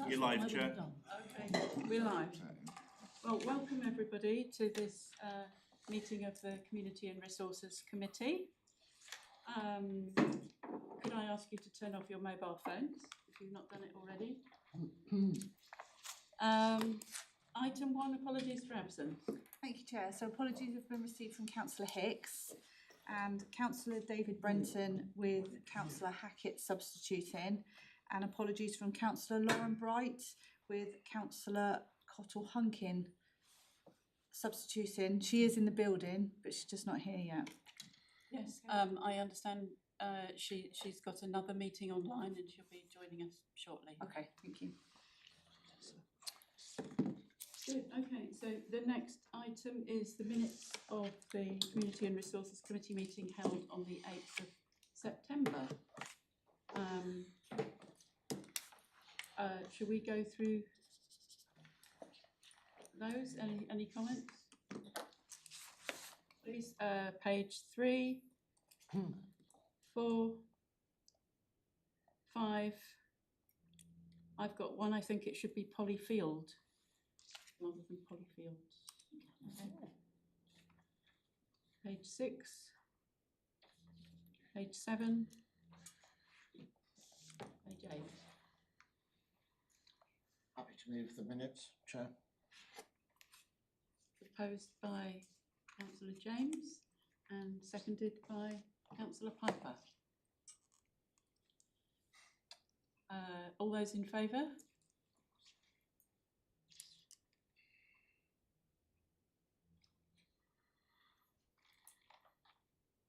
You're live, Chair. Okay, we're live. Well, welcome everybody to this meeting of the Community and Resources Committee. Could I ask you to turn off your mobile phones if you've not done it already? Item 1, apologies for absence. Thank you, Chair. So apologies have been received from Councillor Hicks and Councillor David Brenton with Councillor Hackett substituting, and apologies from Councillor Lauren Bright with Councillor Cottle-Hunkin substituting. She is in the building, but she's just not here yet. Yes, I understand she's got another meeting online and she'll be joining us shortly. Okay, thank you. Good, okay, so the next item is the minutes of the Community and Resources Committee meeting held on the 8th of September. Should we go through those? Any comments? Please, page 3, 4, 5. I've got one, I think it should be Polyfield rather than Polyfields. Okay. Page 6, page 7, page 8. Happy to move the minutes, Chair. Proposed by Councillor James and seconded by Councillor Piper. All those in favour?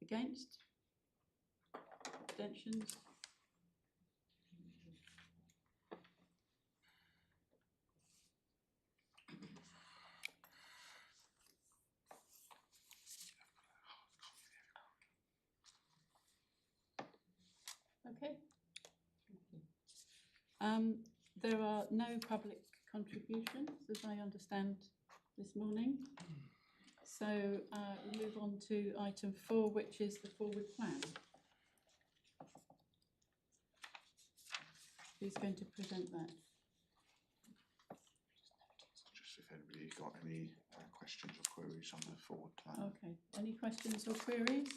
Against? Abstentions? Okay. There are no public contributions, as I understand this morning. So we'll move on to item 4, which is the forward plan. Who's going to present that? Just if anybody's got any questions or queries on the forward plan. Okay. Any questions or queries?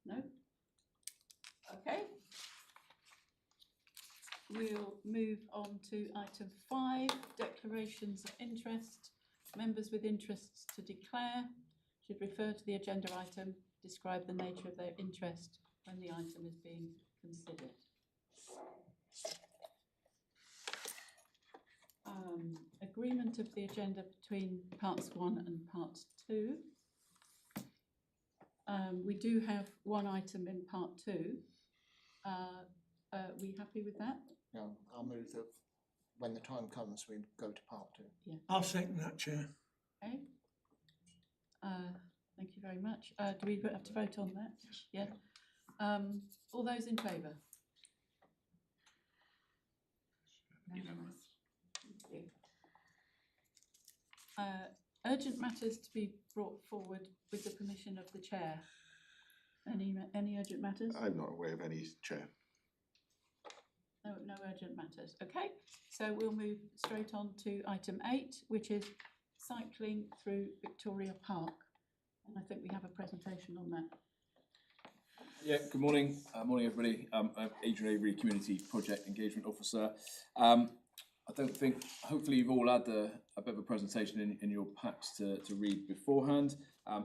No? Okay. We'll move on to item 5, declarations of interest. Members with interests to declare should refer to the agenda item, describe the nature of their interest when the item is being considered. Agreement of the agenda between parts 1 and part 2. We do have one item in part 2. Are we happy with that? Yeah, I'll move that when the time comes we go to part 2. Yeah. I'll second that, Chair. Okay. Thank you very much. Do we have to vote on that? Yes. Yeah. All those in favour? Unanimous. Thank you. Urgent matters to be brought forward with the permission of the Chair. Any urgent matters? I'm not aware of any, Chair. No urgent matters. Okay, so we'll move straight on to item 8, which is cycling through Victoria Park. And I think we have a presentation on that. Yeah, good morning. Morning, everybody. I'm Adrian Avery, Community Project Engagement Officer. I don't think, hopefully you've all had a bit of a presentation in your packs to read beforehand.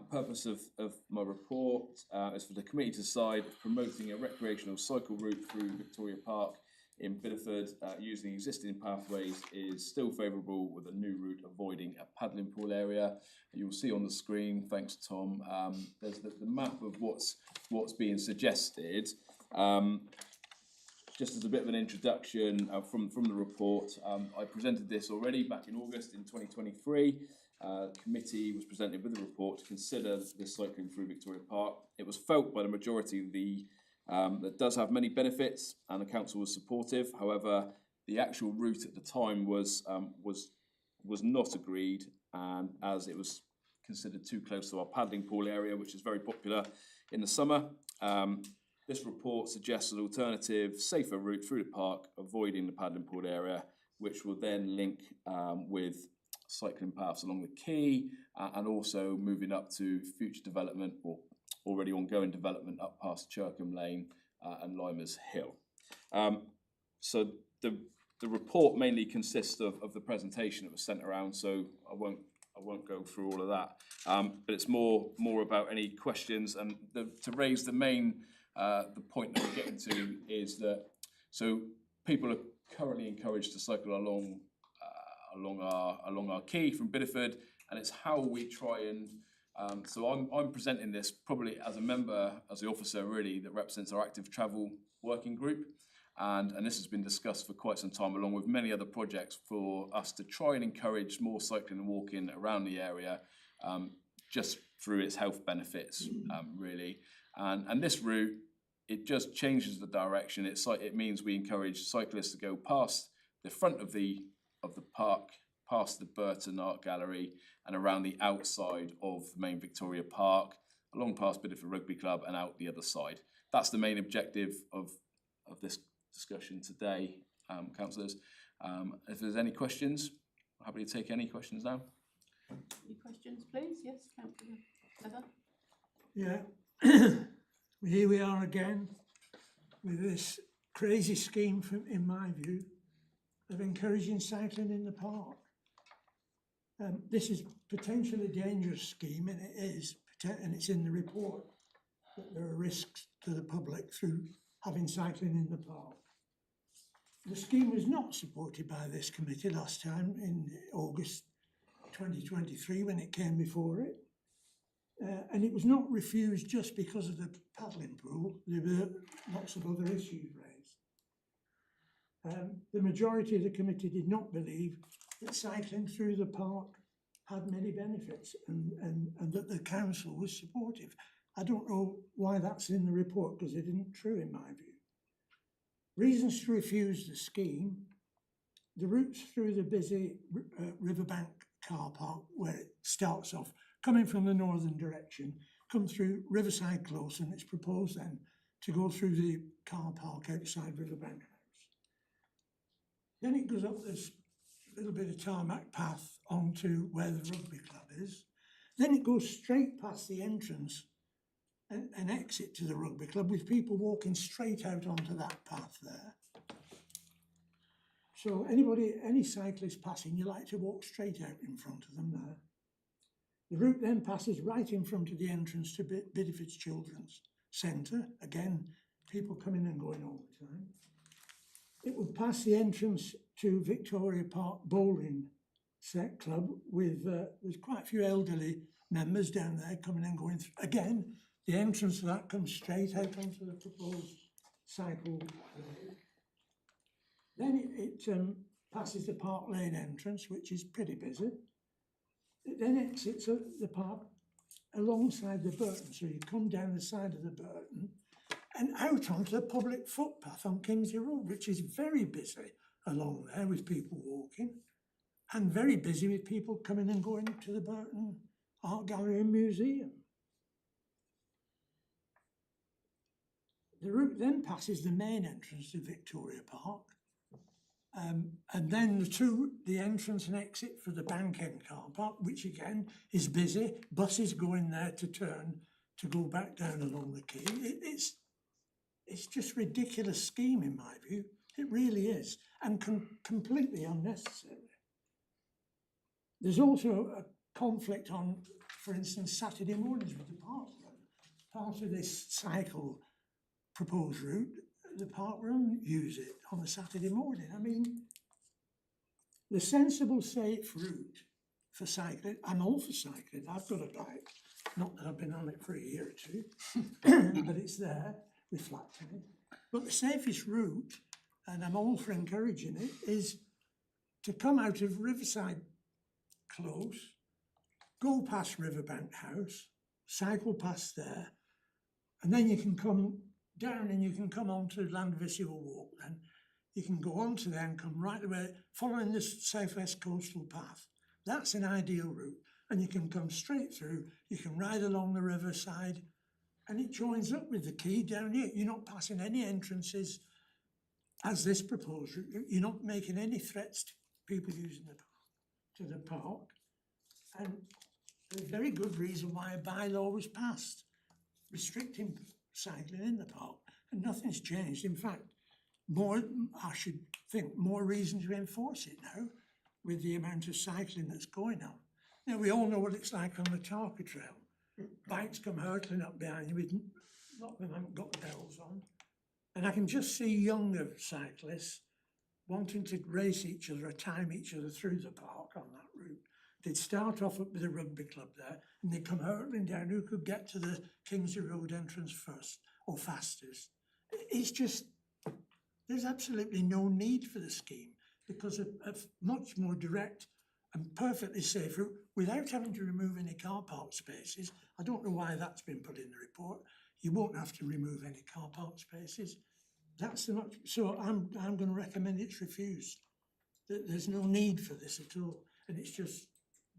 Purpose of my report is for the committee to decide if promoting a recreational cycle route through Victoria Park in Bideford using existing pathways is still favourable with a new route avoiding a paddling pool area. You'll see on the screen, thanks Tom, there's the map of what's being suggested. Just as a bit of an introduction from the report, I presented this already back in August in 2023. The committee was presented with a report to consider the cycling through Victoria Park. It was felt by the majority that does have many benefits, and the council was supportive. However, the actual route at the time was not agreed, and as it was considered too close to our paddling pool area, which is very popular in the summer. this report suggests an alternative, safer route through the park, avoiding the paddling pool area, which will then link with cycling paths along the quay and also moving up to future development or already ongoing development up past Chirkham Lane and Limers Hill. So the report mainly consists of the presentation that was sent around, so I won't go through all of that. But it's more about any questions, and to raise the main the point that we're getting to is that so people are currently encouraged to cycle along our quay from Bideford, and it's how we try and so I'm presenting this probably as a member, as the officer really that represents our active travel working group, and this has been discussed for quite some time along with many other projects for us to try and encourage more cycling and walking around the area, just through its health benefits really, and this route, it just changes the direction. It means we encourage cyclists to go past the front of the park, past the Burton Art Gallery, and around the outside of the main Victoria Park, along past Bideford Rugby Club and out the other side. That's the main objective of this discussion today, councillors. If there's any questions, I'm happy to take any questions now. Any questions, please? Yes, Councillor Heather. Yeah, here we are again with this crazy scheme, in my view, of encouraging cycling in the park. This is potentially a dangerous scheme, and it is, and it's in the report that there are risks to the public through having cycling in the park. The scheme was not supported by this committee last time in August 2023 when it came before it. And it was not refused just because of the paddling pool. There were lots of other issues raised. The majority of the committee did not believe that cycling through the park had many benefits and that the council was supportive. I don't know why that's in the report, because it isn't true in my view. Reasons to refuse the scheme: the routes through the busy Riverbank car park, where it starts off, coming from the northern direction, come through Riverside Close, and it's proposed then to go through the car park outside Riverbank House. Then it goes up this little bit of tarmac path onto where the rugby club is. Then it goes straight past the entrance and exit to the rugby club, with people walking straight out onto that path there. So any cyclist passing, you like to walk straight out in front of them there. The route then passes right in front of the entrance to Bideford's Children's Centre. Again, people coming and going all the time. It will pass the entrance to Victoria Park Bowling Set Club with, there's quite a few elderly members down there coming and going through. Again, the entrance to that comes straight out onto the proposed cycle road. Then it passes the Park Lane entrance, which is pretty busy. It then exits the park alongside the Burton, so you come down the side of the Burton and out onto the public footpath on Kingsley Road, which is very busy along there with people walking, and very busy with people coming and going to the Burton Art Gallery and Museum. The route then passes the main entrance to Victoria Park, and then the entrance and exit for the Bank End car park, which again is busy. Buses going there to turn to go back down along the quay. It's just ridiculous scheme in my view. It really is, and completely unnecessary. There's also a conflict on, for instance, Saturday mornings with the park run. Part of this cycle proposed route, the park run use it on a Saturday morning. I mean, the sensible, safe route for cycling, I'm all for cycling, I've got a bike, not that I've been on it for a year or two, but it's there with flat tire. But the safest route, and I'm all for encouraging it, is to come out of Riverside Close, go past Riverbank House, cycle past there, and then you can come down and you can come onto Landvisio Walk then. You can go on to there and come right away, following this southwest coastal path. That's an ideal route. And you can come straight through, you can ride along the riverside, and it joins up with the quay down here. You're not passing any entrances as this proposed route. You're not making any threats to people using the park. And there's a very good reason why a bylaw was passed restricting cycling in the park, and nothing's changed. In fact, I should think more reason to enforce it now with the amount of cycling that's going on. Now, we all know what it's like on the Tarka Trail. Bikes come hurtling up behind you, with a lot of them haven't got bells on. And I can just see younger cyclists wanting to race each other or time each other through the park on that route. They'd start off up with a rugby club there, and they'd come hurtling down who could get to the Kingsley Road entrance first or fastest. It's just, there's absolutely no need for the scheme because of much more direct and perfectly safe route without having to remove any car park spaces. I don't know why that's been put in the report. You won't have to remove any car park spaces. That's the much, so I'm going to recommend it's refused. There's no need for this at all, and it's just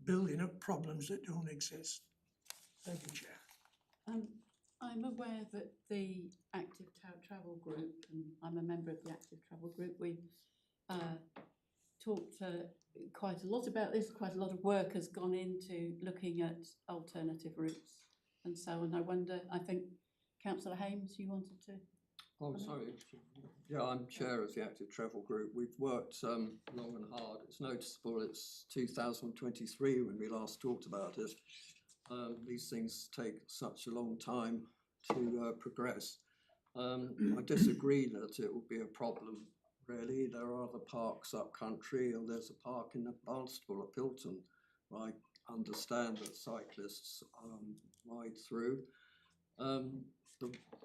building up problems that don't exist. Thank you, Chair. I'm aware that the Active Travel Group, and I'm a member of the Active Travel Group, we talked quite a lot about this. Quite a lot of work has gone into looking at alternative routes and so on. I wonder, I think Councillor Hames, you wanted to? Oh, sorry. Yeah, I'm chair of the Active Travel Group. We've worked long and hard. It's noticeable it's 2023 when we last talked about it. These things take such a long time to progress. I disagree that it will be a problem, really. There are other parks up country, and there's a park in Barnstaple at Pilton. I understand that cyclists ride through.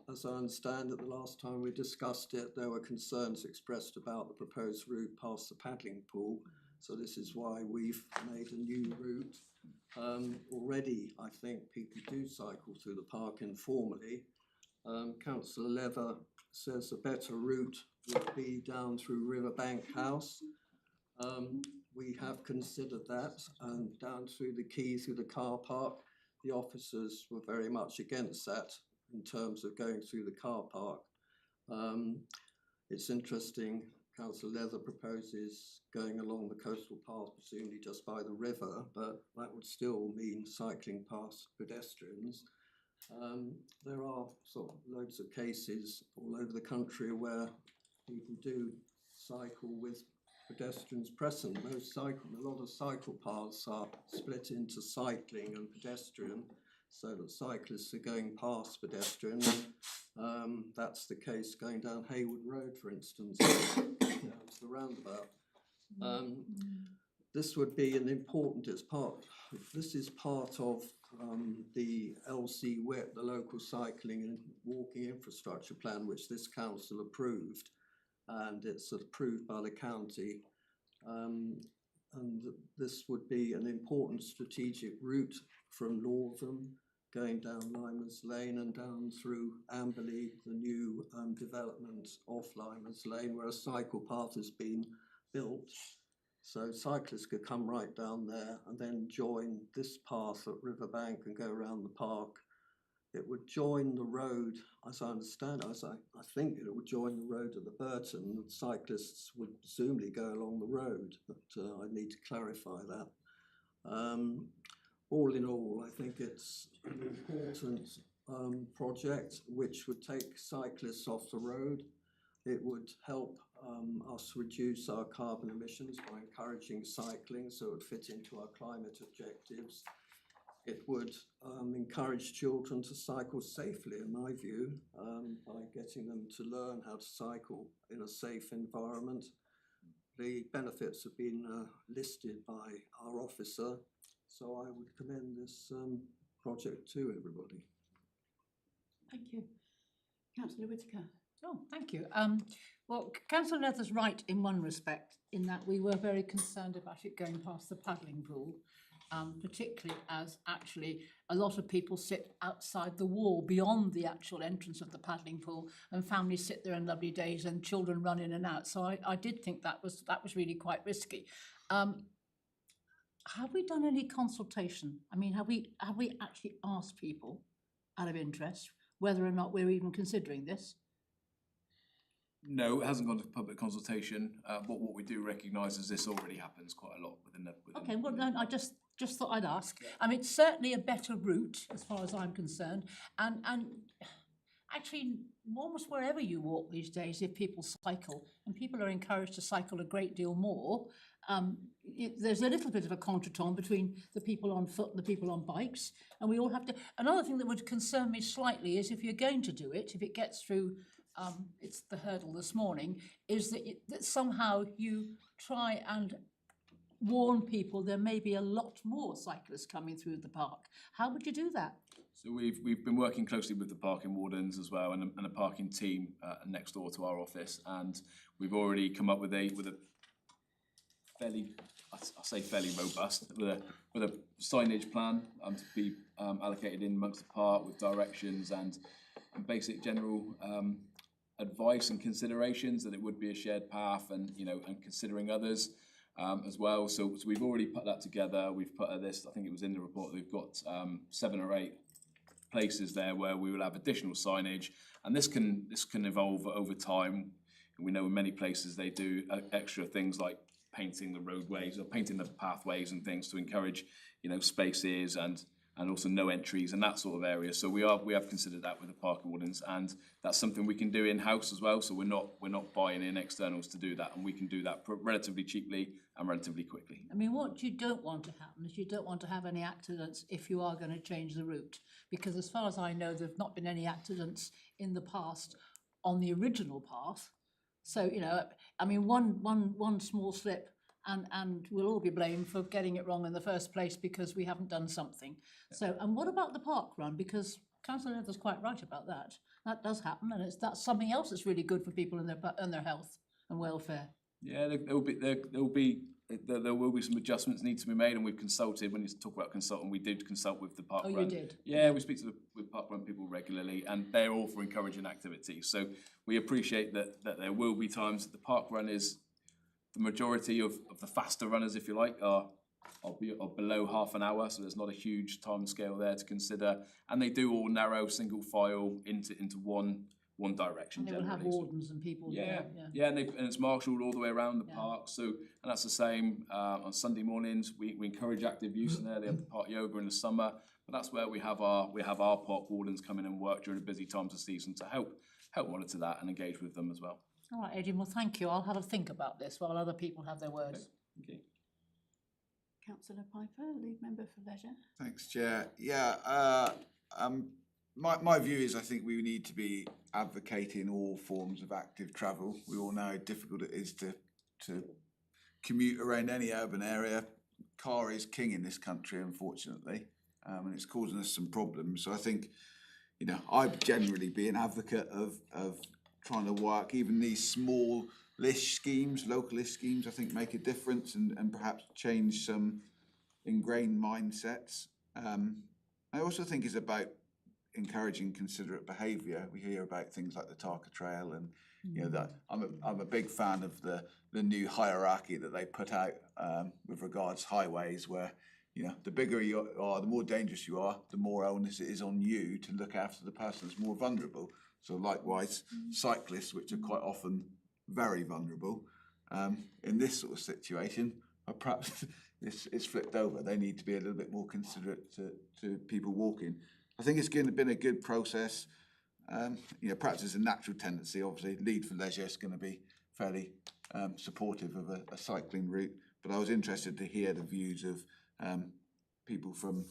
As I understand it, the last time we discussed it, there were concerns expressed about the proposed route past the paddling pool. So this is why we've made a new route. Already, I think people do cycle through the park informally. Councillor Leather says a better route would be down through Riverbank House. We have considered that, and down through the quay, through the car park. The officers were very much against that in terms of going through the car park. It's interesting, Councillor Leather proposes going along the coastal path, presumably just by the river, but that would still mean cycling past pedestrians. There are sort of loads of cases all over the country where people do cycle with pedestrians present. A lot of cycle paths are split into cycling and pedestrian, so that cyclists are going past pedestrians. That's the case going down Haywood Road, for instance, down to the roundabout. This would be an important, this is part of the LC WIP, the local cycling and walking infrastructure plan, which this council approved, and it's approved by the county. And this would be an important strategic route from Lortham, going down Limers Lane and down through Amberley, the new development off Limers Lane, where a cycle path has been built. So cyclists could come right down there and then join this path at Riverbank and go around the park. It would join the road, as I understand, I think it would join the road at the Burton. Cyclists would presumably go along the road, but I need to clarify that. All in all, I think it's an important project which would take cyclists off the road. It would help us reduce our carbon emissions by encouraging cycling, so it would fit into our climate objectives. It would encourage children to cycle safely, in my view, by getting them to learn how to cycle in a safe environment. The benefits have been listed by our officer, so I would commend this project to everybody. Thank you. Councillor Whitaker. Oh, thank you. Well, Councillor Leather's right in one respect, in that we were very concerned about it going past the paddling pool, particularly as actually a lot of people sit outside the wall beyond the actual entrance of the paddling pool, and families sit there on lovely days and children run in and out. So I did think that was really quite risky. Have we done any consultation? I mean, have we actually asked people out of interest whether or not we're even considering this? No, it hasn't gone to public consultation, but what we do recognise is this already happens quite a lot within the. Okay, well, no, I just thought I'd ask. I mean, it's certainly a better route as far as I'm concerned, and actually almost wherever you walk these days, if people cycle, and people are encouraged to cycle a great deal more, there's a little bit of a contretemps between the people on foot and the people on bikes, and we all have to. Another thing that would concern me slightly is if you're going to do it, if it gets through. It's the hurdle this morning, is that somehow you try and warn people there may be a lot more cyclists coming through the park. How would you do that? So we've been working closely with the parking wardens as well and a parking team next door to our office, and we've already come up with a fairly, I'll say fairly robust, with a signage plan to be allocated in amongst the park with directions and basic general advice and considerations that it would be a shared path, and and considering others as well. So we've already put that together. We've put a list. I think it was in the report. We've got 7 or 8 places there where we will have additional signage, and this can evolve over time. We know in many places they do extra things like painting the roadways or painting the pathways and things to encourage spaces and also no entries and that sort of area. So we have considered that with the parking wardens, and that's something we can do in-house as well. So we're not buying in externals to do that, and we can do that relatively cheaply and relatively quickly. I mean, what you don't want to happen is you don't want to have any accidents if you are going to change the route, because as far as I know, there have not been any accidents in the past on the original path. So I mean, one small slip. And we'll all be blamed for getting it wrong in the first place because we haven't done something. So, and what about the park run? Because Councillor Leather's quite right about that. That does happen, and that's something else that's really good for people and their health and welfare. Yeah, there will be some adjustments need to be made, and we've consulted. When you talk about consulting, we did consult with the park run. Oh, you did? Yeah, we speak with park run people regularly, and they're all for encouraging activity. So we appreciate that there will be times that the park run is. The majority of the faster runners, if you like, are below half an hour, so there's not a huge time scale there to consider. And they do all narrow single file into one direction. And they will have wardens and people. Yeah, and it's marshalled all the way around the park. So, and that's the same on Sunday mornings. We encourage active use in there. They have the park yoga in the summer, but that's where we have our park wardens come in and work during the busy times of season to help monitor that and engage with them as well. All right, Adrian, well, thank you. I'll have a think about this while other people have their words. Thank you. Councillor Piper, lead member for Leisure. Thanks, Chair. Yeah, my view is I think we need to be advocating all forms of active travel. We all know how difficult it is to commute around any urban area. Car is king in this country, unfortunately, and it's causing us some problems. So I think, I'd generally be an advocate of trying to work even these small-ish schemes, local-ish schemes, I think make a difference and perhaps change some ingrained mindsets. I also think it's about encouraging considerate behaviour. We hear about things like the Tarka Trail, and that I'm a big fan of the new hierarchy that they put out with regards highways, where the bigger you are, the more dangerous you are, the more onus it is on you to look after the person that's more vulnerable. So likewise, cyclists, which are quite often very vulnerable, in this sort of situation, perhaps it's flipped over. They need to be a little bit more considerate to people walking. I think it's been a good process. Perhaps there's a natural tendency, obviously, Lead for Leisure is going to be fairly supportive of a cycling route, but I was interested to hear the views of people from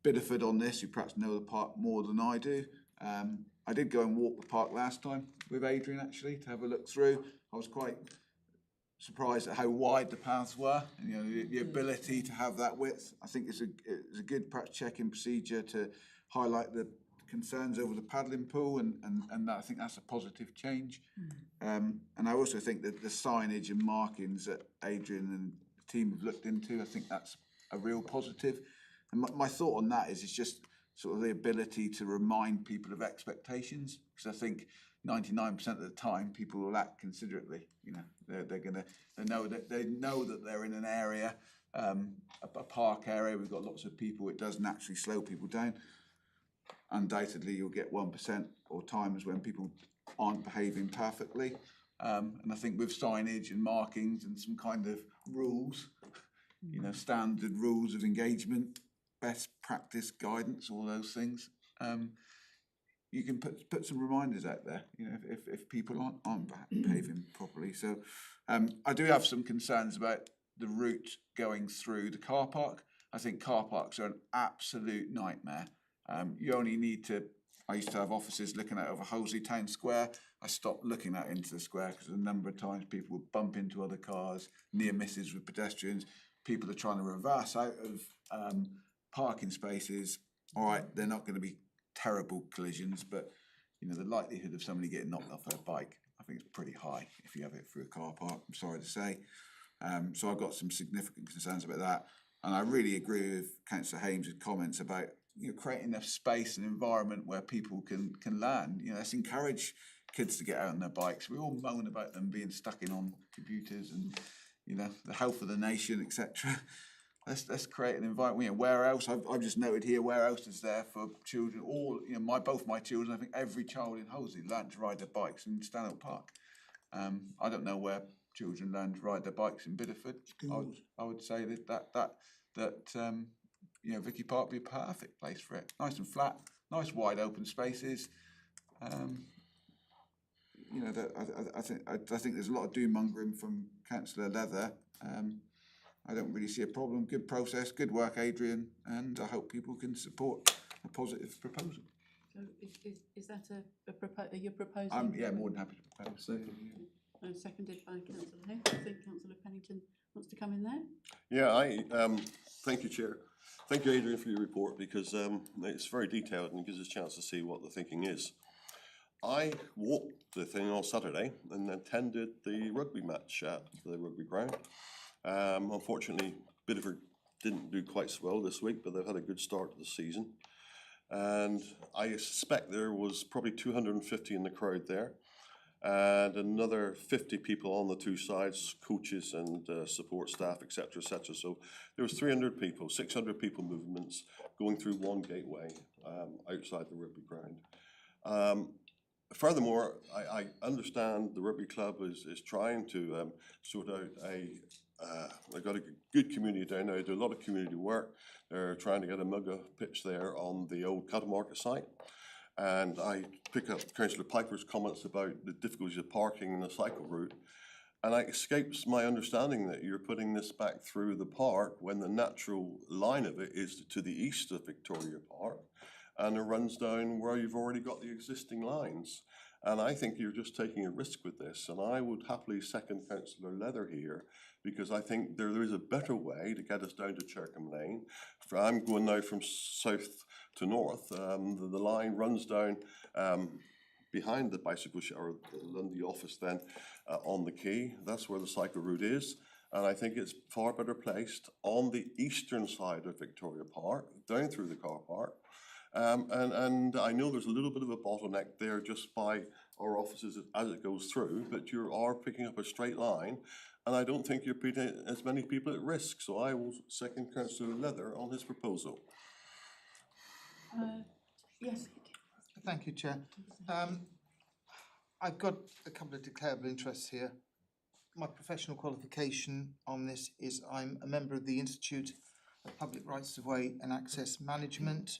Bideford on this, who perhaps know the park more than I do. I did go and walk the park last time with Adrian, actually, to have a look through. I was quite surprised at how wide the paths were, and the ability to have that width. I think it's a good perhaps check-in procedure to highlight the concerns over the paddling pool, and I think that's a positive change. And I also think that the signage and markings that Adrian and the team have looked into, I think that's a real positive. And my thought on that is it's just sort of the ability to remind people of expectations, because I think 99% of the time people will act considerately. They know that they're in an area, a park area. We've got lots of people. It does naturally slow people down. undoubtedly you'll get 1% or times when people aren't behaving perfectly. And I think with signage and markings and some kind of rules, you know, standard rules of engagement, best practice guidance, all those things, you can put some reminders out there, you know, if people aren't behaving properly. So I do have some concerns about the route going through the car park. I think car parks are an absolute nightmare. You only need to, I used to have offices looking out over Hoseley Town Square. I stopped looking out into the square because a number of times people would bump into other cars, near misses with pedestrians. People are trying to reverse out of parking spaces. All right, they're not going to be terrible collisions, but you know, the likelihood of somebody getting knocked off their bike, I think it's pretty high if you have it through a car park, I'm sorry to say. So I've got some significant concerns about that. And I really agree with Councillor Hames' comments about, you know, creating enough space and environment where people can learn. You know, let's encourage kids to get out on their bikes. We all moan about them being stuck in on computers and, you know, the health of the nation, etc. Let's create an environment. You know, where else? I've just noted here, where else is there for children? All, you know, both my children. I think every child in Hoseley learned to ride their bikes in Stanhope Park. I don't know where children learn to ride their bikes in Bideford. I would say that you know, Vicky Park would be a perfect place for it. Nice and flat, nice wide open spaces. You know, I think there's a lot of doom mongering from Councillor Leather. I don't really see a problem. Good process, good work, Adrian, and I hope people can support a positive proposal. So is that your proposal? Yeah, more than happy to propose. Seconded by Councillor Hay. I think Councillor Pennington wants to come in there. Yeah, thank you, Chair. Thank you, Adrian, for your report, because it's very detailed and gives us a chance to see what the thinking is. I walked the thing on Saturday and attended the rugby match at the rugby ground. Unfortunately, Bideford didn't do quite so well this week, but they've had a good start to the season. And I suspect there was probably 250 in the crowd there, and another 50 people on the two sides, coaches and support staff, etc., etc. So there was 300 people, 600 people movements going through one gateway outside the rugby ground. Furthermore, I understand the rugby club is trying to sort out they've got a good community down there, they do a lot of community work. They're trying to get a mugger pitch there on the old cattle market site. And I pick up Councillor Piper's comments about the difficulties of parking in the cycle route. And it escapes my understanding that you're putting this back through the park when the natural line of it is to the east of Victoria Park. And it runs down where you've already got the existing lines. And I think you're just taking a risk with this. And I would happily second Councillor Leather here, because I think there is a better way to get us down to Cherkham Lane. I'm going now from south to north. The line runs down behind the bicycle or the office then on the quay. That's where the cycle route is. And I think it's far better placed on the eastern side of Victoria Park, down through the car park. And I know there's a little bit of a bottleneck there just by our offices as it goes through, but you are picking up a straight line, and I don't think you're putting as many people at risk. So I will second Councillor Leather on his proposal. Yes. Thank you, Chair. I've got a couple of declarable interests here. My professional qualification on this is I'm a member of the Institute of Public Rights of Way and Access Management.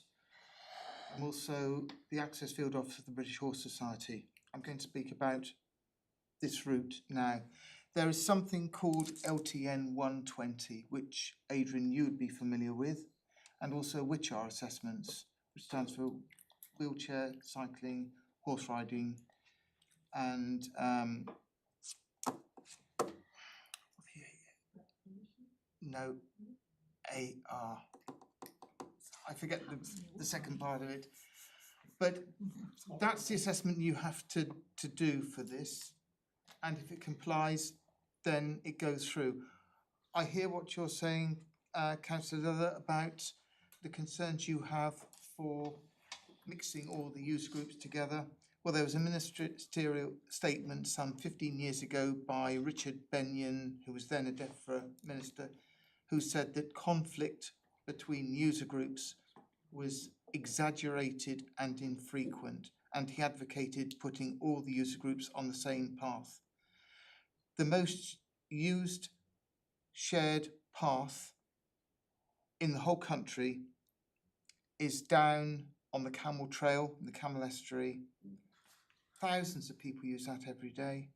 I'm also the Access Field Officer of the British Horse Society. I'm going to speak about this route now. There is something called LTN 120, which Adrian, you would be familiar with, and also WHICH-R assessments, which stands for wheelchair, cycling, horse riding, and no, AR. I forget the second part of it. But that's the assessment you have to do for this. And if it complies, then it goes through. I hear what you're saying, Councillor Leather, about the concerns you have for mixing all the user groups together. Well, there was a ministerial statement some 15 years ago by Richard Benyon, who was then a DEFRA minister, who said that conflict between user groups was exaggerated and infrequent, and he advocated putting all the user groups on the same path. The most used shared path in the whole country is down on the Camel Trail, in the Camel Estuary. Thousands of people use that every day.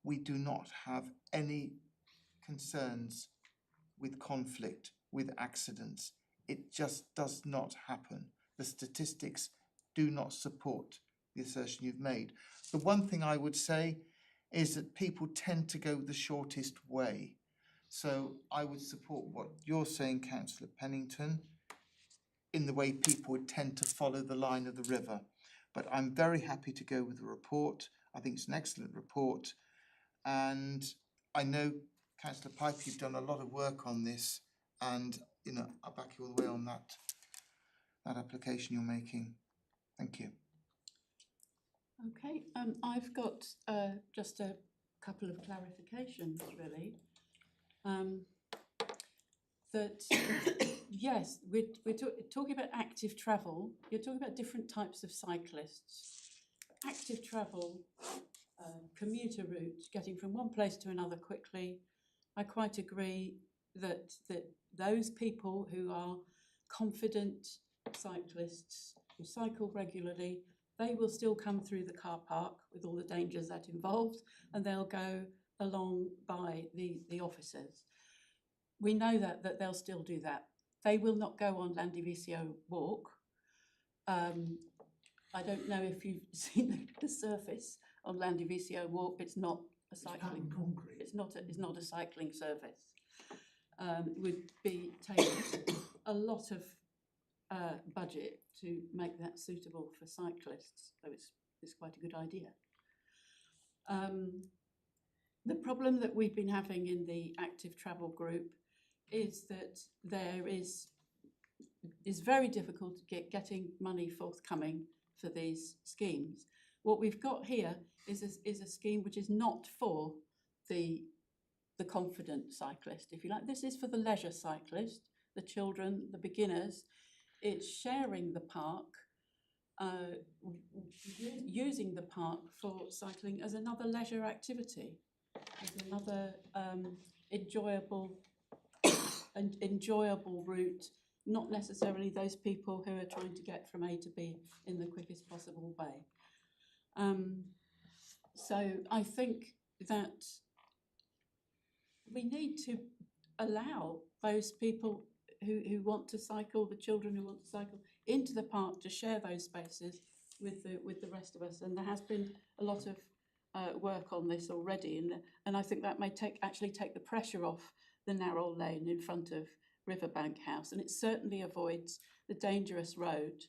We do not have any concerns with conflict, with accidents. It just does not happen. The statistics do not support the assertion you've made. The one thing I would say is that people tend to go the shortest way. So I would support what you're saying, Councillor Pennington, in the way people would tend to follow the line of the river. But I'm very happy to go with the report. I think it's an excellent report. And I know, Councillor Piper, you've done a lot of work on this, and you know, I'll back you all the way on that application you're making. Thank you. Okay, I've got just a couple of clarifications, really. That yes, we're talking about active travel. You're talking about different types of cyclists. Active travel, commuter route, getting from one place to another quickly. I quite agree that those people who are confident cyclists who cycle regularly, they will still come through the car park with all the dangers that involves, and they'll go along by the officers. We know that they'll still do that. They will not go on Landivisio Walk. I don't know if you've seen the surface on Landivisio Walk. It's not a cycling. Concrete. It's not a cycling surface. It would be taking a lot of budget to make that suitable for cyclists. So it's quite a good idea. The problem that we've been having in the active travel group is that there is very difficult to getting money forthcoming for these schemes. What we've got here is a scheme which is not for the confident cyclist, if you like. This is for the leisure cyclist, the children, the beginners. It's sharing the park, using the park for cycling as another leisure activity, as another enjoyable route, not necessarily those people who are trying to get from A to B in the quickest possible way. So I think that we need to allow those people who want to cycle, the children who want to cycle, into the park to share those spaces with the rest of us. And there has been a lot of work on this already, and I think that may actually take the pressure off the narrow lane in front of Riverbank House, and it certainly avoids the dangerous road,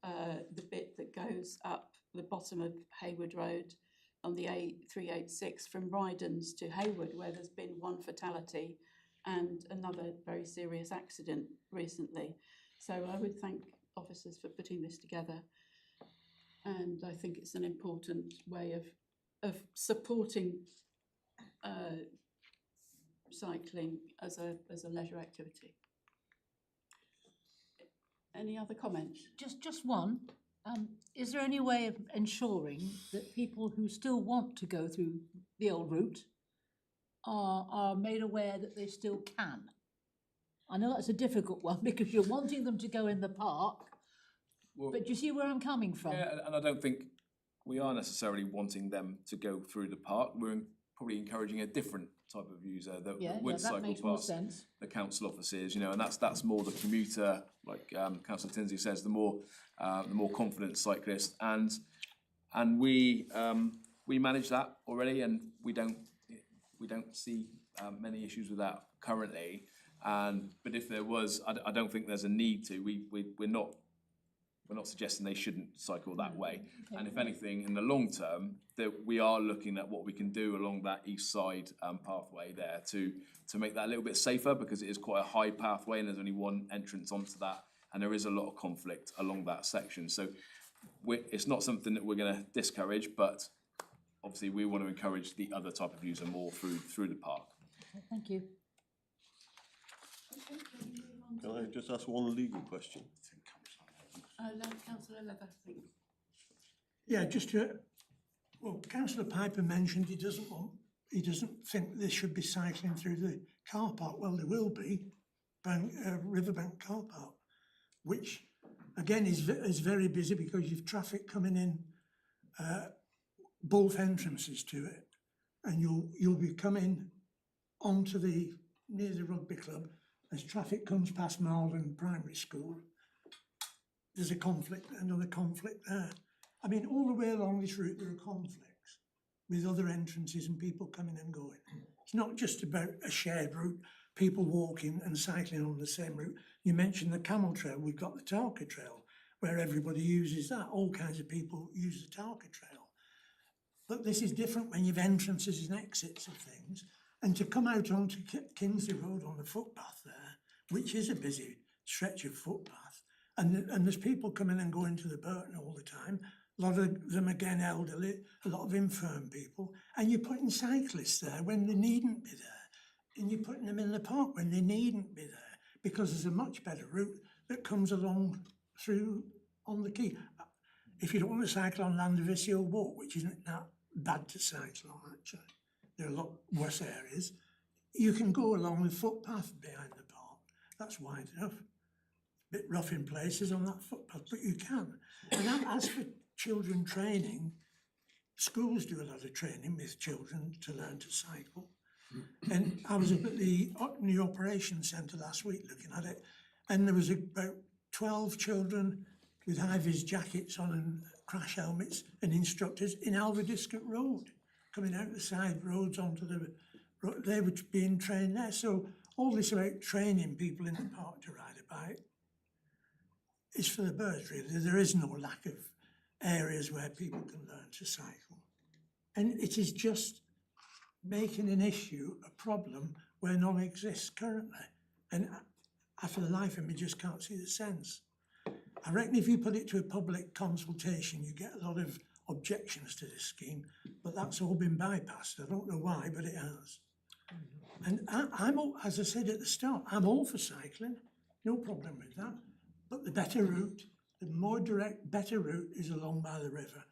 the bit that goes up the bottom of Hayward Road on the A386 from Rydens to Hayward, where there's been one fatality and another very serious accident recently. So I would thank officers for putting this together, and I think it's an important way of supporting cycling as a leisure activity. Any other comments? Just one. Is there any way of ensuring that people who still want to go through the old route are made aware that they still can? I know that's a difficult one because you're wanting them to go in the park, Well, but you see where I'm coming from? yeah, and I don't think we are necessarily wanting them to go through the park. We're probably encouraging a different type of user that would that cycle makes more past sense. the council offices, you know, and that's more the commuter, like Councillor Tinsley says, the more confident cyclist, and we manage that already, and we don't see many issues with that currently. But if there was, I don't think there's a need to. We're not suggesting they shouldn't cycle that way. Okay. And if anything, in the long term, that we are looking at what we can do along that east side pathway there to make that a little bit safer, because it is quite a high pathway and there's only one entrance onto that, and there is a lot of conflict along that section. So it's not something that we're going to discourage, but obviously we want to encourage the other type of user more through the park. Okay, thank you. Can I just ask one legal question? Councillor Leather, I think. Yeah, just to, well, councillor Piper mentioned he doesn't think they should be cycling through the car park. Well, there will be, Riverbank car park, which again is very busy because you've traffic coming in both entrances to it, and you'll be coming onto near the rugby club as traffic comes past Malvern Primary School. There's another conflict there. I mean, all the way along this route there are conflicts with other entrances and people coming and going. It's not just about a shared route, people walking and cycling on the same route. You mentioned the camel trail, we've got the Tarka Trail, where everybody uses that. All kinds of people use the Tarka Trail. But this is different when you've entrances and exits of things. And to come out onto Kingsley Road on the footpath there, which is a busy stretch of footpath, and there's people coming and going to the Burton all the time, a lot of them again elderly, a lot of infirm people, and you're putting cyclists there when they needn't be there, and you're putting them in the park when they needn't be there, because there's a much better route that comes along through on the quay. If you don't want to cycle on Landavisio Walk, which isn't that bad to cycle on actually, there are a lot worse areas, you can go along the footpath behind the park. That's wide enough. A bit rough in places on that footpath, but you can. And as for children training, schools do a lot of training with children to learn to cycle. And I was up at the new operations centre last week looking at it, and there was about 12 children with high-vis jackets on and crash helmets and instructors in Alverdiscot Road, coming out the side roads onto the road. They were being trained there. So all this about training people in the park to ride a bike is for the birds, really. There is no lack of areas where people can learn to cycle. And it is just making an issue a problem where none exists currently. And I, for the life of me, just can't see the sense. I reckon if you put it to a public consultation, you get a lot of objections to this scheme, but that's all been bypassed. I don't know why, but it has. And I'm all, as I said at the start, I'm all for cycling, no problem with that. But the better route, the more direct, better route is along by the river,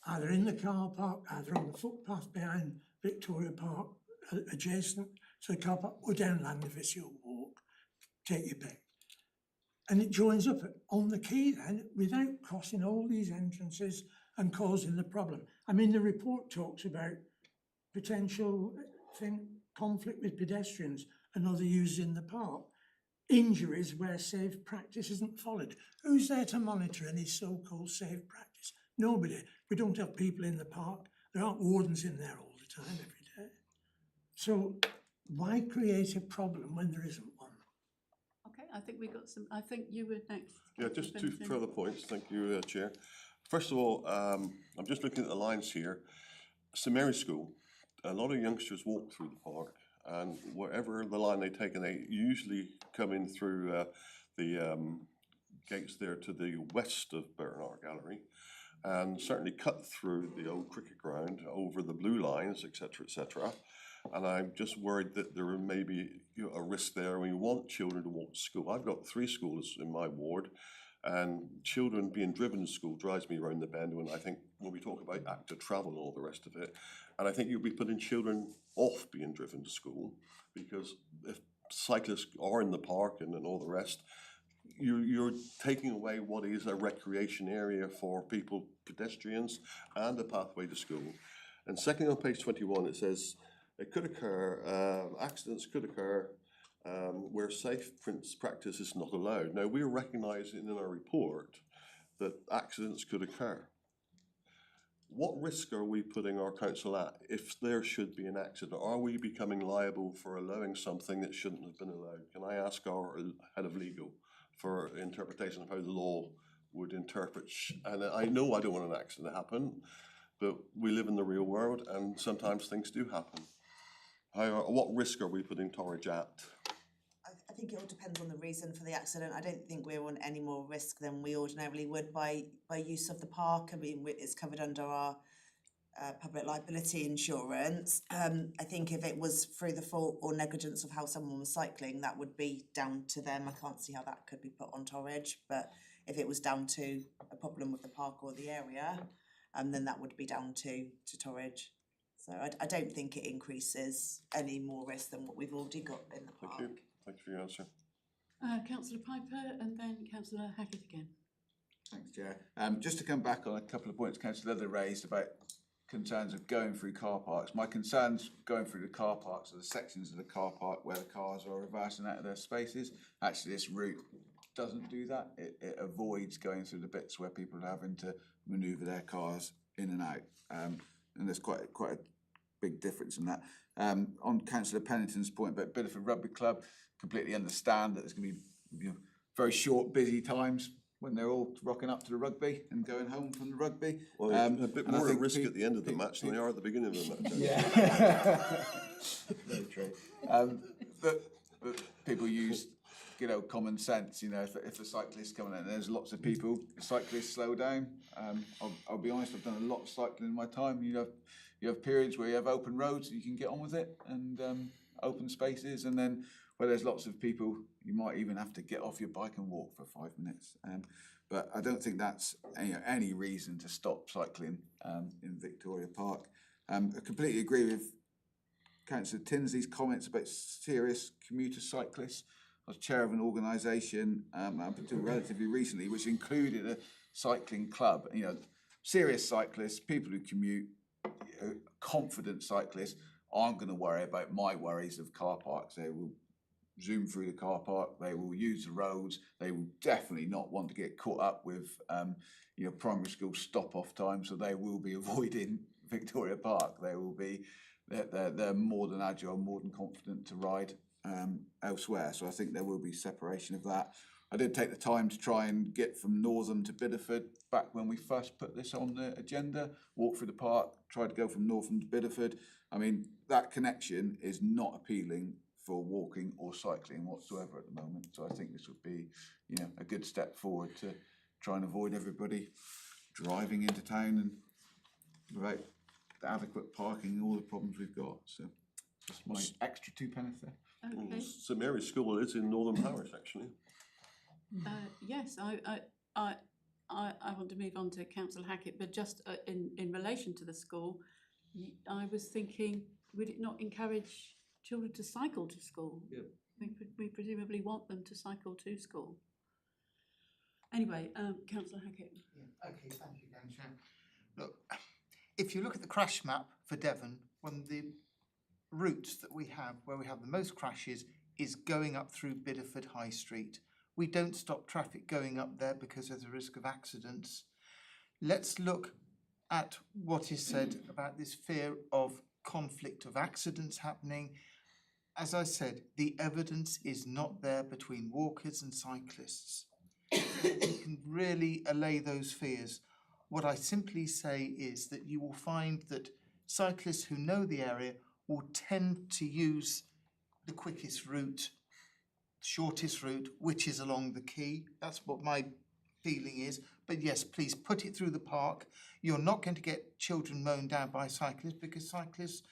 either in the car park, either on the footpath behind Victoria Park, adjacent to the car park, or down Landavisio Walk, take your pick. And it joins up on the quay then, without crossing all these entrances and causing the problem. I mean, the report talks about potential conflict with pedestrians and other users in the park, injuries where safe practice isn't followed. Who's there to monitor any so-called safe practice? Nobody. We don't have people in the park. There aren't wardens in there all the time every day. So why create a problem when there isn't one? Okay, I think we got some, I think you were next. Yeah, just two further points. Thank you, Chair. First of all, I'm just looking at the lines here. St Mary's School, a lot of youngsters walk through the park, and wherever the line they take, and they usually come in through the gates there to the west of Burton Art Gallery, and certainly cut through the old cricket ground over the blue lines, etc., etc. And I'm just worried that there may be a risk there. We want children to walk to school. I've got 3 schools in my ward, and children being driven to school drives me around the bend when I think, when we talk about active travel and all the rest of it. And I think you'll be putting children off being driven to school, because if cyclists are in the park and all the rest, you're taking away what is a recreation area for people, pedestrians, and a pathway to school. And second, on page 21, it says, it could occur, accidents could occur where safe practice is not allowed. Now, we're recognising in our report that accidents could occur. What risk are we putting our council at if there should be an accident? Are we becoming liable for allowing something that shouldn't have been allowed? Can I ask our head of legal for interpretation of how the law would interpret? And I know I don't want an accident to happen, but we live in the real world and sometimes things do happen. What risk are we putting Torridge at? I think it all depends on the reason for the accident. I don't think we're on any more risk than we ordinarily would by use of the park. I mean, it's covered under our public liability insurance. I think if it was through the fault or negligence of how someone was cycling, that would be down to them. I can't see how that could be put on Torridge, but If it was down to a problem with the park or the area, then that would be down to Torridge. So I don't think it increases any more risk than what we've already got in the park. Thank you. Thank you for your answer. Councillor Piper and then Councillor Hackett again. Thanks, Chair. Just to come back on a couple of points Councillor Leather raised about concerns of going through car parks. My concerns going through the car parks are the sections of the car park where the cars are reversing out of their spaces. Actually, this route doesn't do that. It avoids going through the bits where people are having to manoeuvre their cars in and out. And there's quite a big difference in that. On Councillor Pennington's point about Bideford Rugby Club, completely understand that there's going to be very short, busy times when they're all rocking up to the rugby and going home from the rugby. Well, a bit more at risk at the end of the match than they are at the beginning of the match. Yeah. Very true. But people use, common sense. If a cyclist coming in, there's lots of people. Cyclists slow down. I'll be honest. I've done a lot of cycling in my time. You have periods where you have open roads, you can get on with it, and open spaces, and then where there's lots of people, you might even have to get off your bike and walk for 5 minutes. But I don't think that's any reason to stop cycling in Victoria Park. I completely agree with Councillor Tinsley's comments about serious commuter cyclists. I was chair of an organisation up until relatively recently, which included a cycling club. Serious cyclists, people who commute, confident cyclists aren't going to worry about my worries of car parks. They will zoom through the car park, they will use the roads, they will definitely not want to get caught up with primary school stop-off time, so they will be avoiding Victoria Park. They're more than agile, more than confident to ride elsewhere, so I think there will be separation of that. I did take the time to try and get from Northam to Bideford back when we first put this on the agenda, walk through the park, tried to go from Northam to Bideford. I mean, that connection is not appealing for walking or cycling whatsoever at the moment. So I think this would be, a good step forward to try and avoid everybody driving into town and without adequate parking and all the problems we've got. So just my extra 2 pence there. Okay. St Mary's School is in Northern Parish, actually. Yes, I want to move on to Councillor Hackett, but just in relation to the school, I was thinking, would it not encourage children to cycle to school? Yeah. We presumably want them to cycle to school. Anyway, Councillor Hackett. Yeah, okay, thank you, Madam Chair. Look, if you look at the crash map for Devon, one of the routes that we have, where we have the most crashes, is going up through Bideford High Street. We don't stop traffic going up there because there's a risk of accidents. Let's look at what is said about this fear of conflict of accidents happening. As I said, the evidence is not there between walkers and cyclists. You can really allay those fears. What I simply say is that you will find that cyclists who know the area will tend to use the quickest route, shortest route, which is along the quay. That's what my feeling is. But yes, please put it through the park. You're not going to get children mown down by cyclists because cyclists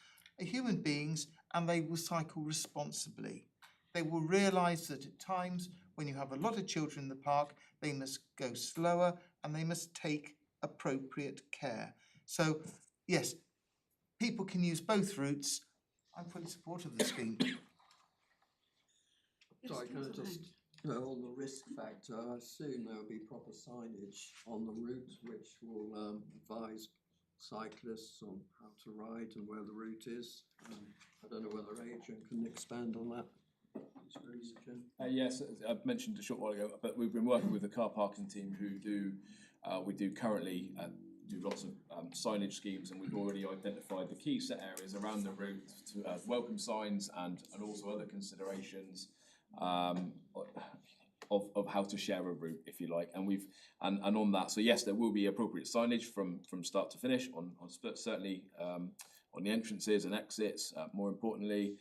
are human beings and they will cycle responsibly. They will realise that at times when you have a lot of children in the park, they must go slower and they must take appropriate care. So yes, people can use both routes. I'm fully supportive of the scheme. Sorry, can I just, on the risk factor, I assume there will be proper signage on the route which will advise cyclists on how to ride and where the route is. I don't know whether Adrian can expand on that. Yes, I mentioned a short while ago, but we've been working with the car parking team who do currently do lots of signage schemes, and we've already identified the key set areas around the route to welcome signs and also other considerations of how to share a route, if you like, and on that. So yes, there will be appropriate signage from start to finish on certainly on the entrances and exits. More importantly.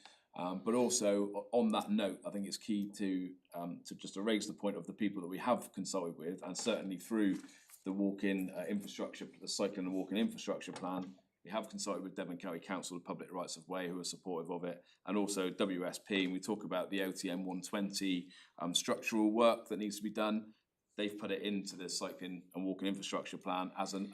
But also on that note, I think it's key to just to raise the point of the people that we have consulted with, and certainly through the walk-in infrastructure, the cycling and walk-in infrastructure plan, we have consulted with Devon County Council of Public Rights of Way, who are supportive of it, and also WSP. And we talk about the OTM 120 structural work that needs to be done. they've put it into the cycling and walking infrastructure plan as an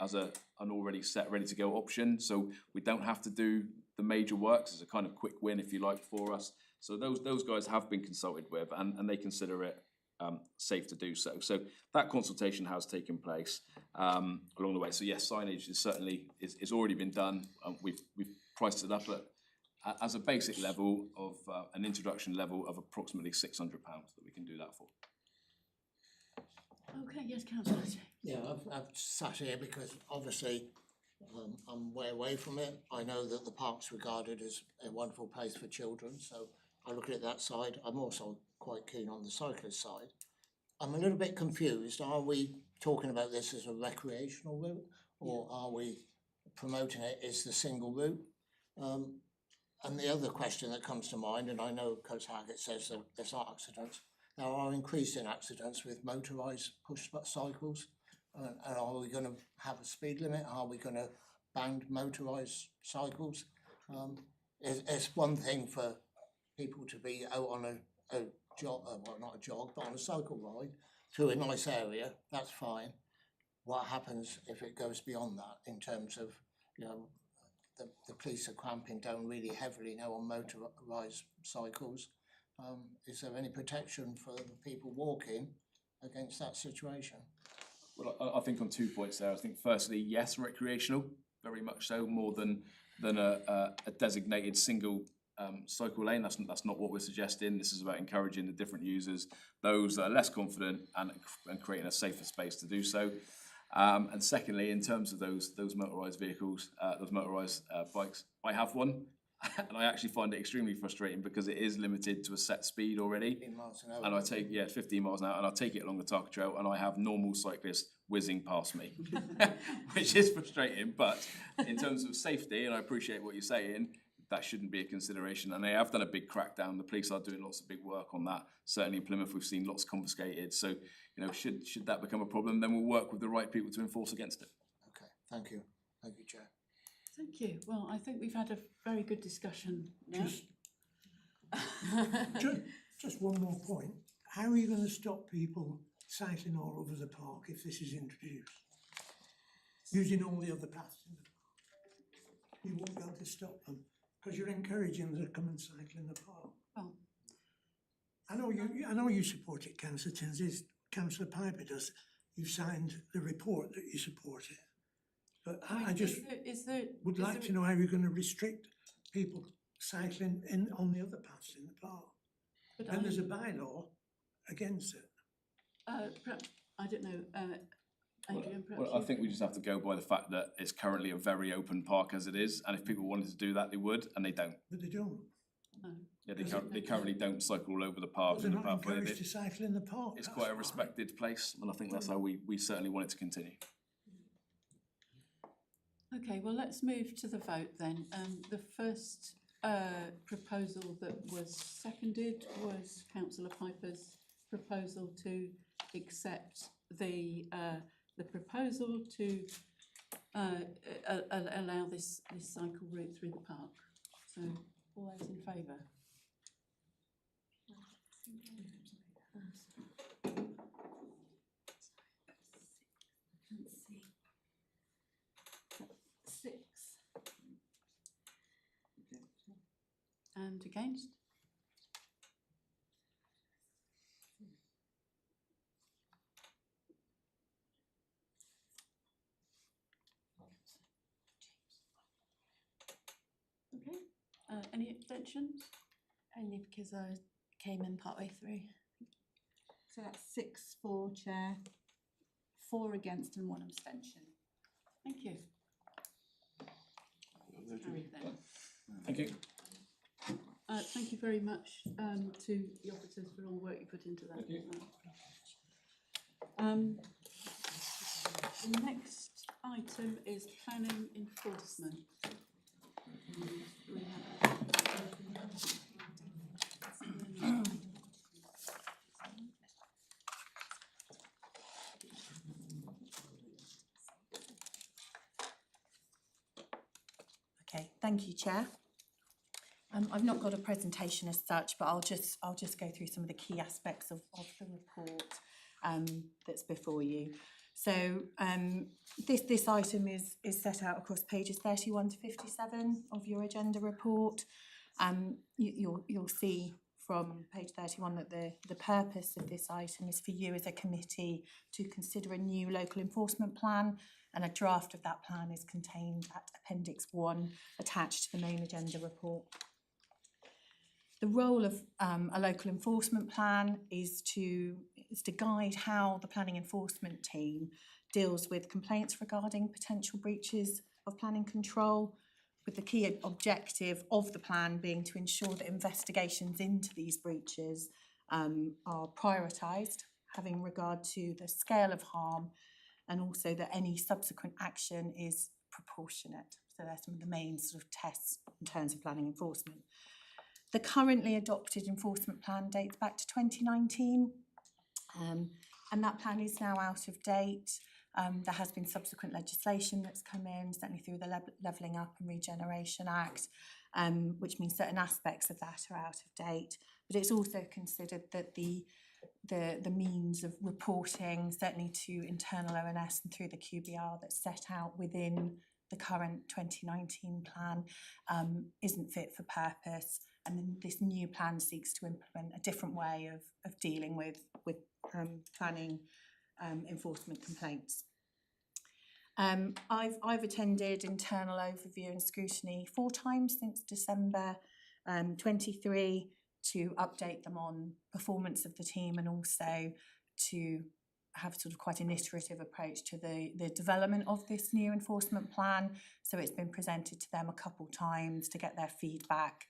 already set, ready to go option. So we don't have to do the major works. It's a kind of quick win, if you like, for us. So those guys have been consulted with, and they consider it safe to do so. So that consultation has taken place along the way. So yes, signage is certainly is already been done. We've priced it up as a basic level of an introduction level of approximately £600 that we can do that for. Okay, yes, councillor. Yeah, I've sat here because obviously I'm way away from it. I know that the park's regarded as a wonderful place for children, so I look at it that side. I'm also quite keen on the cyclist side. I'm a little bit confused. Are we talking about this as a recreational route, or are we promoting it as the single route? And the other question that comes to mind, and I know Councillor Hackett says that there's not accidents, there are increasing accidents with motorised push cycles. And are we going to have a speed limit? Are we going to ban motorised cycles? It's one thing for people to be out on a jog, well, not a jog, but on a cycle ride through a nice area. That's fine. What happens if it goes beyond that in terms of, you know, the police are clamping down really heavily now on motorised cycles? Is there any protection for the people walking against that situation? Well, I think on 2 points there. I think firstly, yes, recreational, very much so, more than a designated single cycle lane. That's not what we're suggesting. This is about encouraging the different users, those that are less confident, and creating a safer space to do so. And secondly, in terms of those motorised vehicles, those motorised bikes, I have one. And I actually find it extremely frustrating because it is limited to a set speed already. 15 miles an hour. And I take 15 miles an hour, and I take it along the Tarka Trail, and I have normal cyclists whizzing past me, which is frustrating. But in terms of safety, and I appreciate what you're saying, that shouldn't be a consideration. And they have done a big crackdown. The police are doing lots of big work on that. Certainly in Plymouth, we've seen lots confiscated. So, you know, should that become a problem, then we'll work with the right people to enforce against it. Okay, thank you. Thank you, Chair. Thank you. Well, I think we've had a very good discussion now. Just one more point. How are you going to stop people cycling all over the park if this is introduced? Using all the other paths in the park. You won't be able to stop them because you're encouraging them to come and cycle in the park. Well, I know you support it, Councillor Tinsley. Councillor Piper does. You've signed the report that you support it. But I just would like to know how you're going to restrict people cycling on the other paths in the park. And there's a bylaw against it. Perhaps, I don't know, Adrian, perhaps Well, I think we just have to go by the fact that it's currently a very open park as it is, and if people wanted to do that, they would, and they don't. But they don't. No. Yeah, they currently don't cycle all over the park. They're and the not pathway. encouraged to cycle in the park. It's that's quite a why. respected place, and I think that's how we certainly want it to continue. Okay, well, let's move to the vote then. The first proposal that was seconded was Councillor Piper's proposal to accept the proposal to allow this cycle route through the park. So, all those in favour? Six. And against? Okay, any abstentions? Only because I came in partway through. So that's 6 for, Chair, 4 against and 1 abstention. Thank you. Carried then. Thank you. Thank you very much to the officers for all the work you put into that. The next item is planning enforcement. Okay, thank you, Chair. I've not got a presentation as such, but I'll just go through some of the key aspects of the report. that's before you. So this item is set out across pages 31 to 57 of your agenda report. You'll see from page 31 that the purpose of this item is for you as a committee to consider a new local enforcement plan, and a draft of that plan is contained at Appendix 1 attached to the main agenda report. The role of a local enforcement plan is to guide how the planning enforcement team deals with complaints regarding potential breaches of planning control, with the key objective of the plan being to ensure that investigations into these breaches are prioritised, having regard to the scale of harm, and also that any subsequent action is proportionate. So they're some of the main sort of tests in terms of planning enforcement. The currently adopted enforcement plan dates back to 2019, and that plan is now out of date. There has been subsequent legislation that's come in, certainly through the Levelling Up and Regeneration Act, which means certain aspects of that are out of date. But it's also considered that the means of reporting, certainly to internal ONS and through the QBR that's set out within the current 2019 plan, isn't fit for purpose. And then this new plan seeks to implement a different way of dealing with planning enforcement complaints. I've attended internal overview and scrutiny 4 times since December 23 to update them on performance of the team, and also to have sort of quite an iterative approach to the development of this new enforcement plan. So it's been presented to them a couple times to get their feedback,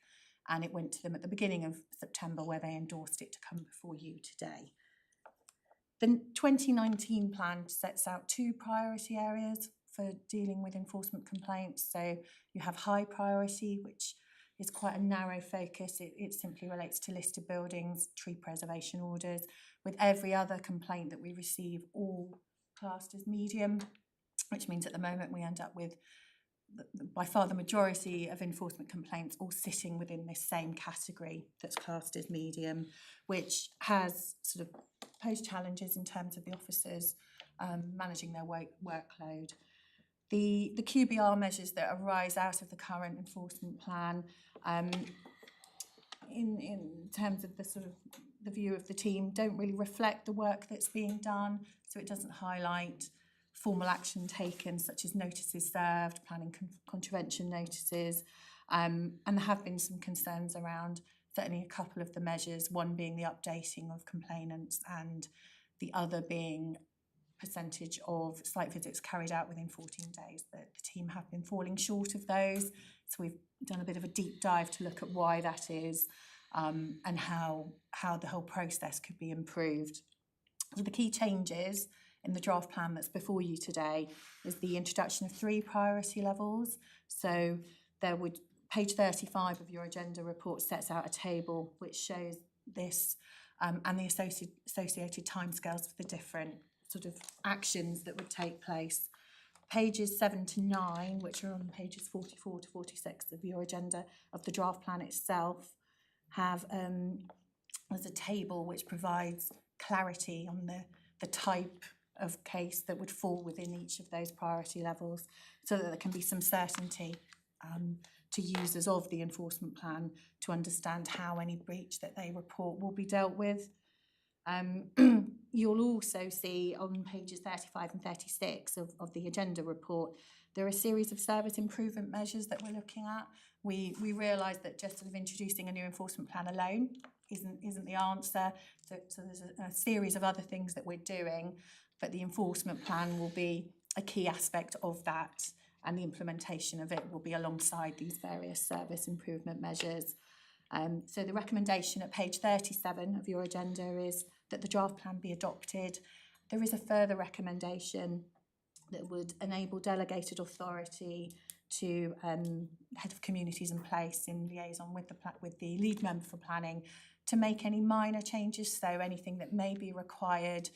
and it went to them at the beginning of September where they endorsed it to come before you today. The 2019 plan sets out 2 priority areas for dealing with enforcement complaints. So you have high priority, which is quite a narrow focus. It simply relates to listed buildings, tree preservation orders, with every other complaint that we receive all classed as medium, which means at the moment we end up with by far the majority of enforcement complaints all sitting within this same category that's classed as medium, which has sort of posed challenges in terms of the officers managing their workload. The QBR measures that arise out of the current enforcement plan, in terms of the sort of the view of the team, don't really reflect the work that's being done. So it doesn't highlight formal action taken, such as notices served, planning contravention notices, and there have been some concerns around certainly a couple of the measures, one being the updating of complainants and the other being percentage of site visits carried out within 14 days. The team have been falling short of those, so we've done a bit of a deep dive to look at why that is, and how the whole process could be improved. So the key changes in the draft plan that's before you today is the introduction of 3 priority levels. So there would, page 35 of your agenda report sets out a table which shows this and the associated timescales for the different sort of actions that would take place. Pages 7 to 9, which are on pages 44 to 46 of your agenda of the draft plan itself, have there's a table which provides clarity on the type of case that would fall within each of those priority levels, so that there can be some certainty to users of the enforcement plan to understand how any breach that they report will be dealt with. You'll also see on pages 35 and 36 of the agenda report, there are a series of service improvement measures that we're looking at. We realise that just sort of introducing a new enforcement plan alone isn't the answer. So there's a series of other things that we're doing, but the enforcement plan will be a key aspect of that, and the implementation of it will be alongside these various service improvement measures. So the recommendation at page 37 of your agenda is that the draft plan be adopted. There is a further recommendation that would enable delegated authority to head of communities in place in liaison with the lead member for planning to make any minor changes, so anything that may be required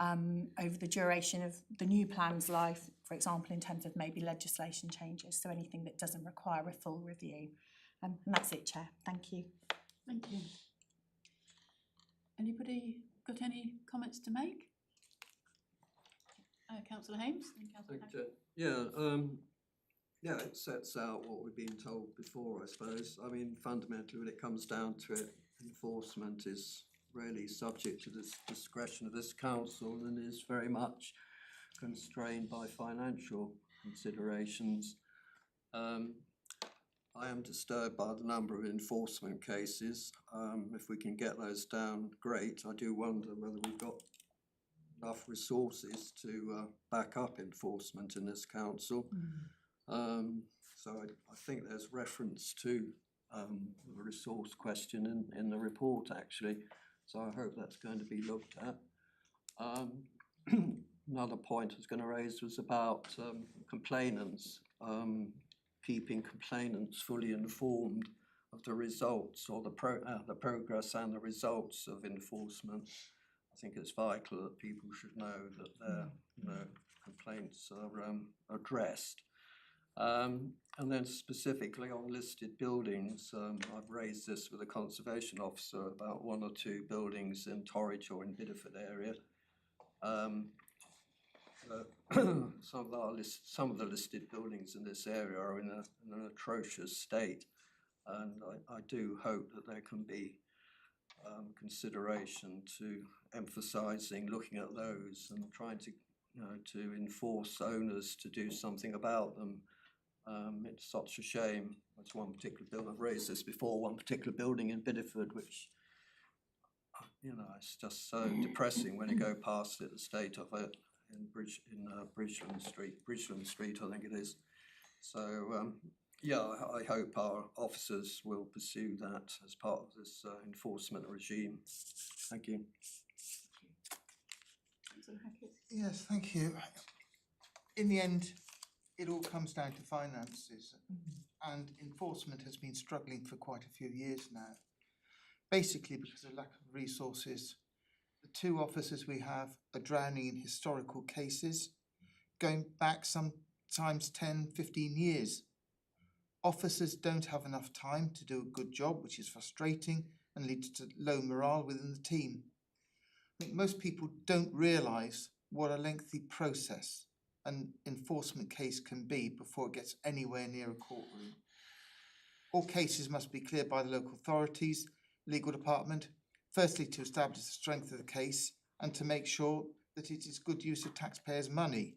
over the duration of the new plan's life, for example, in terms of maybe legislation changes, so anything that doesn't require a full review. And that's it, Chair. Thank you. Thank you. Anybody got any comments to make? Councillor Hames and Councillor Thank Hackett. you. Yeah, it sets out what we've been told before, I suppose. I mean, fundamentally, when it comes down to it, enforcement is really subject to the discretion of this council and is very much constrained by financial considerations. I am disturbed by the number of enforcement cases. If we can get those down, great. I do wonder whether we've got enough resources to back up enforcement in this council. So I think there's reference to the resource question in the report actually. So I hope that's going to be looked at. Another point I was going to raise was about complainants, keeping complainants fully informed of the results or the progress and the results of enforcement. I think it's vital that people should know that their complaints are addressed. And then specifically on listed buildings, I've raised this with the conservation officer about 1 or 2 buildings in Torridge or in Bideford area. Some of the listed buildings in this area are in an atrocious state, and I do hope that there can be consideration to emphasising looking at those and trying to to enforce owners to do something about them. It's such a shame. That's one particular building. I've raised this before. One particular building in Bideford, which it's just so depressing when you go past it. The state of it in Bridgeland Street, I think it is. So I hope our officers will pursue that as part of this enforcement regime. Thank you. Councillor Hackett. Yes, thank you. In the end, it all comes down to finances, and enforcement has been struggling for quite a few years now. Basically because of lack of resources. The 2 officers we have are drowning in historical cases, going back sometimes 10, 15 years. Officers don't have enough time to do a good job, which is frustrating and leads to low morale within the team. I think most people don't realise what a lengthy process an enforcement case can be before it gets anywhere near a courtroom. All cases must be cleared by the local authorities, legal department, firstly to establish the strength of the case and to make sure that it is good use of taxpayers' money.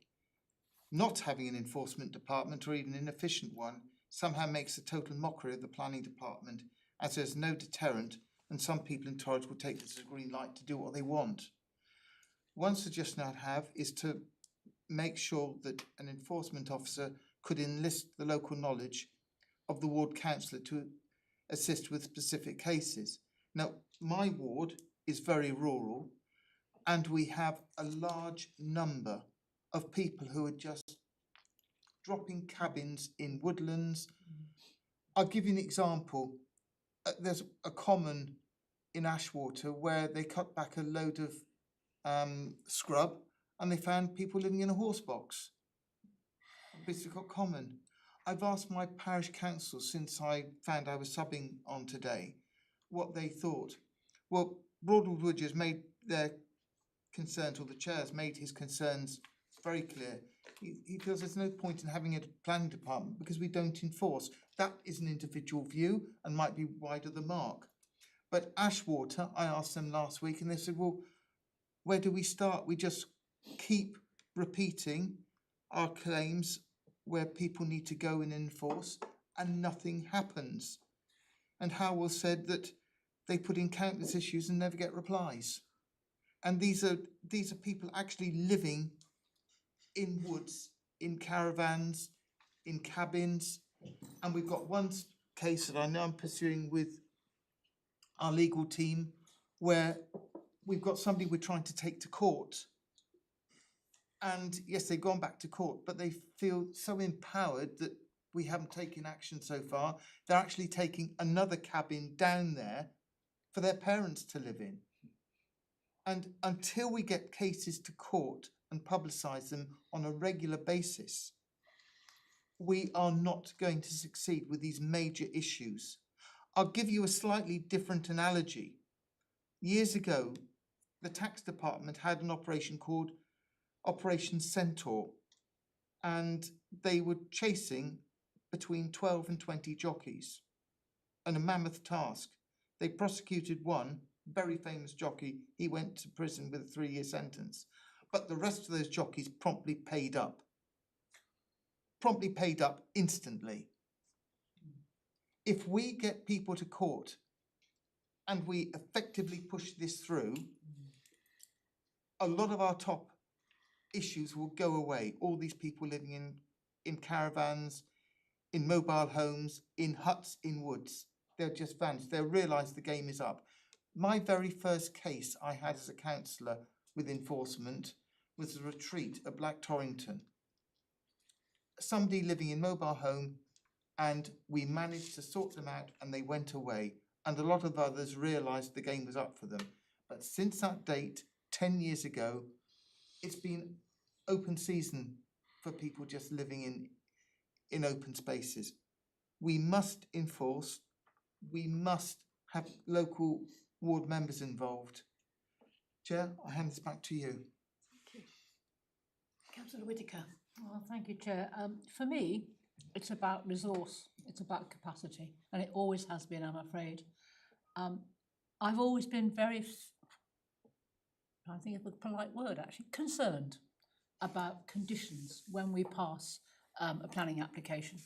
Not having an enforcement department or even an efficient one somehow makes a total mockery of the planning department, as there's no deterrent and some people in Torridge will take this as a green light to do what they want. One suggestion I'd have is to make sure that an enforcement officer could enlist the local knowledge of the ward councillor to assist with specific cases. Now, my ward is very rural and we have a large number of people who are just dropping cabins in woodlands. I'll give you an example. There's a common in Ashwater where they cut back a load of scrub and they found people living in a horse box. Basically got common. I've asked my parish council since I found I was subbing on today what they thought. Well, Broadwood Wood has made their concerns, or the chair has made his concerns very clear. He feels there's no point in having a planning department because we don't enforce. That is an individual view and might be wide of the mark. But Ashwater, I asked them last week and they said, well, where do we start? We just keep repeating our claims where people need to go and enforce and nothing happens. And Howell said that they put in countless issues and never get replies. And these are people actually living in woods, in caravans, in cabins. And we've got one case that I know I'm pursuing with our legal team where we've got somebody we're trying to take to court. And yes, they've gone back to court, but they feel so empowered that we haven't taken action so far. They're actually taking another cabin down there for their parents to live in. And until we get cases to court and publicise them on a regular basis, we are not going to succeed with these major issues. I'll give you a slightly different analogy. Years ago, the tax department had an operation called Operation Centaur, and they were chasing between 12 and 20 jockeys, and a mammoth task. They prosecuted one very famous jockey. He went to prison with a 3-year sentence, but the rest of those jockeys promptly paid up instantly. If we get people to court and we effectively push this through, a lot of our top issues will go away. All these people living in caravans, in mobile homes, in huts, in woods, they'll just vanish. They'll realise the game is up. My very first case I had as a councillor with enforcement was a retreat at Black Torrington. Somebody living in mobile home, and we managed to sort them out and they went away. And a lot of others realised the game was up for them. But since that date, 10 years ago, it's been open season for people just living in open spaces. We must enforce, we must have local ward members involved. Chair, I hand this back to you. Councillor Whitaker. Well, thank you, Chair. For me, it's about resource, it's about capacity, and it always has been, I'm afraid. I've always been very, I think of a polite word actually, concerned about conditions when we pass a planning application,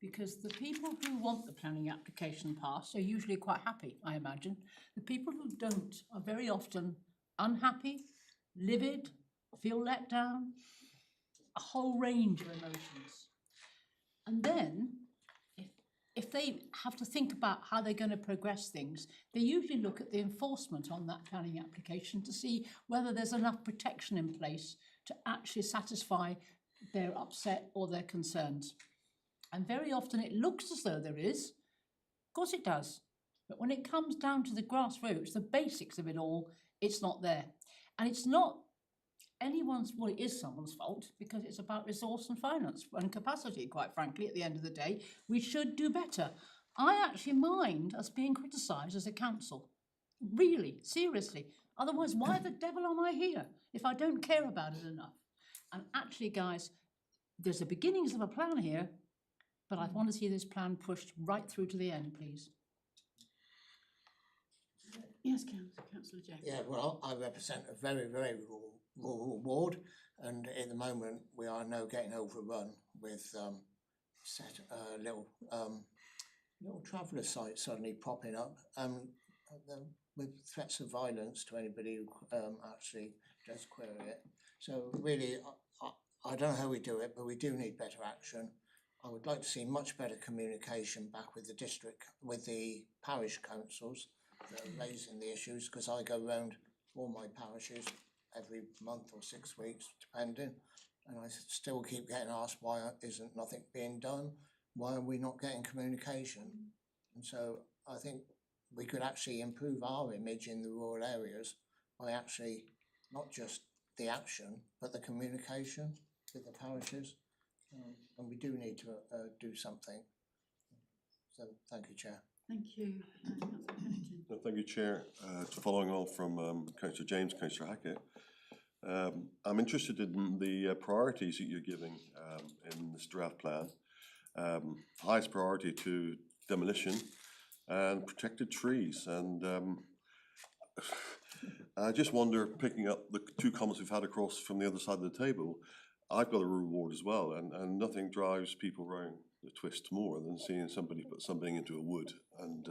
because the people who want the planning application passed are usually quite happy, I imagine. The people who don't are very often unhappy, livid, feel let down, a whole range of emotions. And then, if they have to think about how they're going to progress things, they usually look at the enforcement on that planning application to see whether there's enough protection in place to actually satisfy their upset or their concerns. And very often it looks as though there is. Of course it does. But when it comes down to the grassroots, the basics of it all, it's not there. And it's not well, it is someone's fault, because it's about resource and finance and capacity, quite frankly, at the end of the day. We should do better. I actually mind us being criticised as a council. Really, seriously. Otherwise, why the devil am I here if I don't care about it enough? And actually, guys, there's the beginnings of a plan here, but I want to see this plan pushed right through to the end, please. Yes, Councillor James. Yeah, well, I represent a very, very rural ward, and at the moment we are now getting overrun with little traveller sites suddenly popping up, with threats of violence to anybody who actually does query it. So really, I don't know how we do it, but we do need better action. I would like to see much better communication back with the district, with the parish councils that are raising the issues, because I go round all my parishes every month or 6 weeks, depending, and I still keep getting asked why isn't nothing being done, why are we not getting communication? And so I think we could actually improve our image in the rural areas by actually not just the action, but the communication with the parishes, and we do need to do something. So thank you, Chair. Thank you, Councillor Pennington. Thank you, Chair. Following on from Councillor James, Councillor Hackett, I'm interested in the priorities that you're giving in this draft plan. Highest priority to demolition and protected trees, and I just wonder, picking up the two comments we've had across from the other side of the table, I've got a rural ward as well, and nothing drives people round the twist more than seeing somebody put something into a wood and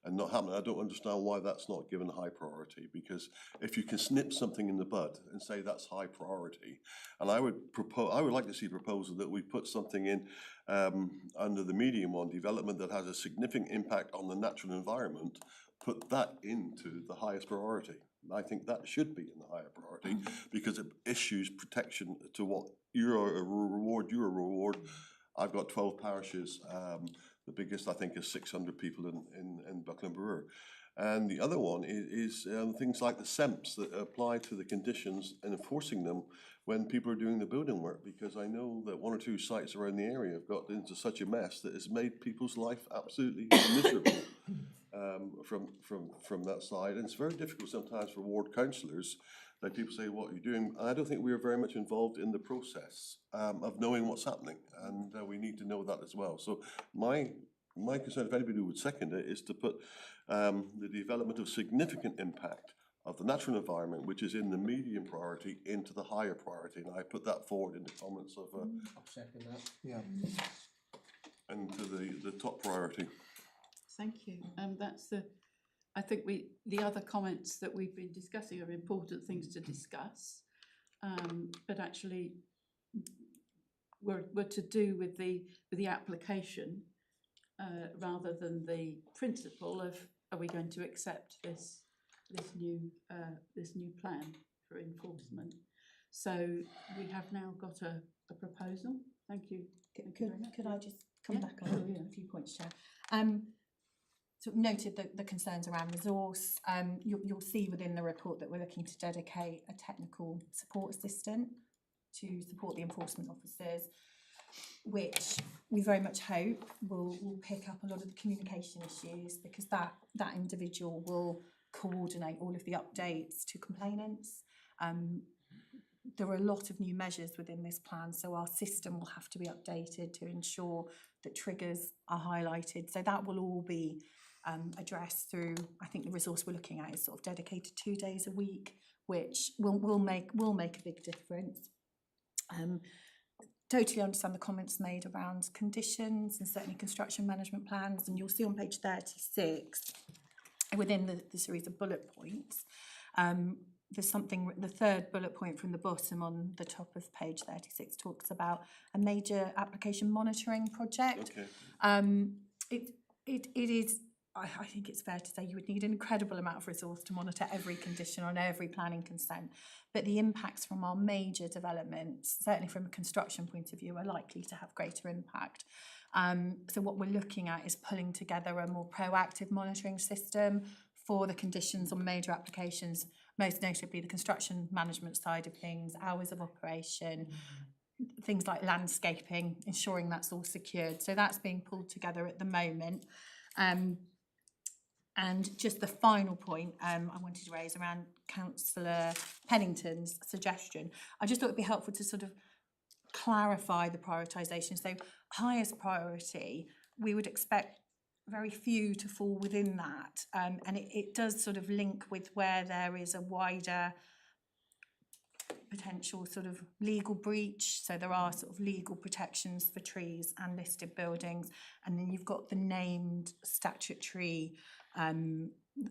not happening. I don't understand why that's not given high priority, because if you can snip something in the bud and say that's high priority, and I would like to see a proposal that we put something in under the medium one, development that has a significant impact on the natural environment, put that into the highest priority. I think that should be in the higher priority, because it issues protection to what you're a reward. I've got 12 parishes. The biggest, I think, is 600 people in Buckland Brewer. And the other one is things like the SEMPs that apply to the conditions and enforcing them when people are doing the building work, because I know that 1 or 2 sites around the area have got into such a mess that it's made people's life absolutely miserable. from that side. And it's very difficult sometimes for ward councillors, like people say, what are you doing? I don't think we are very much involved in the process of knowing what's happening, and we need to know that as well. So my concern, if anybody would second it, is to put the development of significant impact of the natural environment, which is in the medium priority, into the higher priority. And I put that forward in the comments of I'll second that. Yeah. into the top priority. Thank you. I think the other comments that we've been discussing are important things to discuss, but actually were to do with the application rather than the principle of, are we going to accept this new plan for enforcement? So we have now got a proposal. Thank you. Thank you very much. Could I just come Yeah, back on sure, yeah. a few points, Chair? Sort of noted the concerns around resource. You'll see within the report that we're looking to dedicate a technical support assistant to support the enforcement officers, which we very much hope will pick up a lot of the communication issues, because that individual will coordinate all of the updates to complainants. There are a lot of new measures within this plan, so our system will have to be updated to ensure that triggers are highlighted. So that will all be addressed through, I think the resource we're looking at is sort of dedicated 2 days a week, which will make a big difference. Totally understand the comments made around conditions and certainly construction management plans, and you'll see on page 36 within the series of bullet points, there's something, the third bullet point from the bottom on the top of page 36 talks about a major application monitoring project. Okay. It is, I think it's fair to say you would need an incredible amount of resource to monitor every condition on every planning consent, but the impacts from our major developments, certainly from a construction point of view, are likely to have greater impact. So what we're looking at is pulling together a more proactive monitoring system for the conditions on major applications, most notably the construction management side of things, hours of operation, things like landscaping, ensuring that's all secured. So that's being pulled together at the moment. And just the final point I wanted to raise around Councillor Pennington's suggestion, I just thought it'd be helpful to sort of clarify the prioritisation. So highest priority, we would expect very few to fall within that, and it does sort of link with where there is a wider potential sort of legal breach. So there are sort of legal protections for trees and listed buildings, and then you've got the named statutory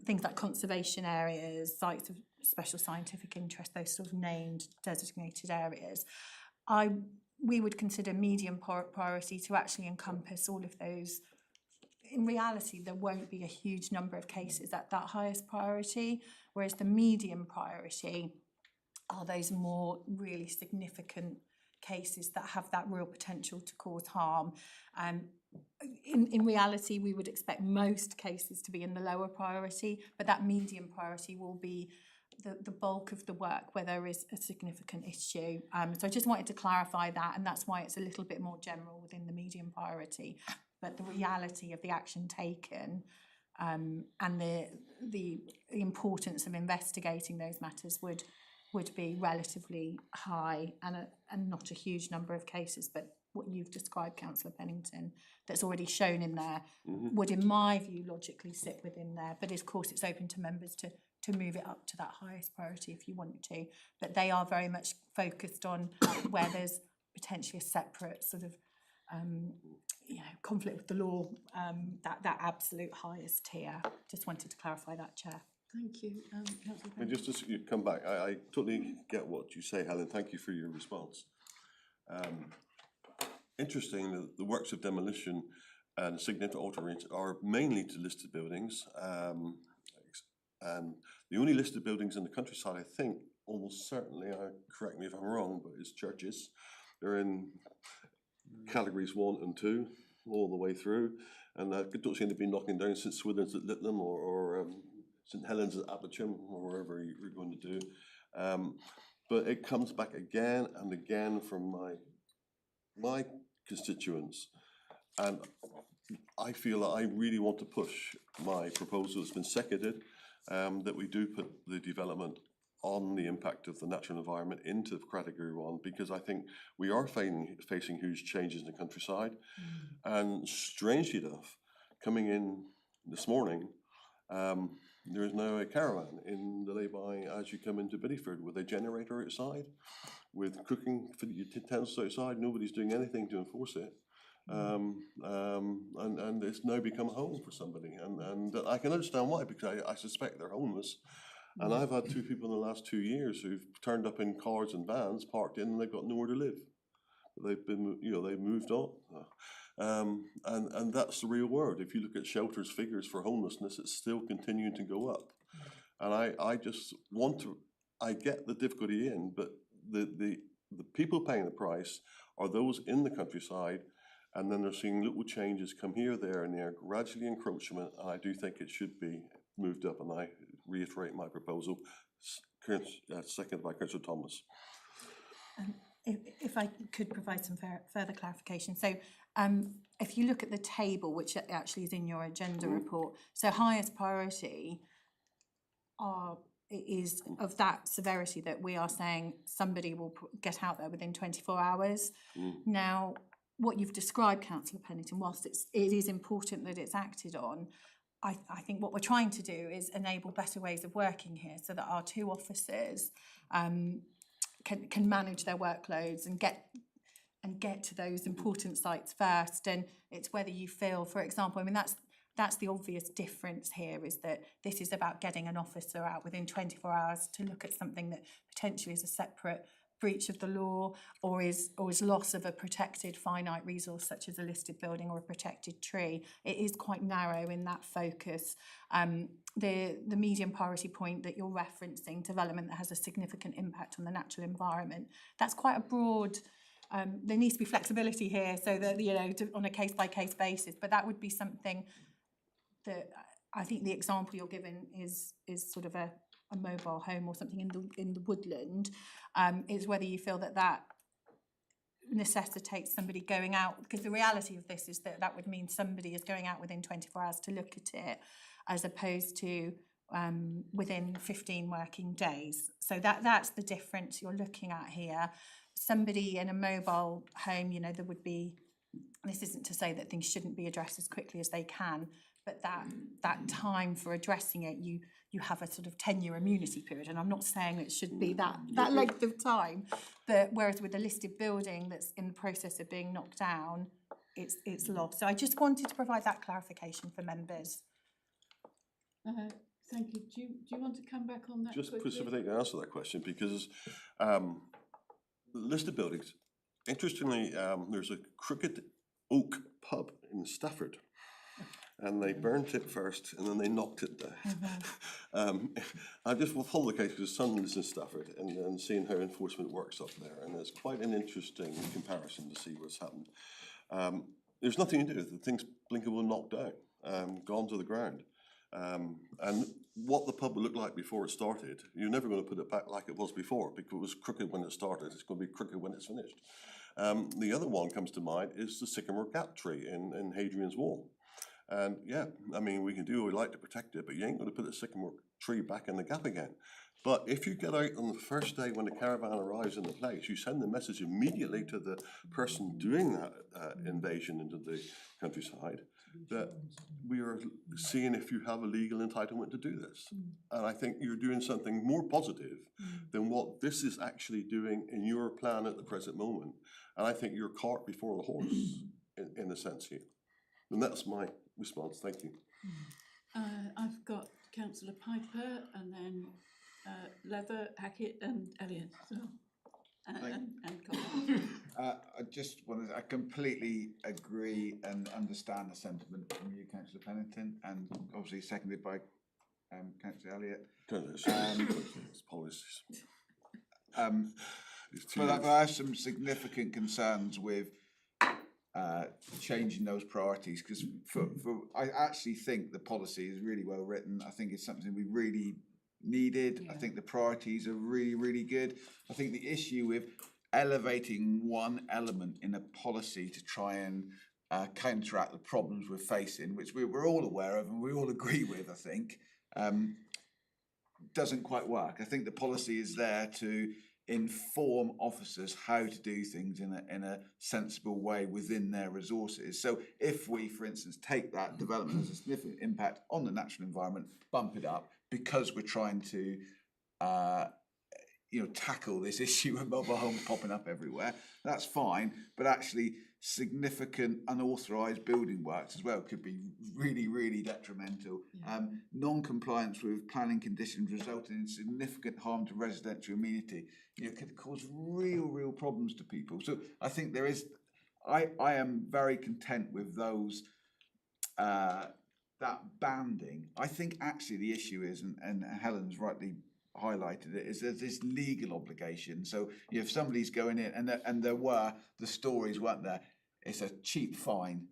things like conservation areas, sites of special scientific interest, those sort of named designated areas. We would consider medium priority to actually encompass all of those. In reality, there won't be a huge number of cases at that highest priority, whereas the medium priority are those more really significant cases that have that real potential to cause harm. In reality, we would expect most cases to be in the lower priority, but that medium priority will be the bulk of the work where there is a significant issue. So I just wanted to clarify that, and that's why it's a little bit more general within the medium priority. But the reality of the action taken and the importance of investigating those matters would be relatively high, and not a huge number of cases, but what you've described, Councillor Pennington, that's already shown in there would, in my view, logically sit within there. But of course, it's open to members to move it up to that highest priority if you want to. But they are very much focused on where there's potentially a separate sort of conflict with the law, that absolute highest tier. Just wanted to clarify that, Chair. Thank you, Councillor And just to come back, I totally get what you say, Helen. Thank you for your response. Interesting that the works of demolition and significant alterations are mainly to listed buildings. And the only listed buildings in the countryside, I think, almost certainly, correct me if I'm wrong, but it's churches. They're in categories 1 and 2 all the way through. And I don't seem to be knocking down St Swithin's at Lytton or St Helens at Appletcham, or wherever you're going to do. But it comes back again and again from my constituents And I feel that I really want to push my proposal that's been seconded, that we do put the development on the impact of the natural environment into category 1, because I think we are facing huge changes in the countryside. And strangely enough, coming in this morning, there is now a caravan in the lay-by as you come into Biddyford with a generator outside, with cooking for the utensils outside. Nobody's doing anything to enforce it. And it's now become a home for somebody, and I can understand why, because I suspect they're homeless. And I've had 2 people in the last 2 years who've turned up in cars and vans parked in, and they've got nowhere to live. They've been, they've moved on. And that's the real word. If you look at shelters figures for homelessness, it's still continuing to go up. And I just want to, I get the difficulty in, but the people paying the price are those in the countryside, and then they're seeing little changes come here, there, and there, gradually encroachment, and I do think it should be moved up, and I reiterate my proposal, seconded by Councillor Thomas. If I could provide some further clarification. So if you look at the table, which actually is in your agenda report, so highest priority is of that severity that we are saying somebody will get out there within 24 hours. Now, what you've described, Councillor Pennington, whilst it is important that it's acted on, I think what we're trying to do is enable better ways of working here so that our 2 officers can manage their workloads and get to those important sites first. And it's whether you feel, for example, I mean, that's the obvious difference here, is that this is about getting an officer out within 24 hours to look at something that potentially is a separate breach of the law, or is loss of a protected finite resource such as a listed building or a protected tree. It is quite narrow in that focus. The medium priority point that you're referencing, development that has a significant impact on the natural environment, that's quite a broad. There needs to be flexibility here, so that on a case by case basis. But that would be something that I think the example you're given is sort of a mobile home or something in the woodland, is whether you feel that necessitates somebody going out, because the reality of this is that would mean somebody is going out within 24 hours to look at it, as opposed to within 15 working days. So that's the difference you're looking at here. Somebody in a mobile home, there would be, this isn't to say that things shouldn't be addressed as quickly as they can, but that time for addressing it, you have a sort of 10-year immunity period, and I'm not saying it should be that length of time, but whereas with a listed building that's in the process of being knocked down, it's lost. So I just wanted to provide that clarification for members. Thank you. Do you want to come back on that Just quickly? specifically answer that question, because listed buildings, interestingly, there's a Crooked Oak pub in Stafford, and they burnt it first and then they knocked it down. I just will follow the case because son lives in Stafford, and seeing how enforcement works up there, and it's quite an interesting comparison to see what's happened. There's nothing to do. The thing's blinkable and knocked down, gone to the ground. And what the pub looked like before it started, you're never going to put it back like it was before, because it was crooked when it started. It's going to be crooked when it's finished. The other one comes to mind is the sycamore gap tree in Hadrian's Wall. And yeah, I mean, we can do what we like to protect it, but you ain't going to put a sycamore tree back in the gap again. But if you get out on the first day when the caravan arrives in the place, you send the message immediately to the person doing that invasion into the countryside that we are seeing if you have a legal entitlement to do this. And I think you're doing something more positive than what this is actually doing in your plan at the present moment. And I think you're cart before the horse in a sense here. And that's my response. Thank you. I've got Councillor Piper, and then Leather, Hackett and Elliott. So, and Colin. I just want to, I completely agree and understand the sentiment from you, Councillor Pennington, and obviously seconded by Councillor Elliott. Policies. But I have some significant concerns with changing those priorities, because I actually think the policy is really well written. I think it's something we really needed. I think the priorities are really, really good. I think the issue with elevating one element in a policy to try and counteract the problems we're facing, which we're all aware of and we all agree with, I think, doesn't quite work. I think the policy is there to inform officers how to do things in a sensible way within their resources. So if we, for instance, take that development as a significant impact on the natural environment, bump it up because we're trying to tackle this issue of mobile homes popping up everywhere, that's fine, but actually significant unauthorised building works as well could be really, really detrimental. Non-compliance with planning conditions resulting in significant harm to residential amenity, could cause real problems to people. So I think there is, I am very content with those, that banding. I think actually the issue is, and Helen's rightly highlighted it, is there's this legal obligation. So if somebody's going in, and there were, the stories weren't there, it's a cheap fine,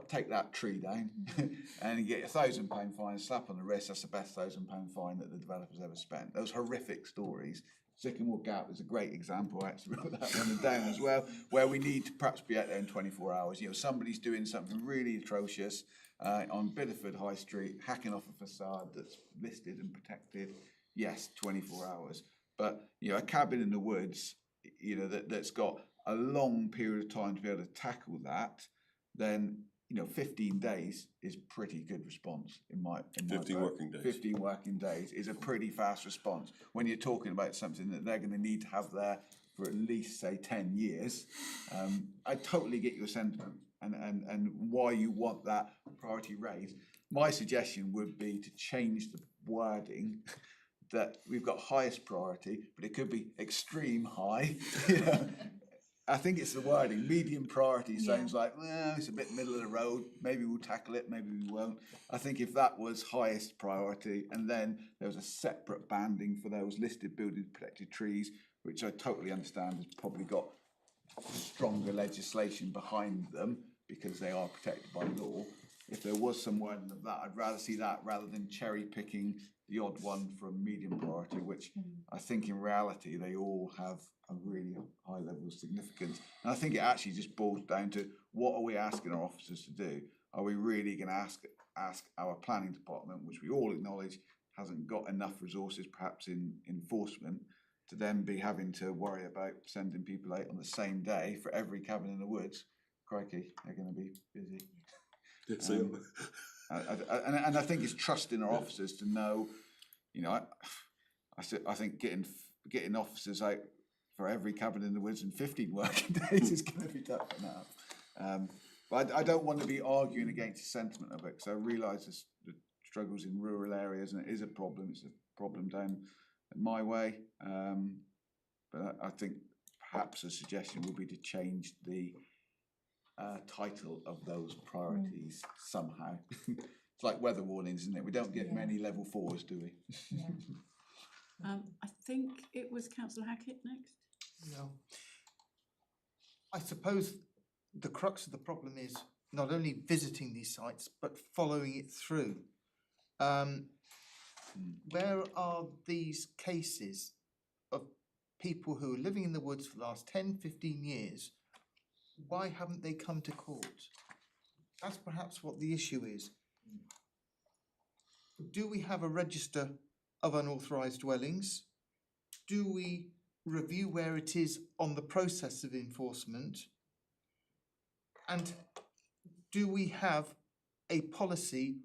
take that tree down and you get a £1,000 fine, slap on the wrist, that's the best £1,000 fine that the developer's ever spent. Those horrific stories. Sycamore Gap is a great example. I actually wrote that one down as well, where we need to perhaps be out there in 24 hours. Somebody's doing something really atrocious on Biddeford High Street, hacking off a facade that's listed and protected. Yes, 24 hours. But, a cabin in the woods, that's got a long period of time to be able to tackle that, then, 15 days is pretty good response in my 15 book. working days. 15 working days is a pretty fast response. When you're talking about something that they're going to need to have there for at least, say, 10 years, I totally get your sentiment and why you want that priority raised. My suggestion would be to change the wording that we've got highest priority, but it could be extreme high. I think it's the wording. Medium priority sounds like, well, it's a bit middle of the road. Maybe we'll tackle it, maybe we won't. I think if that was highest priority, and then there was a separate banding for those listed building protected trees, which I totally understand has probably got stronger legislation behind them because they are protected by law. If there was some wording of that, I'd rather see that rather than cherry picking the odd one from medium priority, which I think in reality they all have a really high level of significance. And I think it actually just boils down to, what are we asking our officers to do? Are we really going to ask our planning department, which we all acknowledge hasn't got enough resources perhaps in enforcement, to then be having to worry about sending people out on the same day for every cabin in the woods? Crikey, they're going to be busy. And I think it's trusting our officers to know, I think getting officers out for every cabin in the woods in 15 working days is going to be tough enough. But I don't want to be arguing against the sentiment of it, because I realise the struggles in rural areas, and it is a problem. It's a problem down my way. But I think perhaps a suggestion would be to change the title of those priorities somehow. It's like weather warnings, isn't it? We don't get many level 4s, do we? I think it was Councillor Hackett next. No. I suppose the crux of the problem is not only visiting these sites, but following it through. Where are these cases of people who are living in the woods for the last 10, 15 years? Why haven't they come to court? That's perhaps what the issue is. Do we have a register of unauthorised dwellings? Do we review where it is on the process of enforcement? And do we have a policy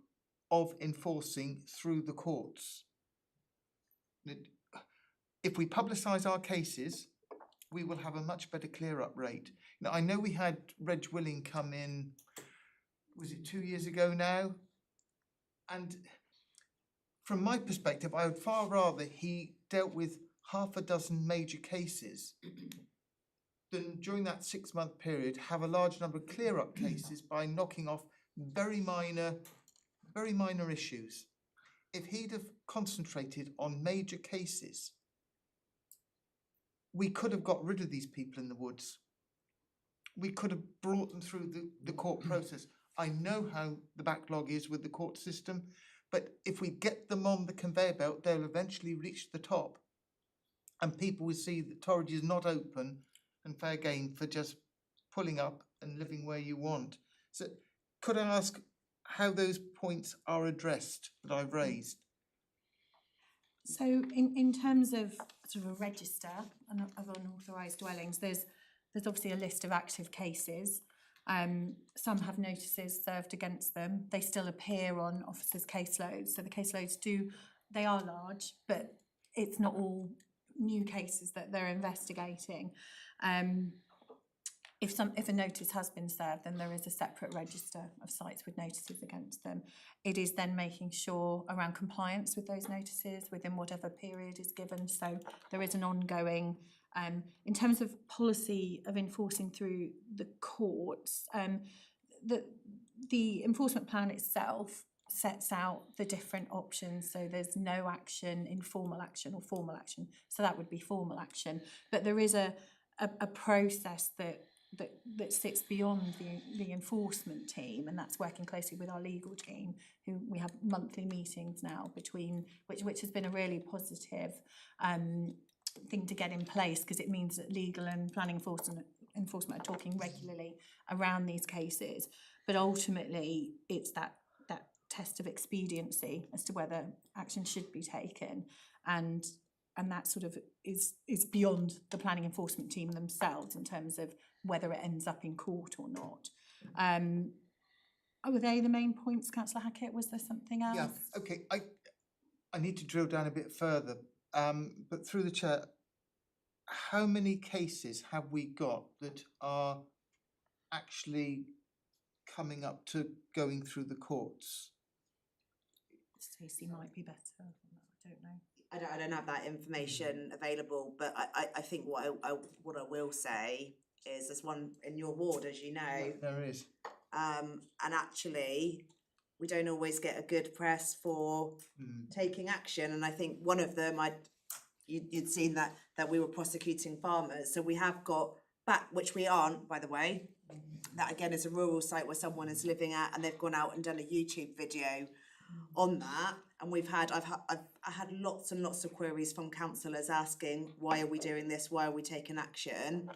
of enforcing through the courts? If we publicise our cases, we will have a much better clear-up rate. Now, I know we had Reg Willing come in, was it 2 years ago now? And from my perspective, I would far rather he dealt with half a dozen major cases than during that 6-month period have a large number of clear-up cases by knocking off very minor issues. If he'd have concentrated on major cases, we could have got rid of these people in the woods. We could have brought them through the court process. I know how the backlog is with the court system, but if we get them on the conveyor belt, they'll eventually reach the top. And people will see that Torridge is not open and fair game for just pulling up and living where you want. So could I ask how those points are addressed that I've raised? So in terms of sort of a register of unauthorised dwellings, there's obviously a list of active cases. Some have notices served against them. They still appear on officers' caseloads. So the caseloads they are large, but it's not all new cases that they're investigating. If a notice has been served, then there is a separate register of sites with notices against them. It is then making sure around compliance with those notices within whatever period is given. So there is an ongoing, in terms of policy of enforcing through the courts, the enforcement plan itself sets out the different options. So there's no action, informal action or formal action. So that would be formal action. But there is a process that sits beyond the enforcement team, and that's working closely with our legal team, who we have monthly meetings now between, which has been a really positive thing to get in place, because it means that legal and planning enforcement are talking regularly around these cases. But ultimately, it's that test of expediency as to whether action should be taken, and that sort of is beyond the planning enforcement team themselves in terms of whether it ends up in court or not. Were they the main points, Councillor Hackett? Was there something else? Yeah, okay, I need to drill down a bit further, but through the chair, how many cases have we got that are actually coming up to going through the courts? Stacey might be better. I don't know. I don't have that information available, but I think what I will say is there's one in your ward, as you know. Yeah, there is. And actually, we don't always get a good press for taking action. And I think one of them, you'd seen that we were prosecuting farmers. So we have got back, which we aren't, by the way. That again is a rural site where someone is living at, and they've gone out and done a YouTube video on that. And I had lots and lots of queries from councillors asking, why are we doing this? Why are we taking action?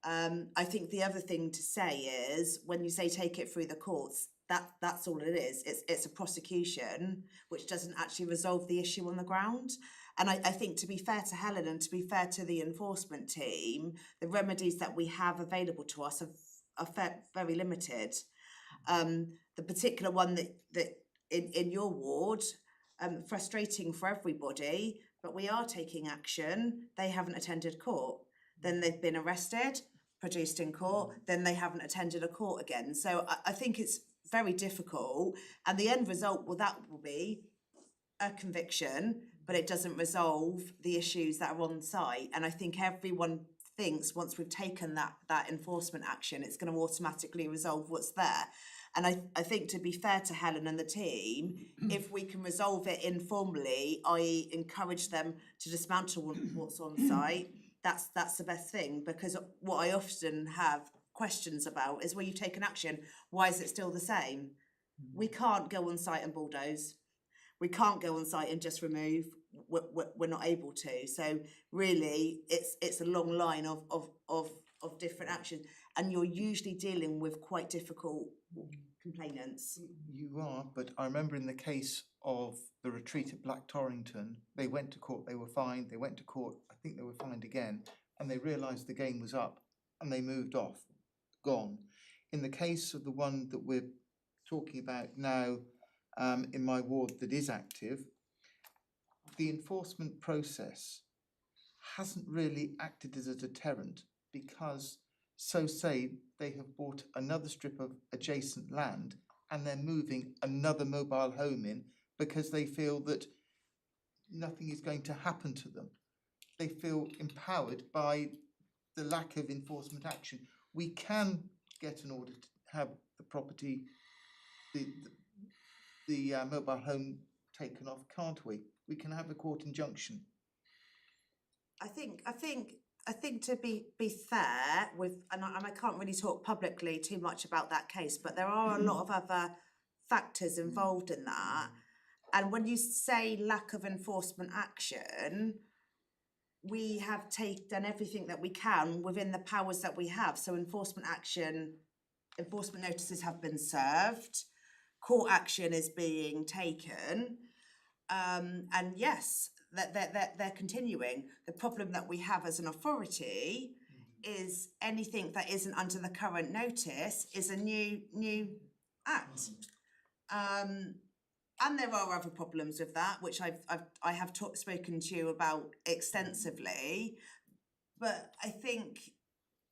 I think the other thing to say is, when you say take it through the courts, that's all it is. It's a prosecution which doesn't actually resolve the issue on the ground. And I think, to be fair to Helen and to be fair to the enforcement team, the remedies that we have available to us are very limited. The particular one that in your ward, frustrating for everybody, but we are taking action. They haven't attended court. Then they've been arrested, produced in court, then they haven't attended a court again. So I think it's very difficult, and the end result will be a conviction, but it doesn't resolve the issues that are on site. And I think everyone thinks once we've taken that enforcement action, it's going to automatically resolve what's there. And I think, to be fair to Helen and the team, if we can resolve it informally, i.e. encourage them to dismantle what's on site, that's the best thing. Because what I often have questions about is, where you've taken action, why is it still the same? We can't go on site and bulldoze. We can't go on site and just remove. We're not able to. So really, it's a long line of different actions, and you're usually dealing with quite difficult complainants. You are, but I remember in the case of the retreat at Black Torrington, they went to court, they were fined, they went to court, I think they were fined again, and they realised the game was up, and they moved off, gone. In the case of the one that we're talking about now, in my ward that is active, the enforcement process hasn't really acted as a deterrent, because they have bought another strip of adjacent land and they're moving another mobile home in because they feel that nothing is going to happen to them. They feel empowered by the lack of enforcement action. We can get an order to have the property, the mobile home taken off, can't we? We can have a court injunction. I think to be fair with, and I can't really talk publicly too much about that case, but there are a lot of other factors involved in that. And when you say lack of enforcement action, we have done everything that we can within the powers that we have. So enforcement notices have been served, court action is being taken, and yes, they're continuing. The problem that we have as an authority is anything that isn't under the current notice is a new act. And there are other problems with that, which I have spoken to you about extensively. But I think,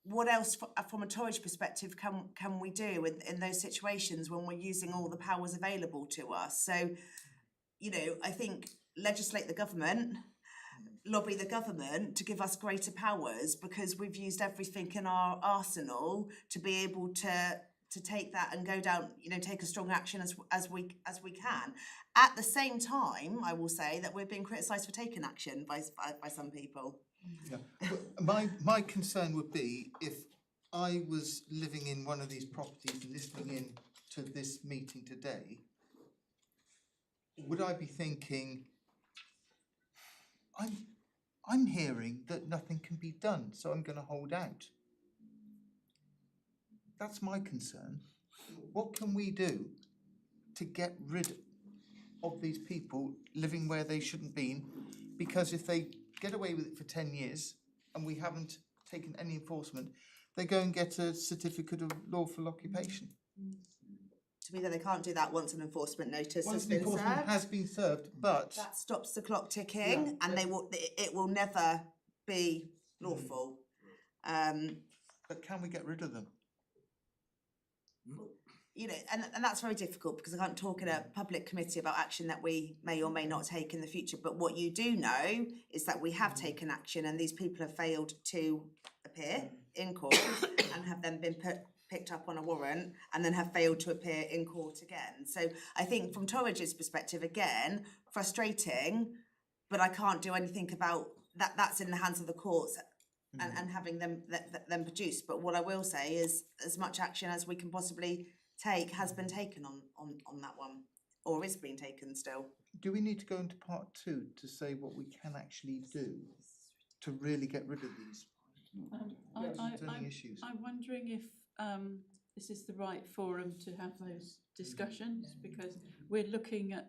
what else from a Torridge perspective can we do in those situations when we're using all the powers available to us? So, you know, I think legislate the government, lobby the government to give us greater powers, because we've used everything in our arsenal to be able to take that and go down, you know, take a strong action as we can. At the same time, I will say that we're being criticised for taking action by some people. Yeah. My concern would be if I was living in one of these properties and listening in to this meeting today, would I be thinking, I'm hearing that nothing can be done, so I'm going to hold out. That's my concern. What can we do to get rid of these people living where they shouldn't be? Because if they get away with it for 10 years and we haven't taken any enforcement, they go and get a certificate of lawful occupation. To me, that they can't do that once an enforcement notice Once has the been enforcement served. has been served, but That stops the clock ticking, and it will never be lawful. but can we get rid of them? You know, and that's very difficult, because I can't talk in a public committee about action that we may or may not take in the future. But what you do know is that we have taken action, and these people have failed to appear in court and have then been picked up on a warrant and then have failed to appear in court again. So I think from Torridge's perspective, again, frustrating, but I can't do anything about that. That's in the hands of the courts and having them produced. But what I will say is, as much action as we can possibly take has been taken on that one, or is being taken still. Do we need to go into part 2 to say what we can actually do to really get rid of these issues? I'm wondering if this is the right forum to have those discussions, because we're looking at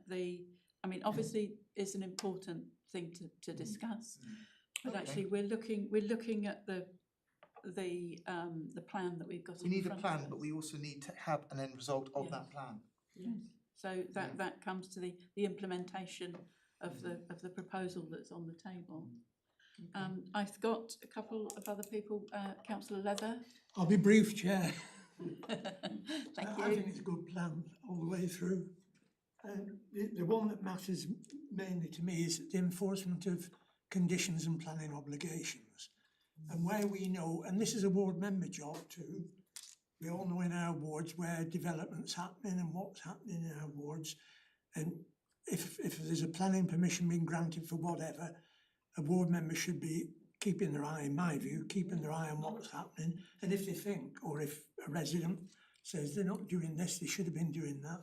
obviously it's an important thing to discuss, but actually we're looking at the plan that we've got in front of us. We need a plan, but we also need to have an end result of that plan. Yes. So that comes to the implementation of the proposal that's on the table. I've got a couple of other people, Councillor Leather. I'll be brief, Chair. Thank I you. think it's a good plan all the way through. The one that matters mainly to me is the enforcement of conditions and planning obligations. And where we know, and this is a ward member job too, we all know in our wards where development's happening and what's happening in our wards. And if there's a planning permission being granted for whatever, a ward member should be keeping their eye, in my view, keeping their eye on what's happening. And if they think, or if a resident says they're not doing this, they should have been doing that,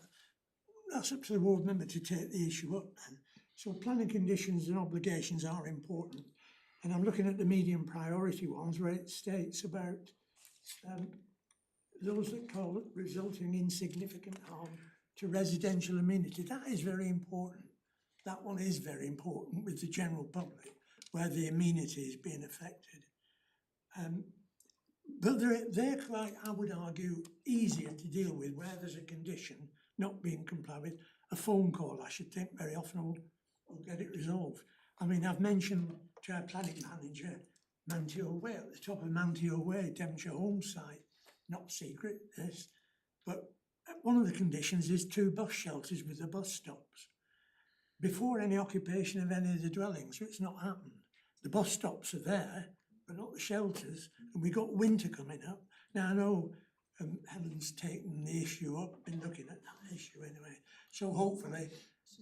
that's up to the ward member to take the issue up then. So planning conditions and obligations are important. And I'm looking at the medium priority ones where it states about those that call it resulting in significant harm to residential amenity. That is very important. That one is very important with the general public, where the amenity is being affected. But they're quite, I would argue, easier to deal with where there's a condition not being complied with. A phone call, I should think, very often will get it resolved. I mean, I've mentioned to our planning manager, Manteo Way, at the top of Manteo Way, Devonshire Home site, not secret, this, but one of the conditions is 2 bus shelters with the bus stops before any occupation of any of the dwellings, so it's not happened. The bus stops are there, but not the shelters, and we've got winter coming up. Now I know Helen's taken the issue up, been looking at that issue anyway, so hopefully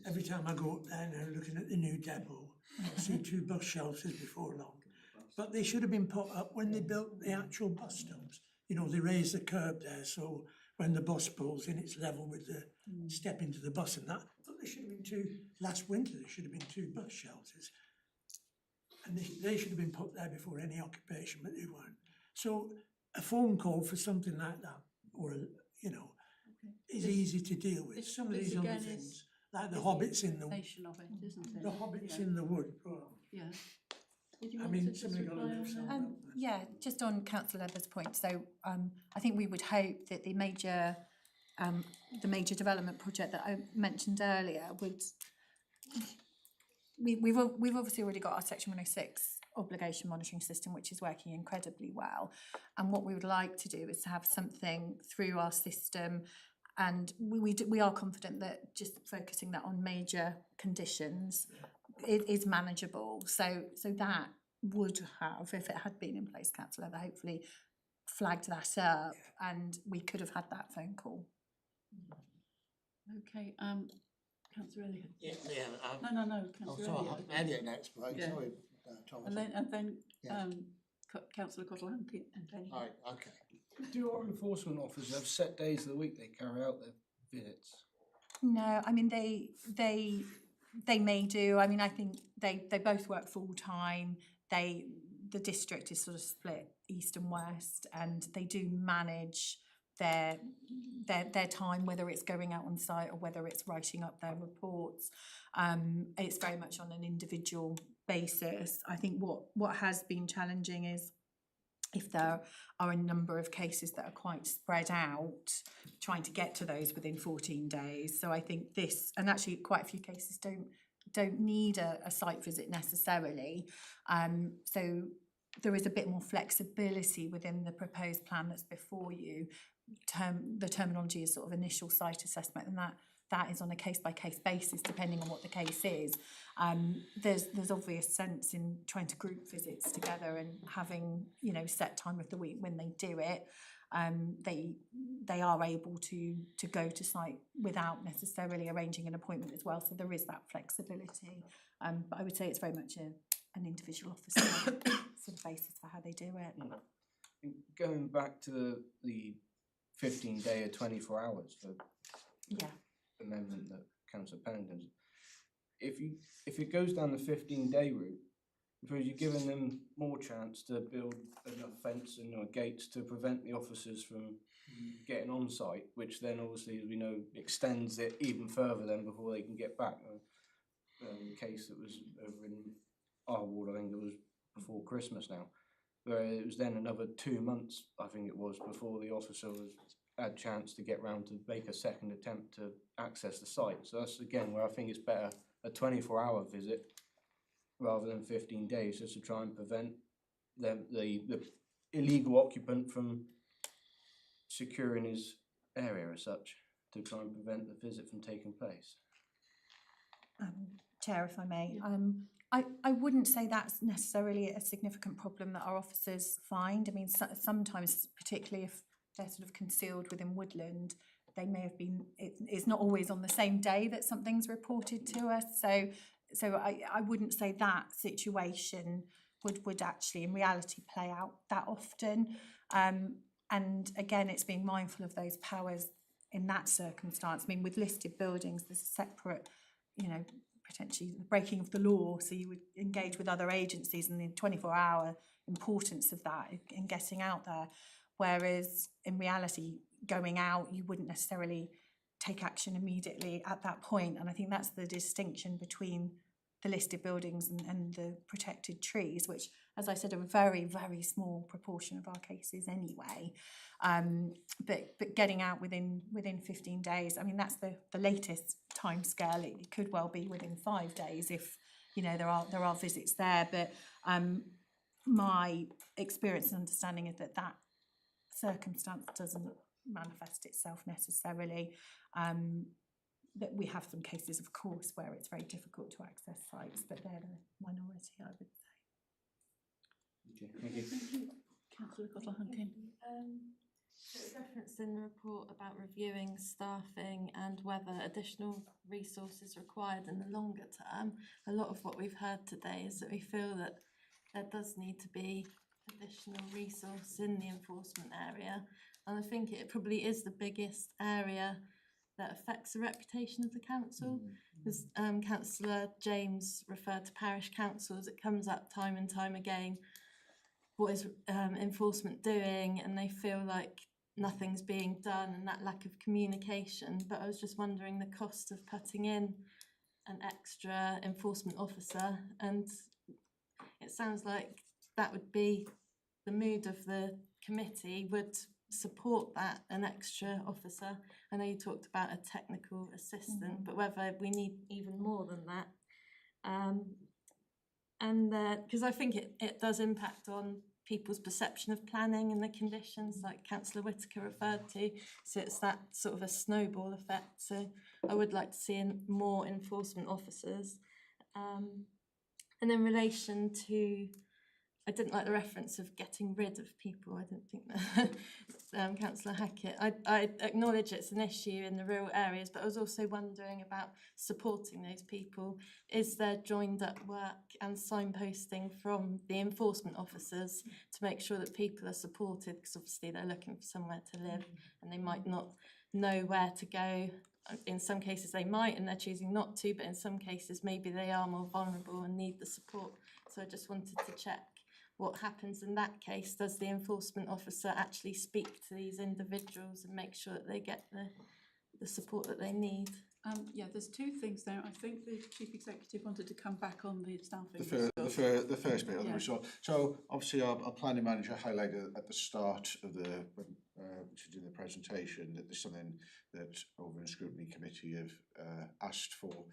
every time I go up there now looking at the new depot, I'll see 2 bus shelters before long. But they should have been put up when they built the actual bus stops. You know, they raised the curb there, so when the bus pulls in, it's level with the step into the bus and that. But there should have been 2, last winter there should have been 2 bus shelters. and they should have been put there before any occupation, but they weren't. So a phone call for something like that, or, you know, is easy to deal with. this- Some of this these other again is- things, like the hobbits in the, Nation of it, isn't it? the hobbits Yeah. in the wood, well, Yeah. Did you I want mean, to just somebody got to reply live on somewhere. that? haven't they? Yeah, just on councillor Leather's point, so I think we would hope that the major development project that I mentioned earlier would, we've obviously already got our section 106 obligation monitoring system, which is working incredibly well, and what we would like to do is to have something through our system, and we are confident that just focusing that on major conditions is manageable, so that would have, if it had been in place, councillor, that hopefully flagged that up and we could have had that phone call. Okay, councillor Elliott. Yeah, No, oh, councillor sorry, Elliott. Elliot next, right, Yeah. sorry, Thomas. And then Yeah. councillor Cottle-Hunkin and then. Right, okay. Do our enforcement officers have set days of the week they carry out their visits? No, I mean, they may do, I mean, I think they both work full-time, the district is sort of split east and west, and they do manage their time, whether it's going out on site or whether it's writing up their reports. It's very much on an individual basis. I think what has been challenging is if there are a number of cases that are quite spread out, trying to get to those within 14 days. So I think this, and actually quite a few cases don't need a site visit necessarily. So there is a bit more flexibility within the proposed plan that's before you. The terminology is sort of initial site assessment, and that is on a case-by-case basis depending on what the case is. There's obvious sense in trying to group visits together and having, you know, set time of the week when they do it. They are able to go to site without necessarily arranging an appointment as well, so there is that flexibility. But I would say it's very much an individual officer sort of basis for how they do it. And going back to the 15-day or 24 hours for Yeah. amendment that Councillor Pennington's, if it goes down the 15-day route, because you're giving them more chance to build enough fencing or gates to prevent the officers from getting on site, which then obviously, as we know, extends it even further then before they can get back. The case that was over in our ward, I think it was before Christmas now, where it was then another 2 months, I think it was, before the officer had chance to get round to make a second attempt to access the site. So that's again where I think it's better a 24-hour visit rather than 15 days, just to try and prevent the illegal occupant from securing his area as such, to try and prevent the visit from taking place. Chair, if I may, I wouldn't say that's necessarily a significant problem that our officers find. I mean, sometimes, particularly if they're sort of concealed within woodland, they may have been, it's not always on the same day that something's reported to us. So I wouldn't say that situation would actually in reality play out that often. And again, it's being mindful of those powers in that circumstance. I mean, with listed buildings, there's a separate, you know, potentially the breaking of the law, so you would engage with other agencies and the 24-hour importance of that in getting out there. Whereas in reality, going out, you wouldn't necessarily take action immediately at that point. And I think that's the distinction between the listed buildings and the protected trees, which, as I said, are a very, very small proportion of our cases anyway. But getting out within 15 days, I mean, that's the latest timescale. It could well be within 5 days if, you know, there are visits there. But my experience and understanding is that circumstance doesn't manifest itself necessarily. That we have some cases, of course, where it's very difficult to access sites, but they're the minority, I would say. Okay, thank you. Councillor Cottle-Hunkin. So it's referenced in the report about reviewing staffing and whether additional resources required in the longer term. A lot of what we've heard today is that we feel that there does need to be additional resource in the enforcement area, and I think it probably is the biggest area that affects the reputation of the council. As Councillor James referred to parish councils, it comes up time and time again. What is enforcement doing? And they feel like nothing's being done, and that lack of communication. But I was just wondering the cost of putting in an extra enforcement officer, and it sounds like that would be the mood of the committee would support that, an extra officer. I know you talked about a technical assistant, but whether we need even more than that. And because I think it does impact on people's perception of planning and the conditions, like Councillor Whitaker referred to. So it's that sort of a snowball effect. So I would like to see more enforcement officers. And in relation to, I didn't like the reference of getting rid of people. I didn't think that, Councillor Hackett. I acknowledge it's an issue in the rural areas, but I was also wondering about supporting those people. Is there joined up work and signposting from the enforcement officers to make sure that people are supported? Because obviously they're looking for somewhere to live and they might not know where to go. In some cases they might and they're choosing not to, but in some cases maybe they are more vulnerable and need the support. So I just wanted to check what happens in that case. Does the enforcement officer actually speak to these individuals and make sure that they get the support that they need? Yeah, there's two things there. I think the Chief Executive wanted to come back on the staffing. The first bit on the Yeah. result. So obviously our planning manager highlighted at the start of the which is in the presentation, that there's something that over in Scrutiny Committee have asked for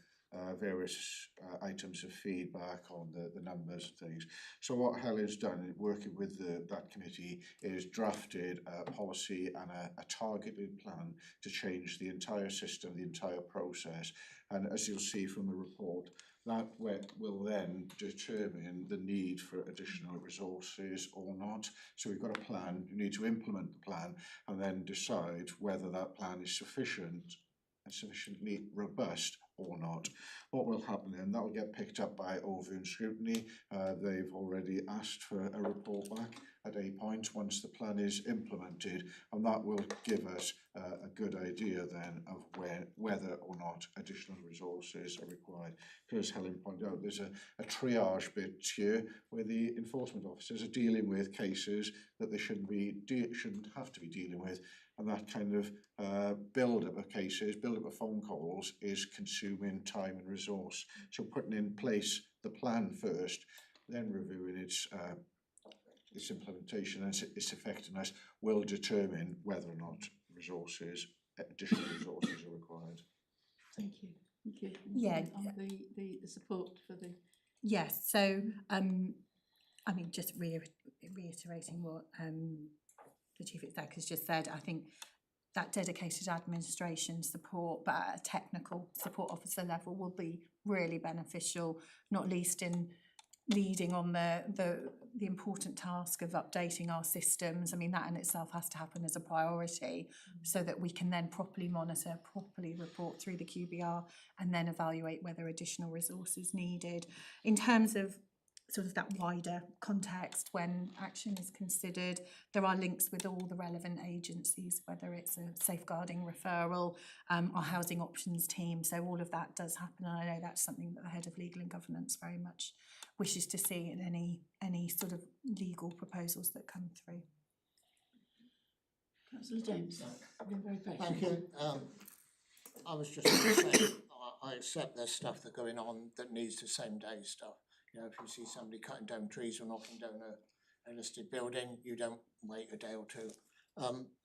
various items of feedback on the numbers and things. So what Helen's done, working with that committee, is drafted a policy and a targeted plan to change the entire system, the entire process. And as you'll see from the report, that will then determine the need for additional resources or not. So we've got a plan, you need to implement the plan and then decide whether that plan is sufficient and sufficiently robust or not. What will happen then, that will get picked up by Overview Scrutiny. They've already asked for a report back at a point once the plan is implemented, and that will give us a good idea then of whether or not additional resources are required. Because Helen pointed out, there's a triage bit here where the enforcement officers are dealing with cases that they shouldn't have to be dealing with, and that kind of build up of cases, build up of phone calls is consuming time and resource. So putting in place the plan first, then reviewing its implementation and its effectiveness will determine whether or not additional resources are required. Thank you. Thank you. Yeah. On the support for the. Yes, so I mean, just reiterating what the Chief Executive has just said, I think that dedicated administration support, but at a technical support officer level, will be really beneficial, not least in leading on the important task of updating our systems. I mean, that in itself has to happen as a priority so that we can then properly monitor, properly report through the QBR and then evaluate whether additional resources needed. In terms of sort of that wider context, when action is considered, there are links with all the relevant agencies, whether it's a safeguarding referral, our housing options team. So all of that does happen, and I know that's something that the Head of Legal and Governance very much wishes to see in any sort of legal proposals that come through. Councillor James, you've been very patient. Thank you. I was just going to say, I accept there's stuff that's going on that needs the same day stuff. You know, if you see somebody cutting down trees or knocking down a listed building, you don't wait a day or two.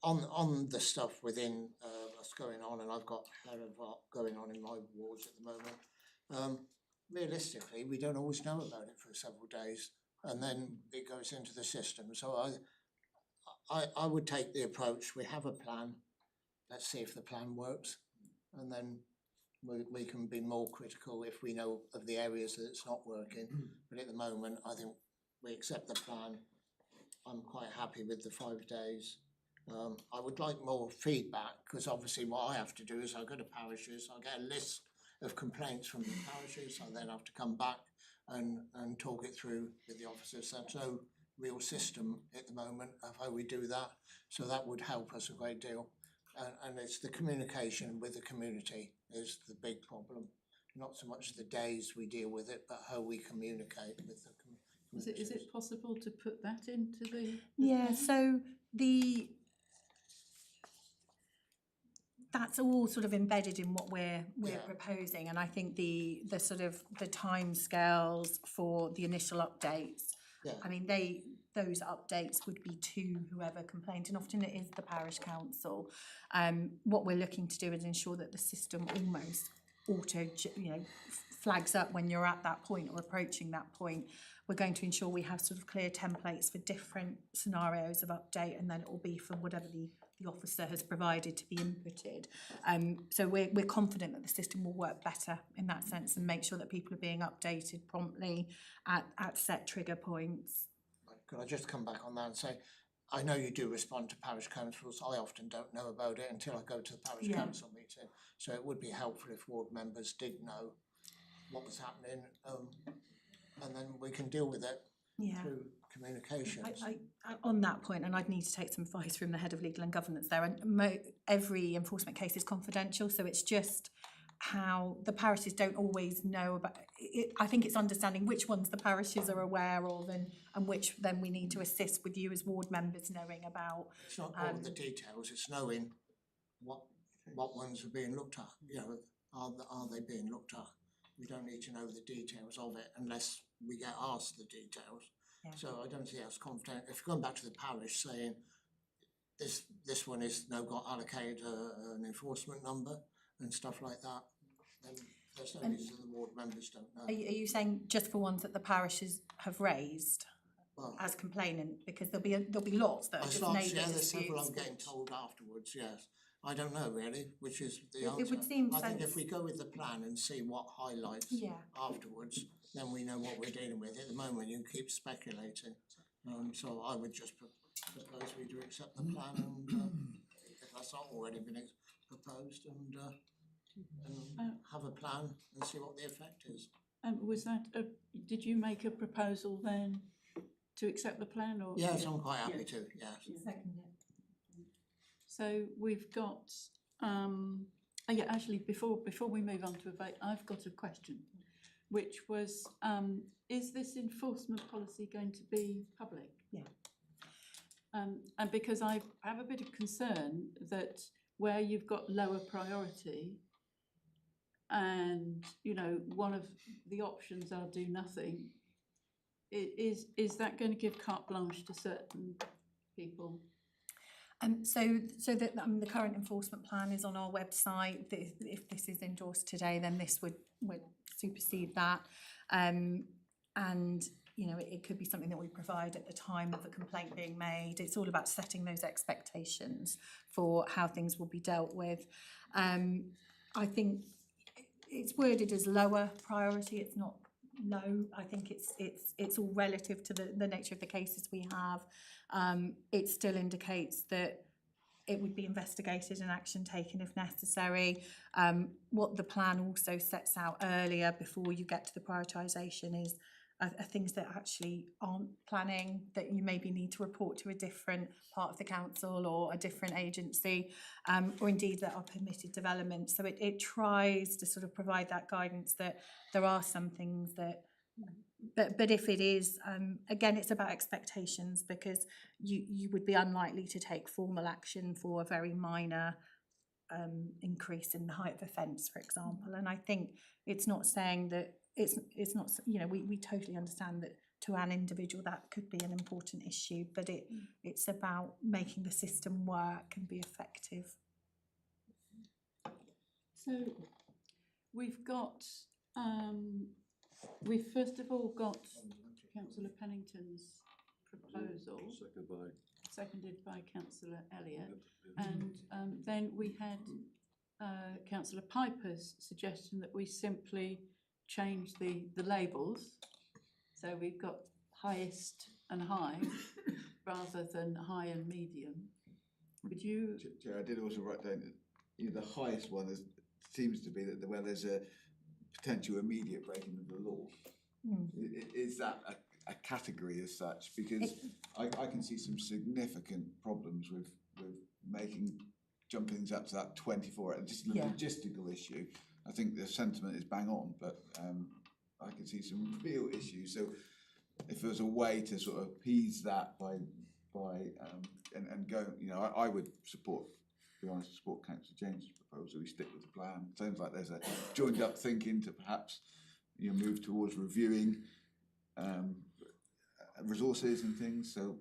On the stuff within what's going on, and I've got a hell of a lot going on in my wards at the moment, realistically, we don't always know about it for several days, and then it goes into the system. So I would take the approach, we have a plan, let's see if the plan works, and then we can be more critical if we know of the areas that it's not working. But at the moment, I think we accept the plan. I'm quite happy with the 5 days. I would like more feedback, because obviously what I have to do is I go to parishes, I get a list of complaints from the parishes, I then have to come back and talk it through with the officers. There's no real system at the moment of how we do that, so that would help us a great deal. And it's the communication with the community is the big problem. Not so much the days we deal with it, but how we communicate with the community. Is it possible to put that into the? Yeah, so that's all sort of embedded in what we're Yeah. proposing, and I think the sort of the timescales for the initial updates. Yeah. I mean, those updates would be to whoever complained, and often it is the parish council. What we're looking to do is ensure that the system almost flags up when you're at that point or approaching that point. We're going to ensure we have sort of clear templates for different scenarios of update, and then it will be for whatever the officer has provided to be inputted. So we're confident that the system will work better in that sense and make sure that people are being updated promptly at set trigger points. Could I just come back on that and say, I know you do respond to parish councils. I often don't know about it until I go to the parish Yeah. council meeting. So it would be helpful if ward members did know what was happening, and then we can deal with it Yeah. through communications. I on that point, and I'd need to take some advice from the head of legal and governance there, and every enforcement case is confidential, so it's just how the parishes don't always know about it. I think it's understanding which ones the parishes are aware of and which then we need to assist with you as ward members knowing about. It's not all of the details, it's knowing what ones are being looked at, you know, are they being looked at? We don't need to know the details of it unless we get asked the details. Yeah. So I don't see us confident, if you're going back to the parish saying this one is now got allocated an enforcement number and stuff like that, then there's no reason the ward members don't know. Are you saying just for ones that the parishes have raised Well, as complainant? Because there'll be lots that are I just start, neighbour yeah, there's several I'm disputes. getting told afterwards, yes. I don't know really, which is the It answer. would seem I think if sense- we go with the plan and see what highlights Yeah. afterwards, then we know what we're dealing with. At the moment, you keep speculating. So I would just propose we do accept the plan and if that's not already been proposed and have a plan and see what the effect is. Was that did you make a proposal then to accept the plan, or? Yes, I'm quite happy to, yes. So we've got, yeah, actually, before we move on to a vote, I've got a question, which was, is this enforcement policy going to be public? Yeah. And because I have a bit of concern that where you've got lower priority, and, you know, one of the options are do nothing, is that going to give carte blanche to certain people? So that the current enforcement plan is on our website. If this is endorsed today, then this would supersede that. And you know, it could be something that we provide at the time of a complaint being made. It's all about setting those expectations for how things will be dealt with. I think it's worded as lower priority. It's not low. I think it's all relative to the nature of the cases we have. It still indicates that it would be investigated and action taken if necessary. What the plan also sets out earlier before you get to the prioritisation is are things that actually aren't planning, that you maybe need to report to a different part of the council or a different agency, or indeed that are permitted development. So it tries to sort of provide that guidance that there are some things that, but if it is, again, it's about expectations, because you would be unlikely to take formal action for a very minor increase in the height of offence, for example. And I think it's not saying that it's not, you know, we totally understand that to an individual that could be an important issue, but it's about making the system work and be effective. So we've got, we've first of all got Councillor Pennington's proposal, seconded by Councillor Elliott, and then we had Councillor Piper's suggestion that we simply change the labels. So we've got highest and high rather than high and medium. Would you? Chair, I did also write down that, you know, the highest one seems to be that where there's a potential immediate breaking of the law. Is that a category as such? Because I can see some significant problems with making jumping things up to that 24, and just a Yeah. logistical issue. I think the sentiment is bang on, but I can see some real issues. So if there was a way to sort of appease that by and go, you know, I would support, to be honest, support Councillor James' proposal. We stick with the plan. Sounds like there's a joined up thinking to perhaps, you know, move towards reviewing resources and things. So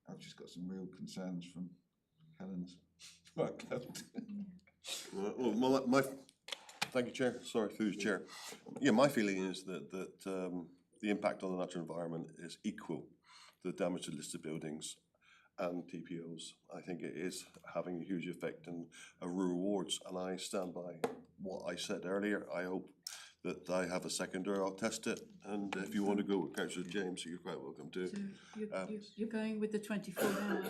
I've just got some real concerns from Helen's workload. Well, thank you, Chair. Sorry, through the Chair. Yeah, my feeling is that the impact on the natural environment is equal to the damage to listed buildings and TPOs. I think it is having a huge effect in rural wards, and I stand by what I said earlier. I hope that I have a seconder, I'll test it, and if you want to go with Councillor James, you're quite welcome to. So you're going with the 24-hour.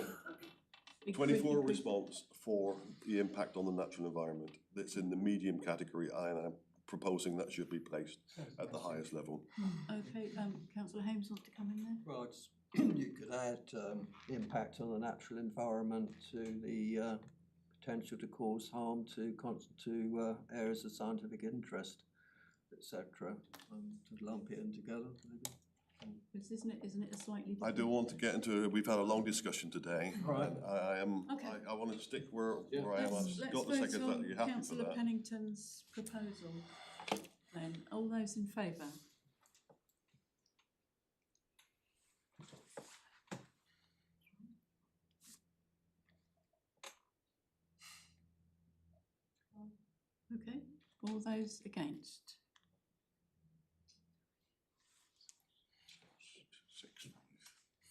24 response for the impact on the natural environment. That's in the medium category, and I'm proposing that should be placed at the highest level. Okay, Councillor Hames wants to come in there? Well, you could add impact on the natural environment to the potential to cause harm to areas of scientific interest, etc. To lump it in together, maybe. Isn't it a slightly I don't want to get into it. We've had a long discussion today. Right. And Okay. I want to stick where I am. Let's I've got the second that you're happy for Councillor that. Pennington's proposal then. All those in favour? Okay, all those against?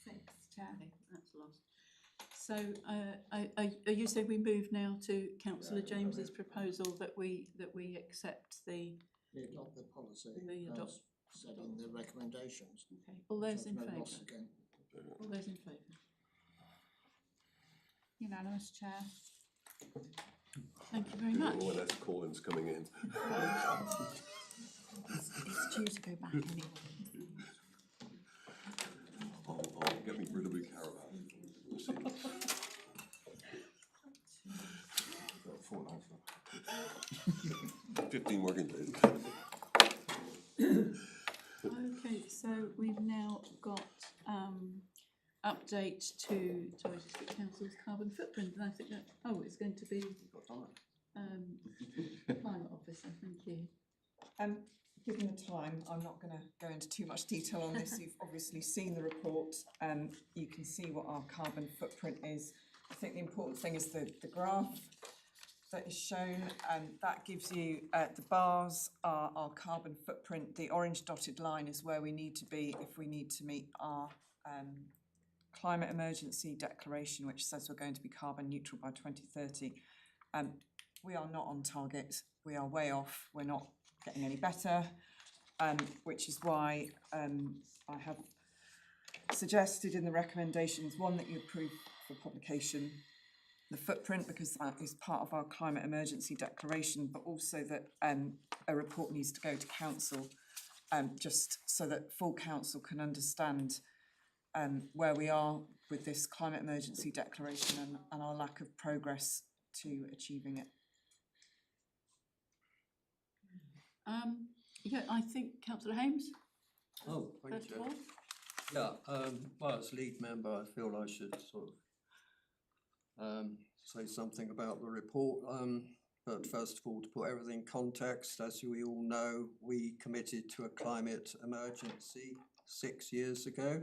Six, Chair. Okay, that's lost. So, are you saying we move now to Councillor James's proposal that we accept the? We adopt the policy We as adopt. set in the recommendations. Okay, all those in No favour? loss again. All those in favour? Unanimous, Chair. Thank you very much. Oh, that's Collins coming in. It's due to go back anyway. Oh, get me rid of the caravan. We'll see. Got a fortnight for 15 working days. Okay, so we've now got update to Torres District Council's carbon footprint, and I think that, it's going to be Climate Officer, thank you. Given the time, I'm not going to go into too much detail on this. You've obviously seen the report. You can see what our carbon footprint is. I think the important thing is the graph that is shown, and that gives you, the bars are our carbon footprint. The orange dotted line is where we need to be if we need to meet our climate emergency declaration, which says we're going to be carbon neutral by 2030. We are not on target. We are way off. We're not getting any better, which is why I have suggested in the recommendations, one, that you approve for publication the footprint, because that is part of our climate emergency declaration, but also that a report needs to go to council, just so that full council can understand where we are with this climate emergency declaration and our lack of progress to achieving it. Yeah, I think Councillor Hames, Oh, thank first you. of all. Yeah, well, as lead member, I feel I should sort of say something about the report. But first of all, to put everything in context, as we all know, we committed to a climate emergency 6 years ago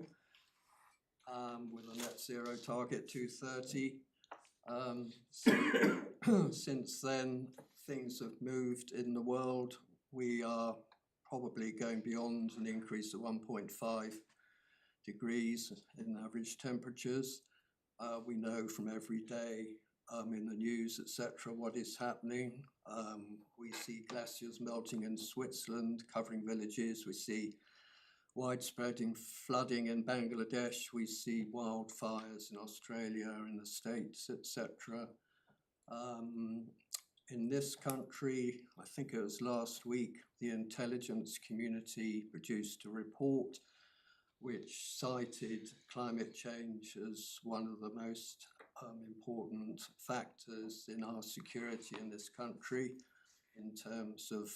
with a net zero target 2030. Since then, things have moved in the world. We are probably going beyond an increase of 1.5 degrees in average temperatures. We know from every day in the news, etc., what is happening. We see glaciers melting in Switzerland, covering villages. We see widespread flooding in Bangladesh. We see wildfires in Australia, in the States, etc. In this country, I think it was last week, the intelligence community produced a report which cited climate change as one of the most important factors in our security in this country, in terms of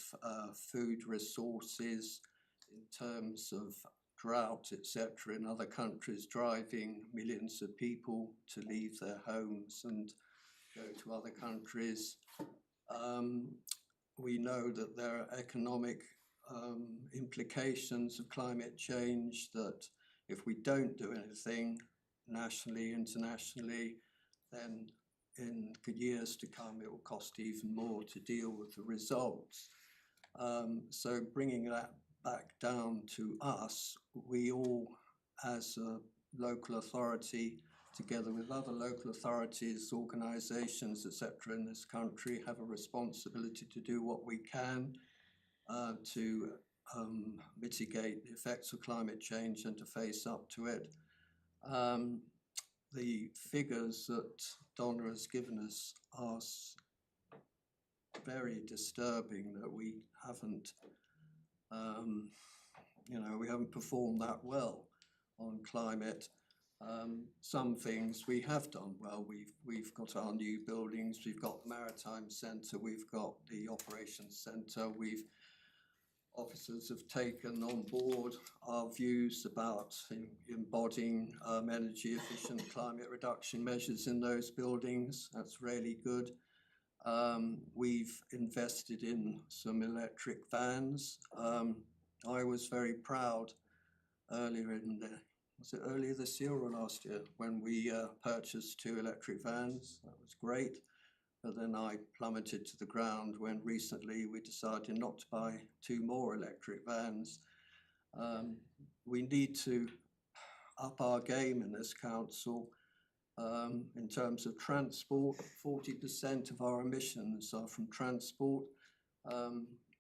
food resources, in terms of drought, etc. in other countries, driving millions of people to leave their homes and go to other countries. We know that there are economic implications of climate change, that if we don't do anything nationally, internationally, then in years to come it will cost even more to deal with the results. So bringing that back down to us, we all, as a local authority, together with other local authorities, organisations, etc. in this country, have a responsibility to do what we can to mitigate the effects of climate change and to face up to it. The figures that Donna has given us are very disturbing, that we haven't, we haven't performed that well on climate. Some things we have done well. We've got our new buildings, we've got the Maritime Centre, we've got the Operations Centre, officers have taken on board our views about embodying energy efficient climate reduction measures in those buildings. That's really good. We've invested in some electric vans. I was very proud earlier earlier this year or last year when we purchased 2 electric vans. That was great. But then I plummeted to the ground when recently we decided not to buy 2 more electric vans. We need to up our game in this council in terms of transport. 40% of our emissions are from transport.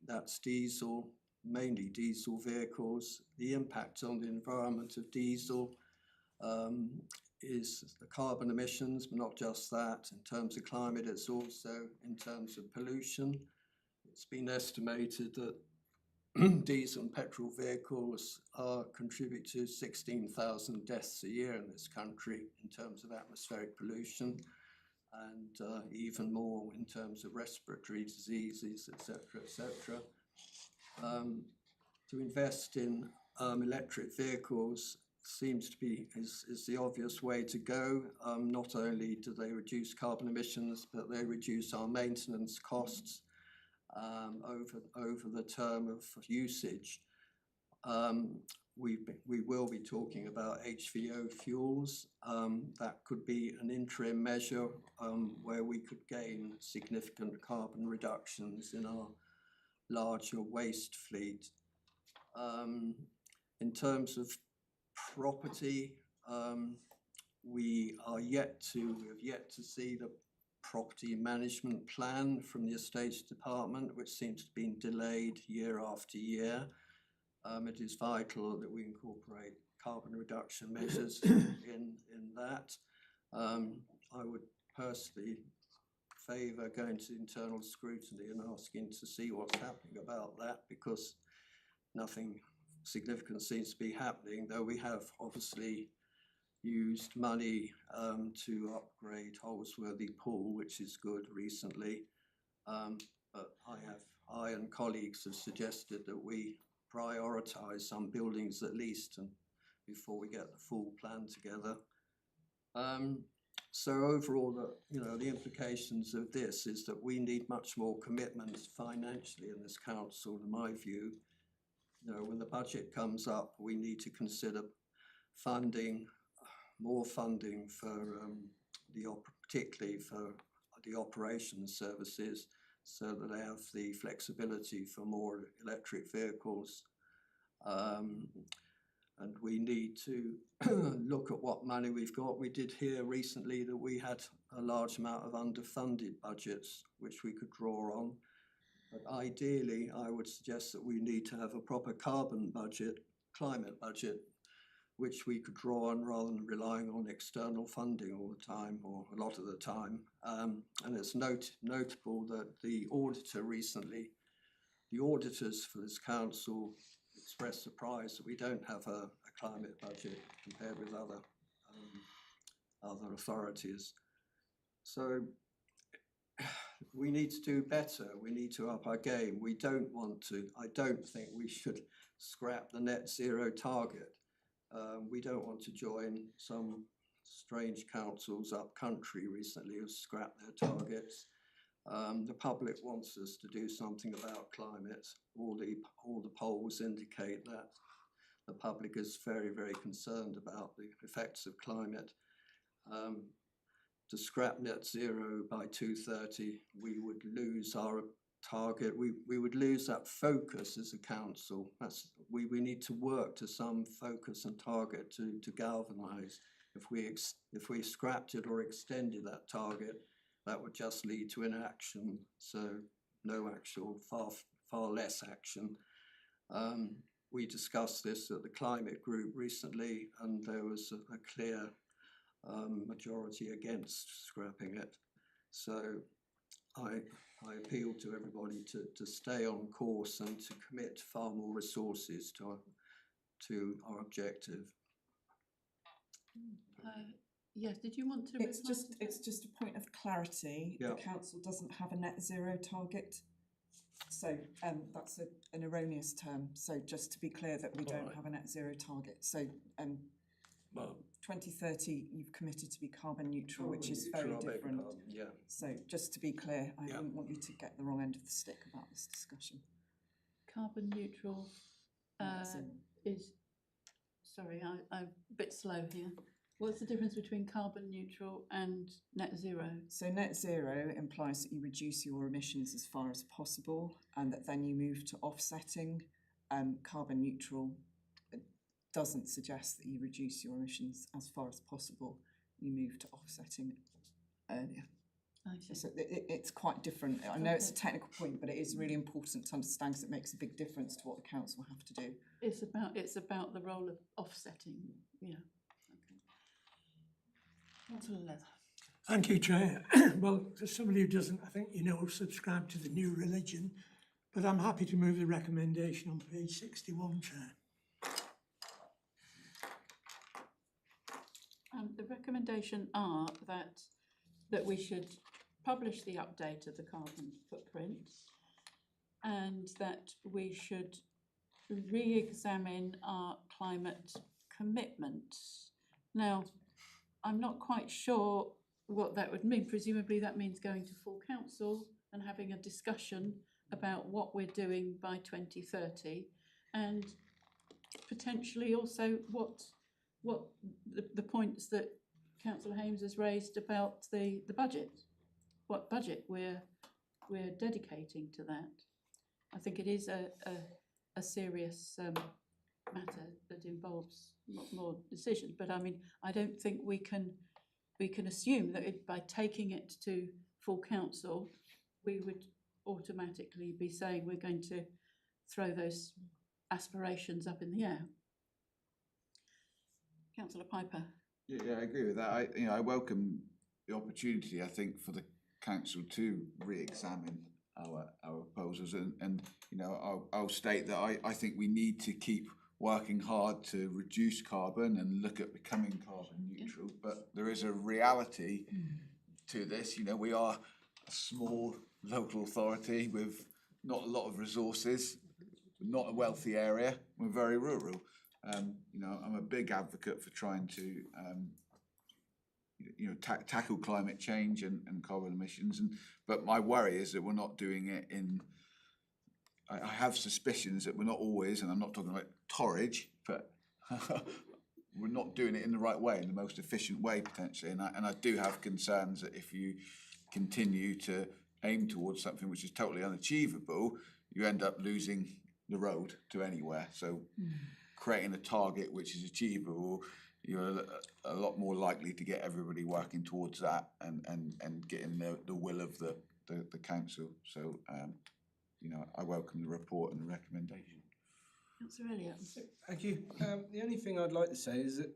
That's diesel, mainly diesel vehicles. The impact on the environment of diesel is the carbon emissions, but not just that. In terms of climate, it's also in terms of pollution. It's been estimated that diesel and petrol vehicles contribute to 16,000 deaths a year in this country in terms of atmospheric pollution, and even more in terms of respiratory diseases, etc., etc. To invest in electric vehicles seems to be is the obvious way to go. Not only do they reduce carbon emissions, but they reduce our maintenance costs over the term of usage. We will be talking about HVO fuels. That could be an interim measure where we could gain significant carbon reductions in our larger waste fleet. In terms of property, we have yet to see the property management plan from the Estates Department, which seems to have been delayed year after year. It is vital that we incorporate carbon reduction measures in that. I would personally favour going to internal scrutiny and asking to see what's happening about that, because nothing significant seems to be happening, though we have obviously used money to upgrade Holsworthy Pool, which is good recently. But I and colleagues have suggested that we prioritise some buildings at least before we get the full plan together. So overall, the implications of this is that we need much more commitment financially in this council, in my view. When the budget comes up, we need to consider more funding for particularly for the operations services, so that they have the flexibility for more electric vehicles. And we need to look at what money we've got. We did hear recently that we had a large amount of underfunded budgets which we could draw on. But ideally, I would suggest that we need to have a proper carbon budget, climate budget, which we could draw on rather than relying on external funding all the time, or a lot of the time. And it's notable that the auditor recently, the auditors for this council expressed surprise that we don't have a climate budget compared with other authorities. So we need to do better. We need to up our game. We don't want to, I don't think we should scrap the net zero target. We don't want to join some strange councils up country recently who scrapped their targets. The public wants us to do something about climate. All the polls indicate that the public is very, very concerned about the effects of climate. To scrap net zero by 2030, we would lose our target. We would lose that focus as a council. We need to work to some focus and target to galvanise. If we scrapped it or extended that target, that would just lead to inaction. So no actual, far less action. We discussed this at the climate group recently, and there was a clear majority against scrapping it. So I appeal to everybody to stay on course and to commit far more resources to our objective. Yes, did you want to? It's just a point of clarity. Yeah. The council doesn't have a net zero target. So that's an erroneous term. So just to be clear that we don't have a net zero target. So 2030, you've committed to be carbon neutral, which is very different. Yeah. So just to be clear, I didn't want you to get the wrong end of the stick about this discussion. Carbon neutral is, sorry, I'm a bit slow here. What's the difference between carbon neutral and net zero? So net zero implies that you reduce your emissions as far as possible, and that then you move to offsetting. Carbon neutral doesn't suggest that you reduce your emissions as far as possible. You move to offsetting earlier. I see. So it's quite different. I know it's a technical point, but it is really important to understand because it makes a big difference to what the council have to do. It's about the role of offsetting. Yeah. Councillor Leather. Thank you, Chair. Well, for somebody who doesn't, I think subscribe to the new religion, but I'm happy to move the recommendation on page 61, Chair. The recommendation are that we should publish the update of the carbon footprint, and that we should re-examine our climate commitments. Now, I'm not quite sure what that would mean. Presumably that means going to full council and having a discussion about what we're doing by 2030, and potentially also what the points that Councillor Hames has raised about the budget, what budget we're dedicating to that. I think it is a serious matter that involves a lot more decision, but I mean, I don't think we can assume that by taking it to full council, we would automatically be saying we're going to throw those aspirations up in the air. Councillor Piper. Yeah, I agree with that. I welcome the opportunity, I think, for the council to re-examine our proposals, and I'll state that I think we need to keep working hard to reduce carbon and look at becoming carbon neutral. But there is a reality to this. We are a small local authority with not a lot of resources, not a wealthy area. We're very rural. I'm a big advocate for trying to tackle climate change and carbon emissions, but my worry is that we're not doing it in. I have suspicions that we're not always, and I'm not talking about Torridge, but we're not doing it in the right way, in the most efficient way potentially, and I do have concerns that if you continue to aim towards something which is totally unachievable, you end up losing the road to anywhere. So creating a target which is achievable, you're a lot more likely to get everybody working towards that and getting the will of the council. So I welcome the report and the recommendation. Councillor Elliott. Thank you. The only thing I'd like to say is that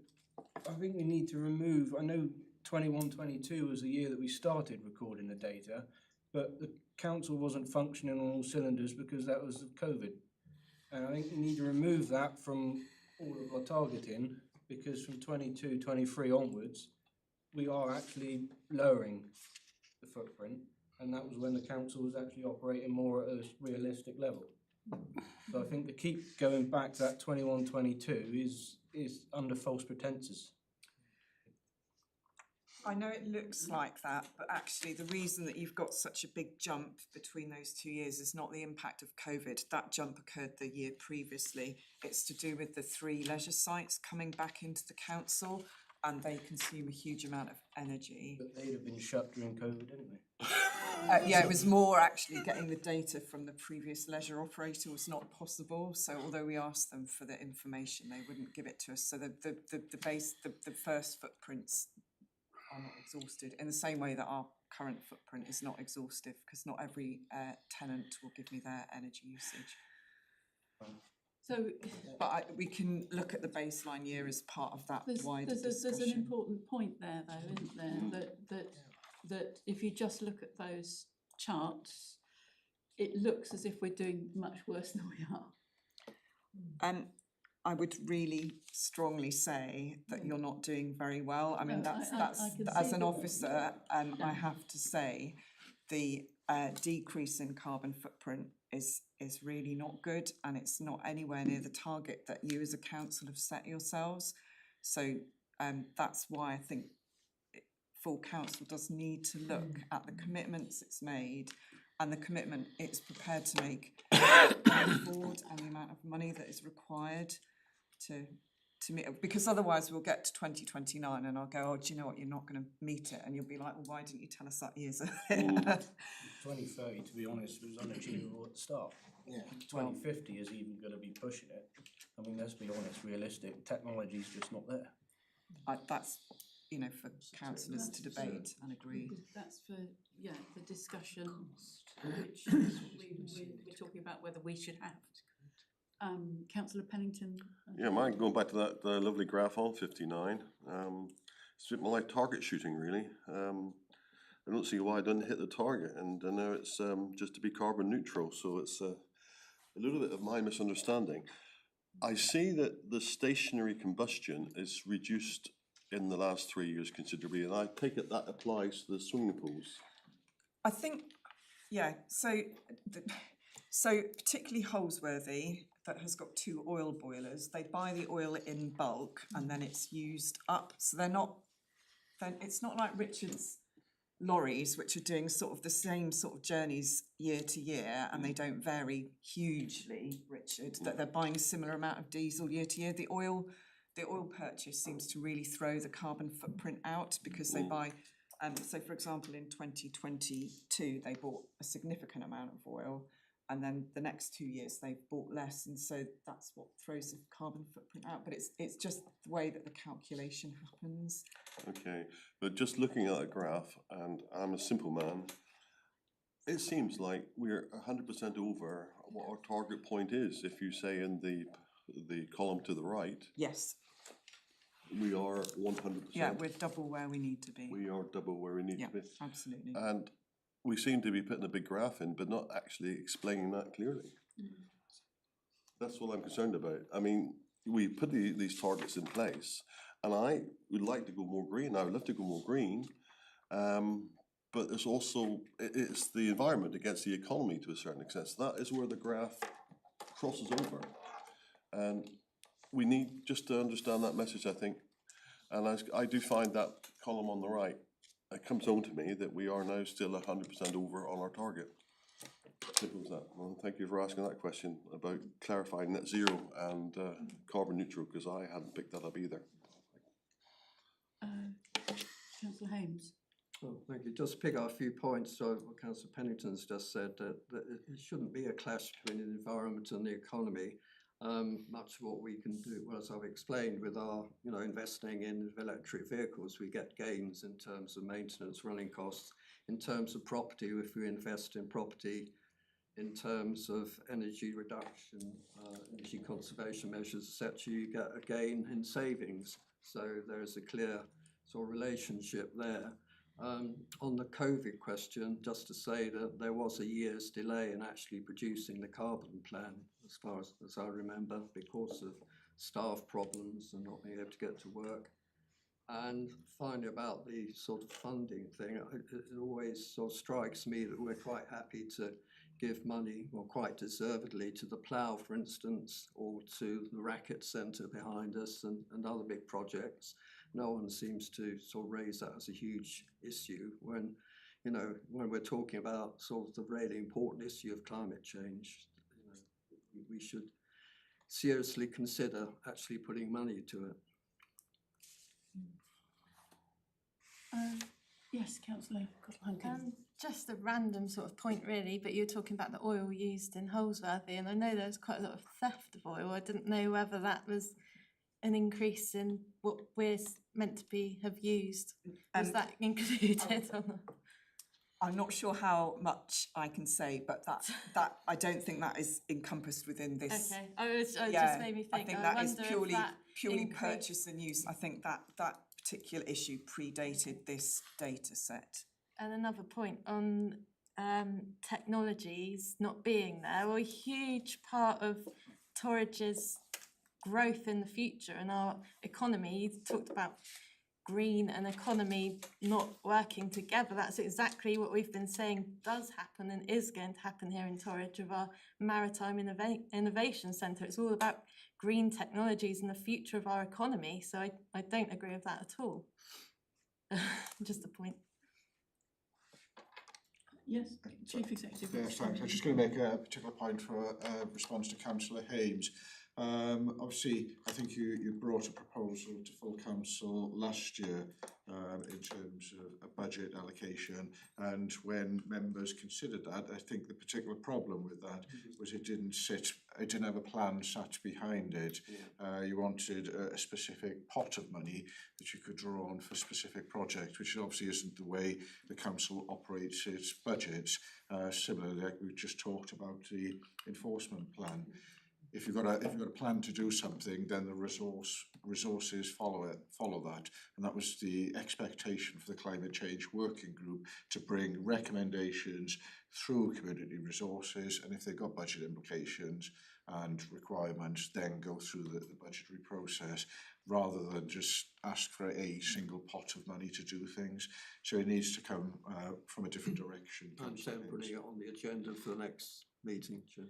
I think we need to remove, I know 21-22 was the year that we started recording the data, but the council wasn't functioning on all cylinders because that was COVID. And I think we need to remove that from all of our targeting, because from 22-23 onwards, we are actually lowering the footprint, and that was when the council was actually operating more at a realistic level. So I think to keep going back to that 21-22 is under false pretenses. I know it looks like that, but actually the reason that you've got such a big jump between those 2 years is not the impact of COVID. That jump occurred the year previously. It's to do with the 3 leisure sites coming back into the council, and they consume a huge amount of energy. But they'd have been shut during COVID, didn't they? Yeah, it was more actually getting the data from the previous leisure operator was not possible. So although we asked them for the information, they wouldn't give it to us. So the first footprints are not exhausted in the same way that our current footprint is not exhaustive, because not every tenant will give me their energy usage. So But we can look at the baseline year as part of that wider there's discussion. an important point there though, isn't there? That if you just look at those charts, it looks as if we're doing much worse than we are. I would really strongly say that you're not doing very well. I mean, No, that's I can as see an that. officer, I have to say the decrease in carbon footprint is really not good, and it's not anywhere near the target that you as a council have set yourselves. So that's why I think full council does need to look at the commitments it's made and the commitment it's prepared to make going forward, and the amount of money that is required to meet, because otherwise we'll get to 2029 and I'll go, oh, do you know what, you're not going to meet it, and you'll be like, well, why didn't you tell us that years earlier? 2030, to be honest, was unachievable at the start. Yeah. 2050 is even going to be pushing it. I mean, let's be honest, realistic, technology's just not there. That's, you know, for councillors to debate and agree. That's for, the discussion, which we're talking about whether we should have. Councillor Pennington. Yeah, mine, going back to that lovely graph on 59, it's a bit more like target shooting, really. I don't see why I didn't hit the target, and I know it's just to be carbon neutral, so it's a little bit of my misunderstanding. I see that the stationary combustion is reduced in the last 3 years considerably, and I take it that applies to the swimming pools. I think, so particularly Holsworthy, that has got 2 oil boilers, they buy the oil in bulk and then it's used up. So it's not like Richard's lorries, which are doing sort of the same sort of journeys year to year, and they don't vary hugely, Richard, that they're buying a similar amount of diesel year to year. The oil purchase seems to really throw the carbon footprint out, because they buy, so for example, in 2022, they bought a significant amount of oil, and then the next 2 years they've bought less, and so that's what throws the carbon footprint out. But it's just the way that the calculation happens. Okay, but just looking at a graph, and I'm a simple man, it seems like we're 100% over what our target point is. If you say in the column to the right, Yes. we are 100%. Yeah, we're double where we need to be. We are double where we need to be. Absolutely. And we seem to be putting a big graph in, but not actually explaining that clearly. That's what I'm concerned about. I mean, we put these targets in place, and I would like to go more green. I would love to go more green, but it's also, it's the environment against the economy to a certain extent. So that is where the graph crosses over. And we need just to understand that message, I think. And I do find that column on the right, it comes home to me that we are now still 100% over on our target. Simple as that. Well, thank you for asking that question about clarifying net zero and carbon neutral, because I hadn't picked that up either. Councillor Hames. Well, thank you. Just pick up a few points. So what Councillor Pennington's just said, that it shouldn't be a clash between the environment and the economy. Much of what we can do, well, as I've explained, with our, investing in electric vehicles, we get gains in terms of maintenance, running costs, in terms of property, if we invest in property, in terms of energy reduction, energy conservation measures, etc., you get a gain in savings. So there is a clear sort of relationship there. On the COVID question, just to say that there was a year's delay in actually producing the carbon plan, as far as I remember, because of staff problems and not being able to get to work. And finally, about the sort of funding thing, it always sort of strikes me that we're quite happy to give money, well, quite deservedly, to the Plough, for instance, or to the Racket Centre behind us and other big projects. No one seems to sort of raise that as a huge issue when, you know, when we're talking about sort of the really important issue of climate change. You know, we should seriously consider actually putting money to it. Yes, councillor Godolphin. Just a random sort of point really, but you were talking about the oil used in Holsworthy, and I know there's quite a lot of theft of oil. I didn't know whether that was an increase in what we're meant to be have used. Was that included or not? I'm not sure how much I can say, but that I don't think that is encompassed within this. Okay, it Yeah, just made me think. I think that is wonder if purely that purchase and use. I think that particular issue predated this data set. And another point on technologies not being there, well, a huge part of Torridge's growth in the future and our economy, you talked about green and economy not working together. That's exactly what we've been saying does happen and is going to happen here in Torridge with our Maritime Innovation Centre. It's all about green technologies and the future of our economy. So I don't agree with that at all. Just a point. Yes, Chief Executive. Yes, thanks. I'm just going to make a particular point for response to Councillor Hames. Obviously, I think you brought a proposal to full council last year in terms of a budget allocation, and when members considered that, I think the particular problem with that was it didn't have a plan sat behind it. You wanted a specific pot of money that you could draw on for specific projects, which obviously isn't the way the council operates its budgets. Similarly, like we've just talked about the enforcement plan. If you've got a plan to do something, then the resources follow that, and that was the expectation for the climate change working group, to bring recommendations through community resources, and if they've got budget implications and requirements, then go through the budgetary process, rather than just ask for a single pot of money to do things. So it needs to come from a different direction. And then putting it on the agenda for the next meeting, Chair.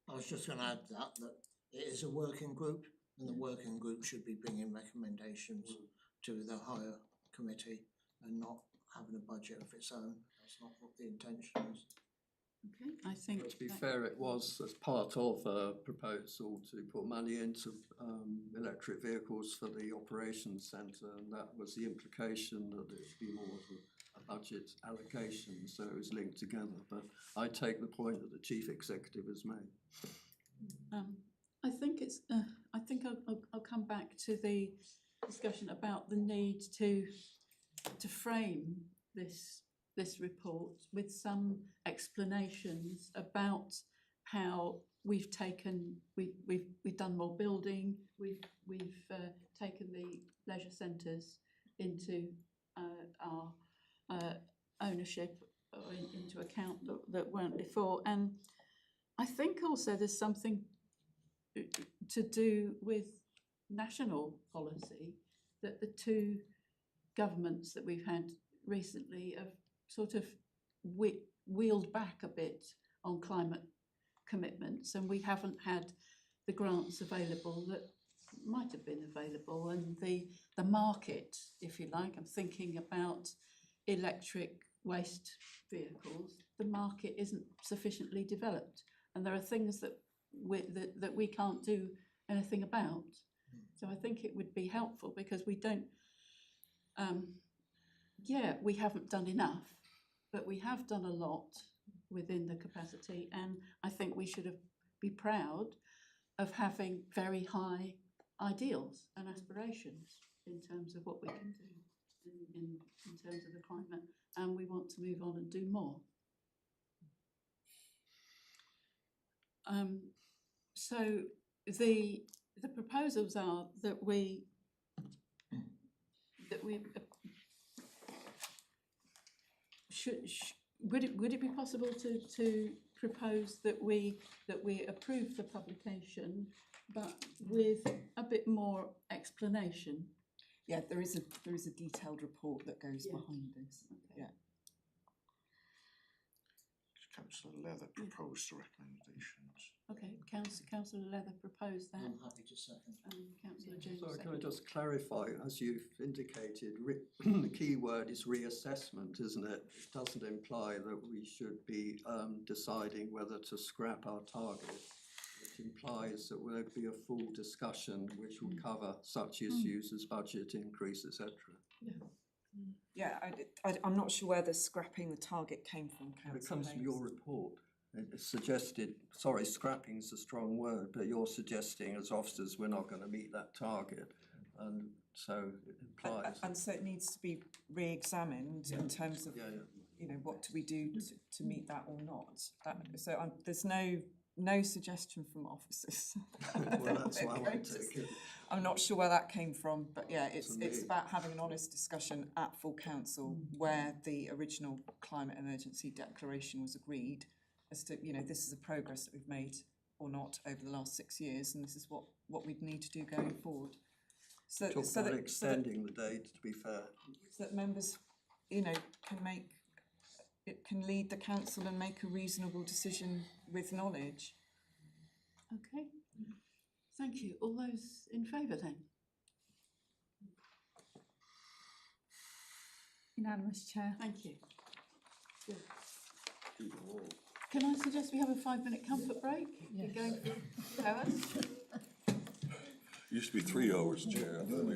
I was just going to add that it is a working group, and the working group should be bringing recommendations to the higher committee and not having a budget of its own. That's not what the intention is. Okay, I think. To be fair, it was as part of a proposal to put money into electric vehicles for the operations centre, and that was the implication that it would be more of a budget allocation, so it was linked together. But I take the point that the Chief Executive has made. I think it's. I think I'll come back to the discussion about the need to frame this report with some explanations about how we've done more building, we've taken the leisure centres into our ownership or into account that weren't before. And I think also there's something to do with national policy that the two governments that we've had recently have sort of wheeled back a bit on climate commitments, and we haven't had the grants available that might have been available, and the market, if you like, I'm thinking about electric waste vehicles, the market isn't sufficiently developed, and there are things that we can't do anything about. So I think it would be helpful, because we don't, we haven't done enough, but we have done a lot within the capacity, and I think we should be proud of having very high ideals and aspirations in terms of what we can do in terms of the climate, and we want to move on and do more. So the proposals are that we would it be possible to propose that we approve the publication but with a bit more explanation. Yeah, there is a detailed report that goes Yeah. behind this, yeah. Councillor Leather proposed the recommendations. Okay, councillor Leather proposed that, I'm happy to second. and councillor James Sorry, can I seconded. just clarify, as you've indicated, the key word is reassessment, isn't it? It doesn't imply that we should be deciding whether to scrap our target. It implies that there'll be a full discussion which will cover such issues as budget increase, etc. Yeah, I'm not sure where the scrapping the target came from, It councillor comes from Hayes. your report. It suggested, sorry, scrapping is a strong word, but you're suggesting as officers we're not going to meet that target. And so it implies. And so it needs to be re-examined in terms of, Yeah, yeah. you know, what do we do to meet that or not? There's no suggestion from officers. Well, that's what I want to take it. I'm not sure where that came from, but yeah, it's me. about having an honest discussion at full council where the original climate emergency declaration was agreed as to, you know, this is the progress that we've made or not over the last 6 years, and this is what we'd need to do going forward. Talk about extending the date, to be fair. So that members, you know, can lead the council and make a reasonable decision with knowledge. Okay, thank you. All those in favour then? Unanimous, Chair. Thank you. Good. Can I suggest we have a 5-minute comfort break? You're going for hours? Used to be 3 hours, Chair. I thought we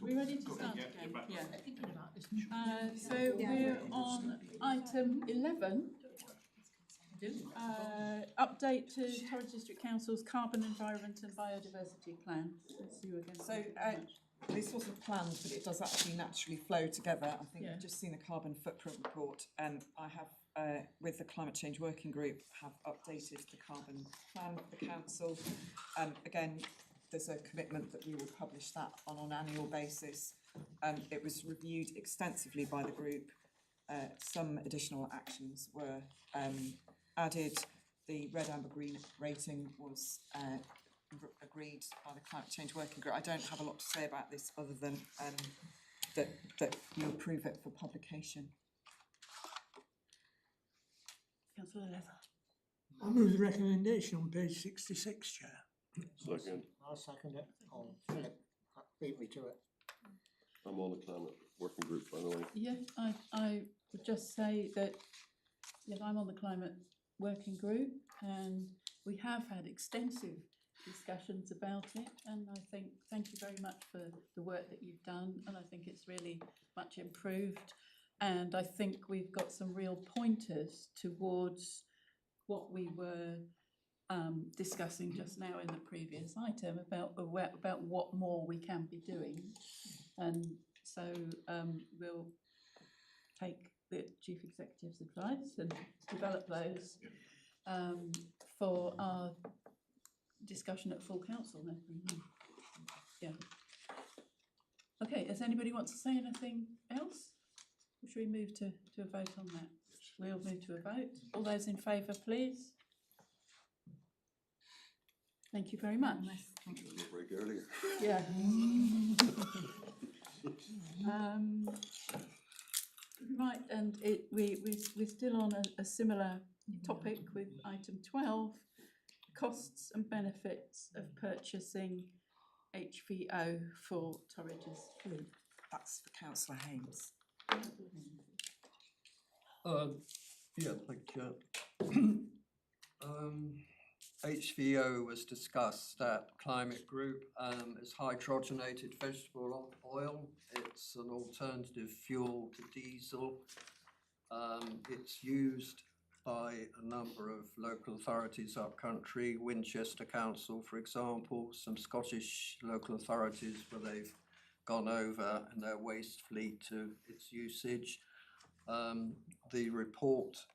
We ready to start again? Yeah. Thinking about this. So we're on item 11. Update to Torridge District Council's Carbon, Environment and Biodiversity Plan. Let's see you again. So, this wasn't planned, but it does actually naturally flow together. I think Yeah. you've just seen a carbon footprint report, and I have, with the Climate Change Working Group, have updated the carbon plan for the council. Again, there's a commitment that we will publish that on an annual basis. It was reviewed extensively by the group. Some additional actions were added. The red, amber, green rating was agreed by the Climate Change Working Group. I don't have a lot to say about this other than that you approve it for publication. Councillor Leather. I move the recommendation on page 66, Chair. Second, I'll second it. Oh, Philip, beat me to it. I'm on the climate working group, by the way. Yeah, I would just say that, yes, I'm on the Climate Working Group and we have had extensive discussions about it, and I think, thank you very much for the work that you've done, and I think it's really much improved. And I think we've got some real pointers towards what we were discussing just now in the previous item about what more we can be doing. And so we'll take the Chief Executive's advice and develop those for our discussion at full council then. Yeah. Okay, does anybody want to say anything else? Or should we move to a vote on that? We'll move to a vote. All those in favour, please. Thank you very much. Break earlier. Yeah. Right, and we're still on a similar topic with item 12, costs and benefits of purchasing HVO for Torridge's Group. That's for Councillor Hames. Yeah, thank you. HVO was discussed at Climate Group, is hydrogenated vegetable oil. It's an alternative fuel to diesel. It's used by a number of local authorities up country, Winchester Council, for example, some Scottish local authorities where they've gone over in their waste fleet to its usage. The report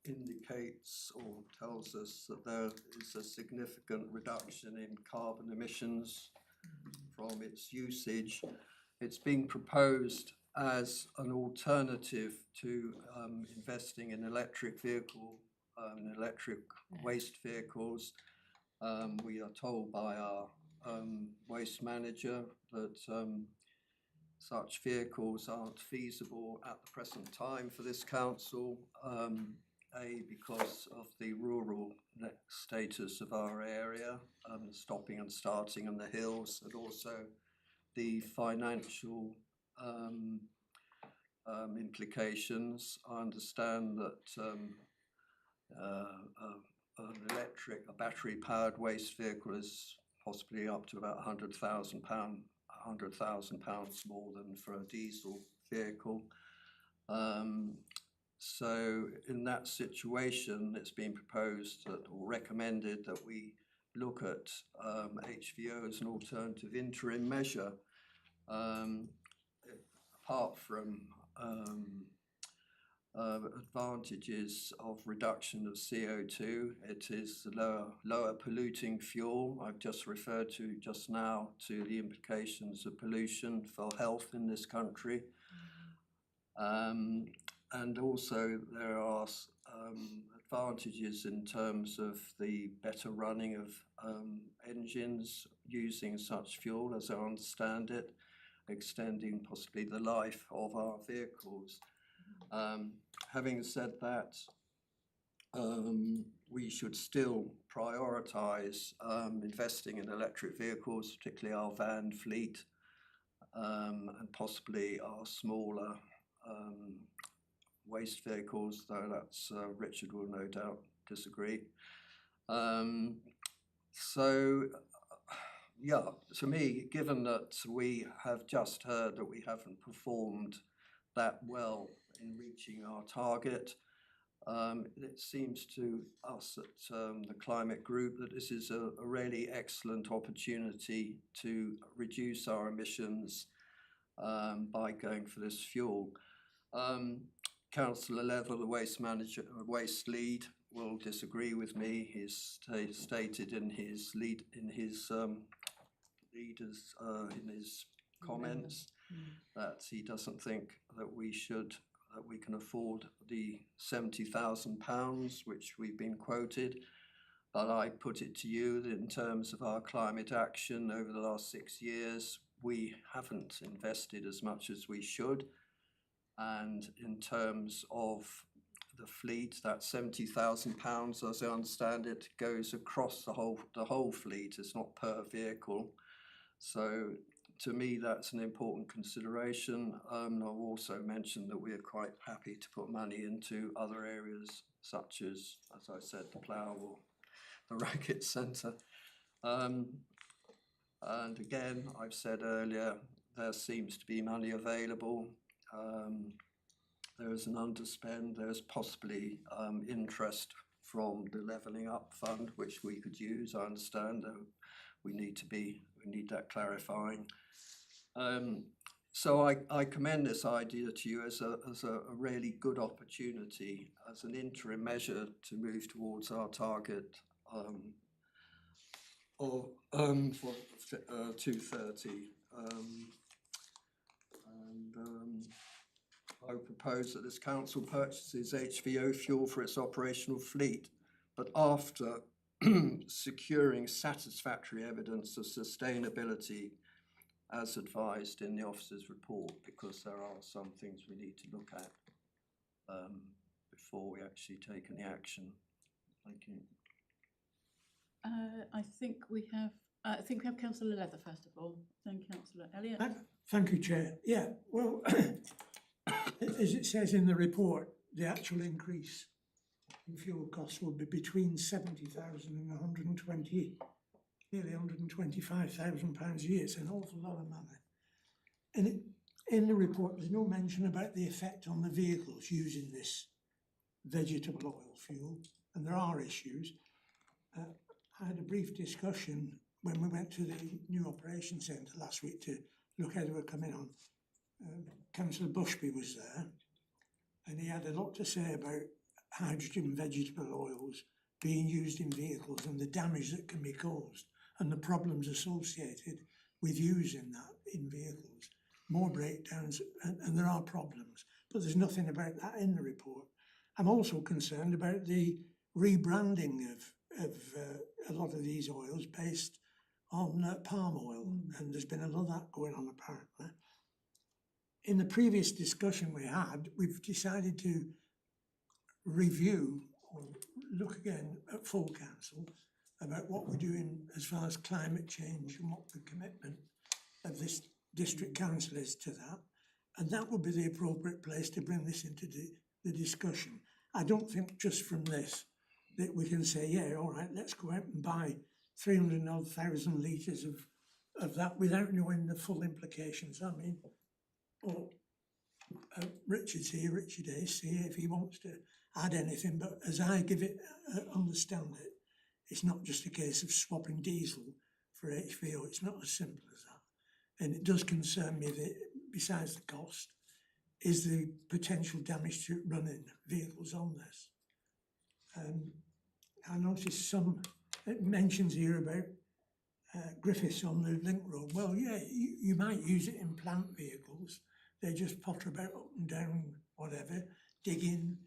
indicates or tells us that there is a significant reduction in carbon emissions from its usage. It's being proposed as an alternative to investing in electric waste vehicles. We are told by our waste manager that such vehicles aren't feasible at the present time for this council, because of the rural status of our area, stopping and starting in the hills, and also the financial implications. I understand that a battery-powered waste vehicle is possibly up to about £100,000 more than for a diesel vehicle. So in that situation, it's been proposed that, or recommended that we look at HVO as an alternative interim measure. Apart from advantages of reduction of CO2, it is a lower polluting fuel. I've just referred to just now to the implications of pollution for health in this country. And also there are advantages in terms of the better running of engines using such fuel, as I understand it, extending possibly the life of our vehicles. Having said that, we should still prioritise investing in electric vehicles, particularly our van fleet, and possibly our smaller waste vehicles, though that's Richard will no doubt disagree. So yeah, to me, given that we have just heard that we haven't performed that well in reaching our target, it seems to us at the Climate Group that this is a really excellent opportunity to reduce our emissions by going for this fuel. Councillor Leather, the waste manager, waste lead, will disagree with me. He's stated in his comments that he doesn't think that we can afford the £70,000 which we've been quoted. But I put it to you that in terms of our climate action over the last 6 years, we haven't invested as much as we should. And in terms of the fleet, that £70,000, as I understand it, goes across the whole fleet. It's not per vehicle. So to me, that's an important consideration. I've also mentioned that we are quite happy to put money into other areas, such as I said, the plough or the racket centre. And again, I've said earlier, there seems to be money available. There is an underspend. There's possibly interest from the Levelling Up Fund, which we could use. I understand that we need that clarifying. So I commend this idea to you as a really good opportunity, as an interim measure to move towards our target of 230. I propose that this council purchases HVO fuel for its operational fleet, but after securing satisfactory evidence of sustainability as advised in the officer's report, because there are some things we need to look at before we actually take any action. Thank you. I think we have Councillor Leather first of all, then Councillor Elliott. Thank you, Chair. Yeah, well, as it says in the report, the actual increase in fuel costs will be between 70,000 and 120, nearly £125,000 a year. It's an awful lot of money. And in the report, there's no mention about the effect on the vehicles using this vegetable oil fuel, and there are issues. I had a brief discussion when we went to the new operations centre last week to look how they were coming on. Councillor Bushby was there, and he had a lot to say about hydrogen vegetable oils being used in vehicles and the damage that can be caused and the problems associated with using that in vehicles. More breakdowns, and there are problems, but there's nothing about that in the report. I'm also concerned about the rebranding of a lot of these oils based on palm oil, and there's been a lot of that going on apparently. In the previous discussion we had, we've decided to review or look again at full council about what we're doing as far as climate change and what the commitment of this district council is to that. And that would be the appropriate place to bring this into the discussion. I don't think just from this that we can say, yeah, all right, let's go out and buy 300,000 litres of that without knowing the full implications. I mean, or Richard's here, Richard is here if he wants to add anything, but as I understand it, it's not just a case of swapping diesel for HVO. It's not as simple as that. And it does concern me that besides the cost, is the potential damage to running vehicles on this. I noticed some mentions here about Griffiths on the link road. Well, yeah, you might use it in plant vehicles. They just potter about up and down, whatever, digging,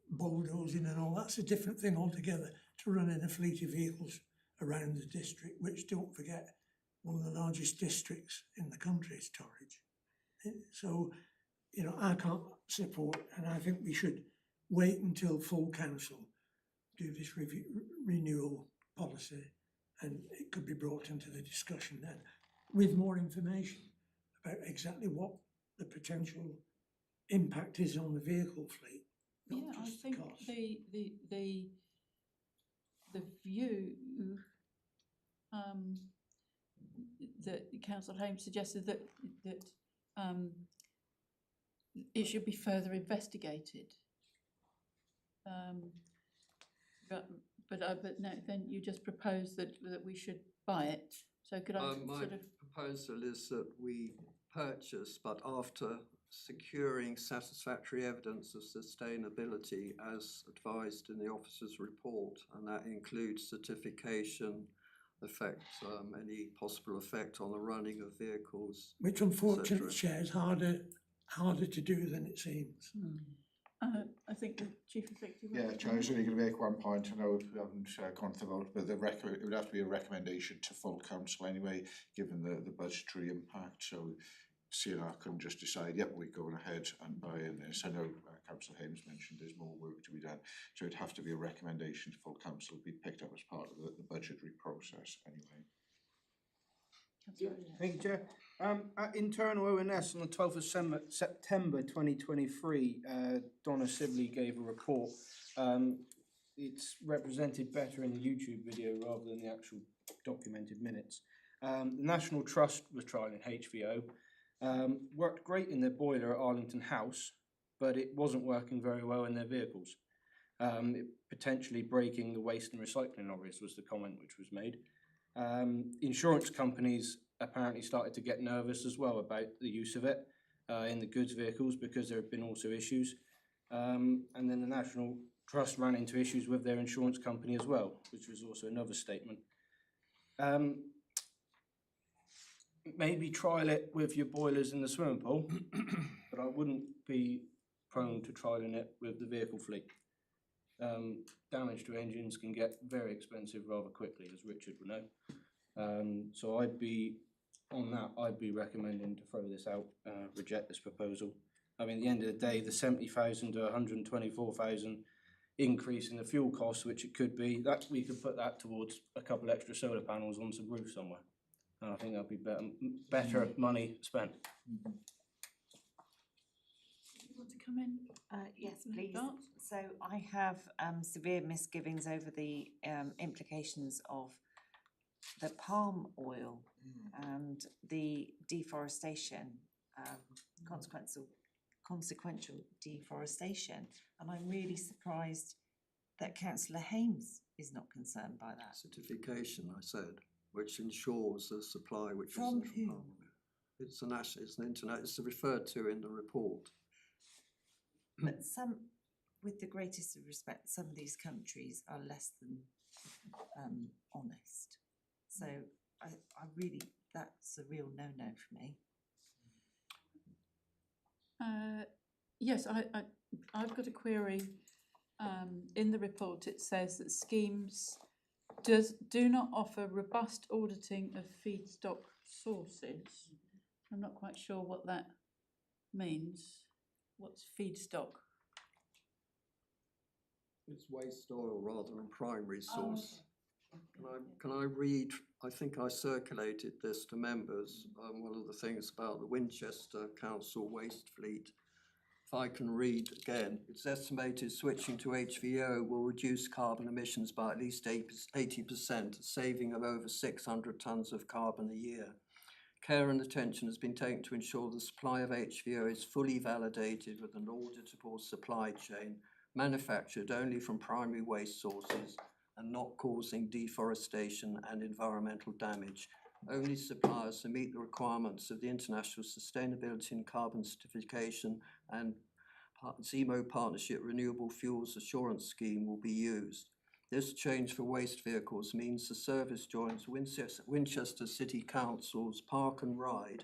bulldozing and all. That's a different thing altogether to running a fleet of vehicles around the district, which, don't forget, one of the largest districts in the country is Torridge. So, you know, I can't support, and I think we should wait until full council do this renewal policy, and it could be brought into the discussion then with more information about exactly what the potential impact is on the vehicle fleet. Yeah, I think the view that Councillor Holmes suggested that it should be further investigated. But no, then you just propose that we should buy it. So could I My sort of? proposal is that we purchase, but after securing satisfactory evidence of sustainability as advised in the officer's report, and that includes certification, any possible effect on the running of vehicles. Which unfortunately, Chair, is harder to do than it seems. I think the Chief Executive. Yeah, Chair, I was only going to make one point. I know we haven't gone to the vote, but it would have to be a recommendation to full council anyway, given the budgetary impact. So CNR couldn't just decide, yep, we're going ahead and buying this. I know Councillor Hames mentioned there's more work to be done. So it'd have to be a recommendation to full council, be picked up as part of the budgetary process anyway. Thank you, Chair. At internal ONS on the 12th of September 2023, Donna Sibley gave a report. It's represented better in the YouTube video rather than the actual documented minutes. The National Trust was trialling HVO. Worked great in their boiler at Arlington House, but it wasn't working very well in their vehicles. Potentially breaking the waste and recycling lorries was the comment which was made. Insurance companies apparently started to get nervous as well about the use of it in the goods vehicles because there have been also issues. And then the National Trust ran into issues with their insurance company as well, which was also another statement. Maybe trial it with your boilers in the swimming pool, but I wouldn't be prone to trialing it with the vehicle fleet. Damage to engines can get very expensive rather quickly, as Richard will know. So I'd be recommending to throw this out, reject this proposal. I mean, at the end of the day, the 70,000 to 124,000 increase in the fuel costs, which it could be, that we could put that towards a couple extra solar panels on some roof somewhere. And I think that'd be better money spent. You want to come in? Yes, please. So I have severe misgivings over the implications of the palm oil and the deforestation, consequential deforestation. And I'm really surprised that Councillor Hames is not concerned by that. Certification, I said, which ensures the supply, which From is who? It's an internet. It's referred to in the report. But some, with the greatest of respect, some of these countries are less than honest. So I really, that's a real no-no for me. Yes, I've got a query. In the report, it says that schemes do not offer robust auditing of feedstock sources. I'm not quite sure what that means. What's feedstock? It's waste oil rather than primary source. Can I read, I think I circulated this to members, one of the things about the Winchester Council waste fleet. If I can read again, it's estimated switching to HVO will reduce carbon emissions by at least 80%, a saving of over 600 tonnes of carbon a year. Care and attention has been taken to ensure the supply of HVO is fully validated with an auditable supply chain, manufactured only from primary waste sources and not causing deforestation and environmental damage. Only suppliers who meet the requirements of the International Sustainability and Carbon Certification and ZEMO Partnership Renewable Fuels Assurance Scheme will be used. This change for waste vehicles means the service joins Winchester City Council's Park and Ride,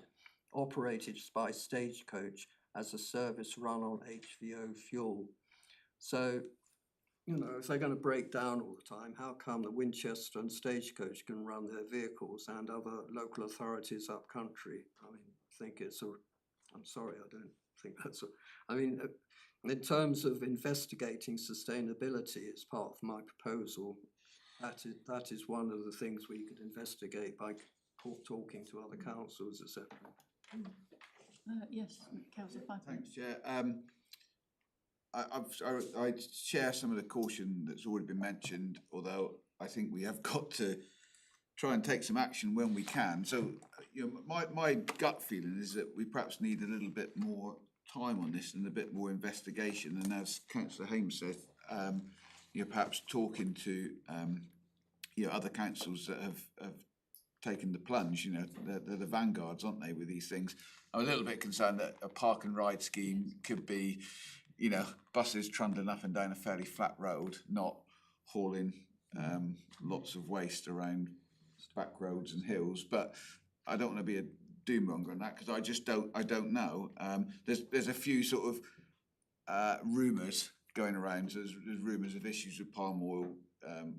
operated by Stagecoach, as a service run on HVO fuel. So, you know, if they're going to break down all the time, how come the Winchester and Stagecoach can run their vehicles and other local authorities up country? I mean, I think it's I'm sorry, I don't think that's I mean, in terms of investigating sustainability as part of my proposal, that is one of the things we could investigate by talking to other councils, etc. Yes, Councillor Fyfe. Thanks, Chair. I share some of the caution that's already been mentioned, although I think we have got to try and take some action when we can. So, you know, my gut feeling is that we perhaps need a little bit more time on this and a bit more investigation. And as Councillor Hames said, you know, perhaps talking to you know, other councils that have taken the plunge. You know, they're the vanguards, aren't they, with these things? I'm a little bit concerned that a park and ride scheme could be, you know, buses trundling up and down a fairly flat road, not hauling lots of waste around back roads and hills. But I don't want to be a doommonger on that, because I don't know. There's a few sort of rumours going around. So there's rumours of issues with palm oil,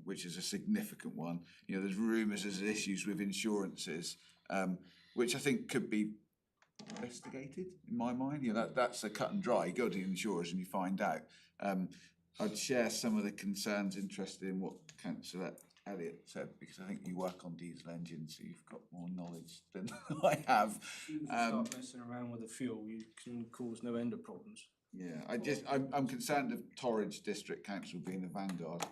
which is a significant one. You know, there's rumours there's issues with insurances, which I think could be investigated, in my mind. You know, that's a cut and dry. You go to the insurers and you find out. I'd share some of the concerns interested in what Councillor Elliott said, because I think you work on diesel engines, so you've got more knowledge than I have. If you start messing around with the fuel, you can cause no end of problems. Yeah, I'm concerned of Torridge District Council being the vanguard.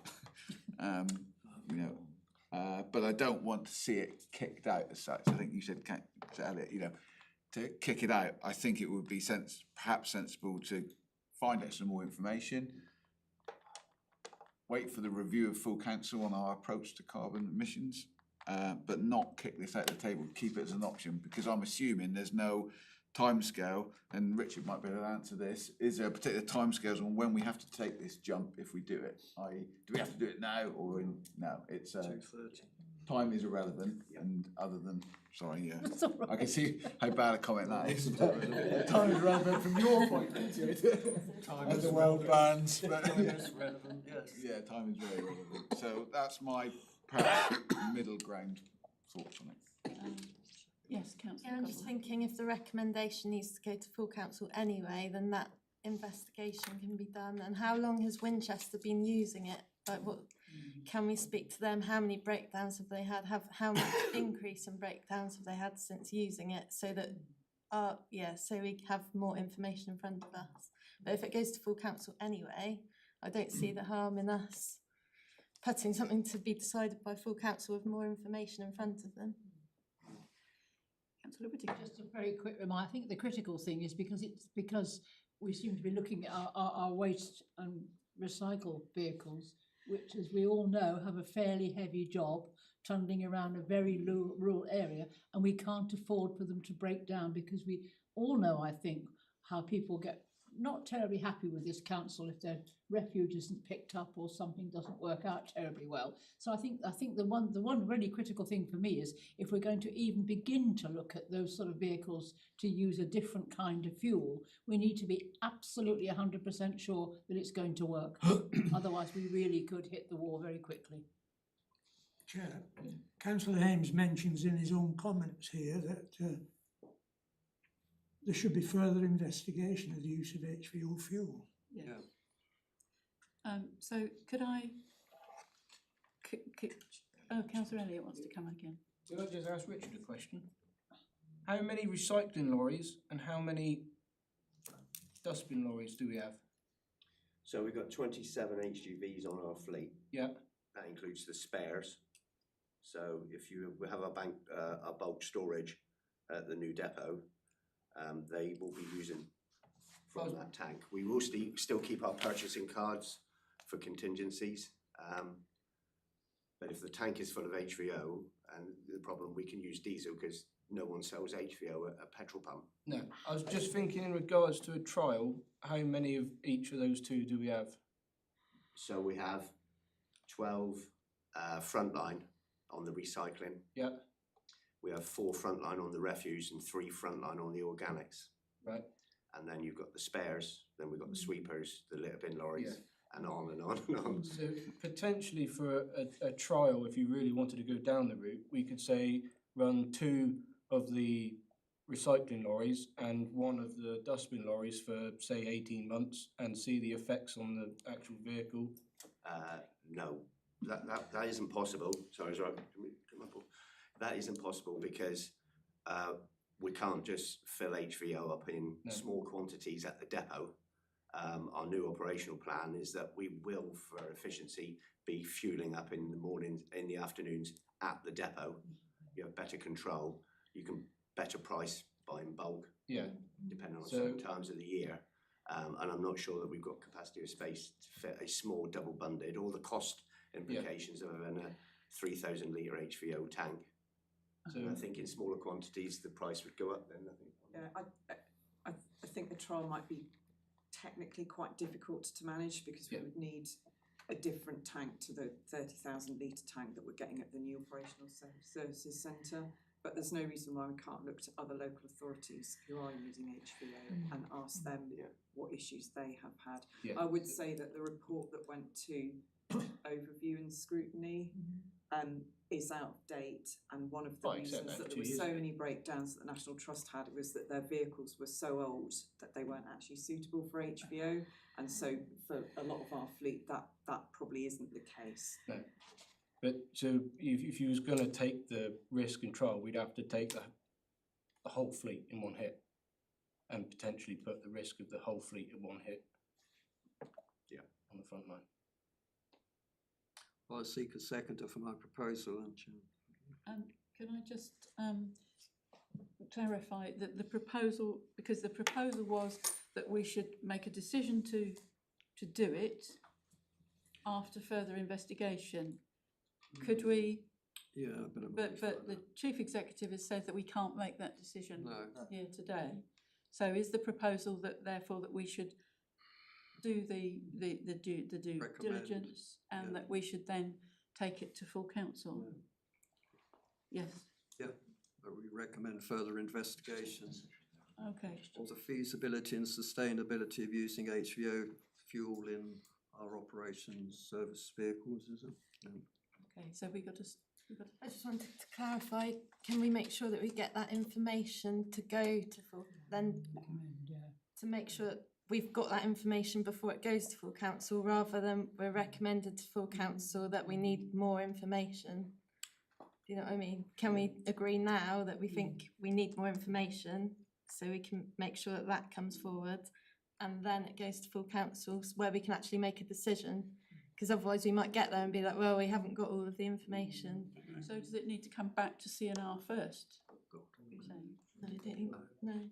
You know, but I don't want to see it kicked out as such. I think you said, Elliot, you know, to kick it out, I think it would be perhaps sensible to find out some more information, wait for the review of full council on our approach to carbon emissions, but not kick this out of the table, keep it as an option, because I'm assuming there's no timescale, and Richard might be able to answer this. Is there a particular timescales on when we have to take this jump if we do it? I.e., do we have to do it now or no? It's 2:30. Time is irrelevant, and other than That's all I can right. see how bad a comment that is. Time is relevant from your point of view. Time As is a world relevant. band, but Time is relevant, yes. yeah, time is very relevant. So that's my perhaps middle ground thoughts on it. Yes, Councillor. Yeah, I'm just thinking if the recommendation needs to go to full council anyway, then that investigation can be done. And how long has Winchester been using it? Like, what can we speak to them? How many breakdowns have they had? How much increase in breakdowns have they had since using it? So that, so we have more information in front of us. But if it goes to full council anyway, I don't see the harm in us putting something to be decided by full council with more information in front of them. Councillor Whittaker. Just a very quick remark. I think the critical thing is because we seem to be looking at our waste and recycle vehicles, which, as we all know, have a fairly heavy job trundling around a very rural area, and we can't afford for them to break down, because we all know, I think, how people get not terribly happy with this council if their refuge isn't picked up or something doesn't work out terribly well. So I think the one really critical thing for me is, if we're going to even begin to look at those sort of vehicles to use a different kind of fuel, we need to be absolutely 100% sure that it's going to work. Otherwise we really could hit the wall very quickly. Chair, Councillor Hames mentions in his own comments here that there should be further investigation of the use of HVO fuel. Yeah. So could I? Councillor Elliott wants to come again. Could I just ask Richard a question? How many recycling lorries and how many dustbin lorries do we have? So we've got 27 HGVs on our fleet. Yeah. That includes the spares. So if you have a bulk storage at the new depot, they will be using from that tank. We will still keep our purchasing cards for contingencies. But if the tank is full of HVO, and the problem, we can use diesel because no one sells HVO at a petrol pump. No, I was just thinking in regards to a trial, how many of each of those two do we have? So we have 12 frontline on the recycling. Yeah. We have 4 frontline on the refuse and 3 frontline on the organics. Right. And then you've got the spares, then we've got the sweepers, the litter bin lorries, and on and on and on. So potentially for a trial, if you really wanted to go down the route, we could say run 2 of the recycling lorries and 1 of the dustbin lorries for, say, 18 months and see the effects on the actual vehicle. No, that isn't possible. Sorry, that isn't possible because we can't just fill HVO up in small quantities at the depot. our new operational plan is that we will, for efficiency, be fueling up in the mornings, in the afternoons at the depot. You have better control, you can better price buy in bulk. Yeah. Depending on So- certain times of the year. And I'm not sure that we've got capacity or space to fit a small double bunded, all the cost implications of a 3,000 litre HVO tank. So- And I think in smaller quantities, the price would go up then, I think. Yeah, I think the trial might be technically quite difficult to manage because we would need a different tank to the 30,000 litre tank that we're getting at the new operational services centre. But there's no reason why we can't look to other local authorities who are using HVO and ask them what issues they have had. Yeah. I would say that the report that went to overview and scrutiny is out of date, and one of the Right, except reasons that that 2 there were years so ago. many breakdowns that the National Trust had was that their vehicles were so old that they weren't actually suitable for HVO, and so for a lot of our fleet that probably isn't the case. No. But so if you was gonna take the risk and trial, we'd have to take the whole fleet in one hit and potentially put the risk of the whole fleet in one hit. Yeah. On the front line. I seek a seconder for my proposal, and Chair. Can I just clarify that the proposal, because the proposal was that we should make a decision to do it after further investigation. Could we? Yeah, But the chief executive has said that we can't make that decision No. here today. So is the proposal that therefore that we should do the due Recommend, diligence and that we should then take it to full council? Yes, Yeah, but we recommend further investigation okay. of the feasibility and sustainability of using HVO fuel in our operations service vehicles, is it? Yeah. Okay, so we got to. I just wanted to clarify, can we make sure that we get that information to go to full, then to make sure that we've got that information before it goes to full council, rather than we're recommended to full council that we need more information? Do you know what I mean? Can we agree now that we think we need more information so we can make sure that that comes forward, and then it goes to full council where we can actually make a decision? Because otherwise we might get there and be like, well, we haven't got all of the information. So does it need to come back to CNR first? You're saying? No, I don't, no.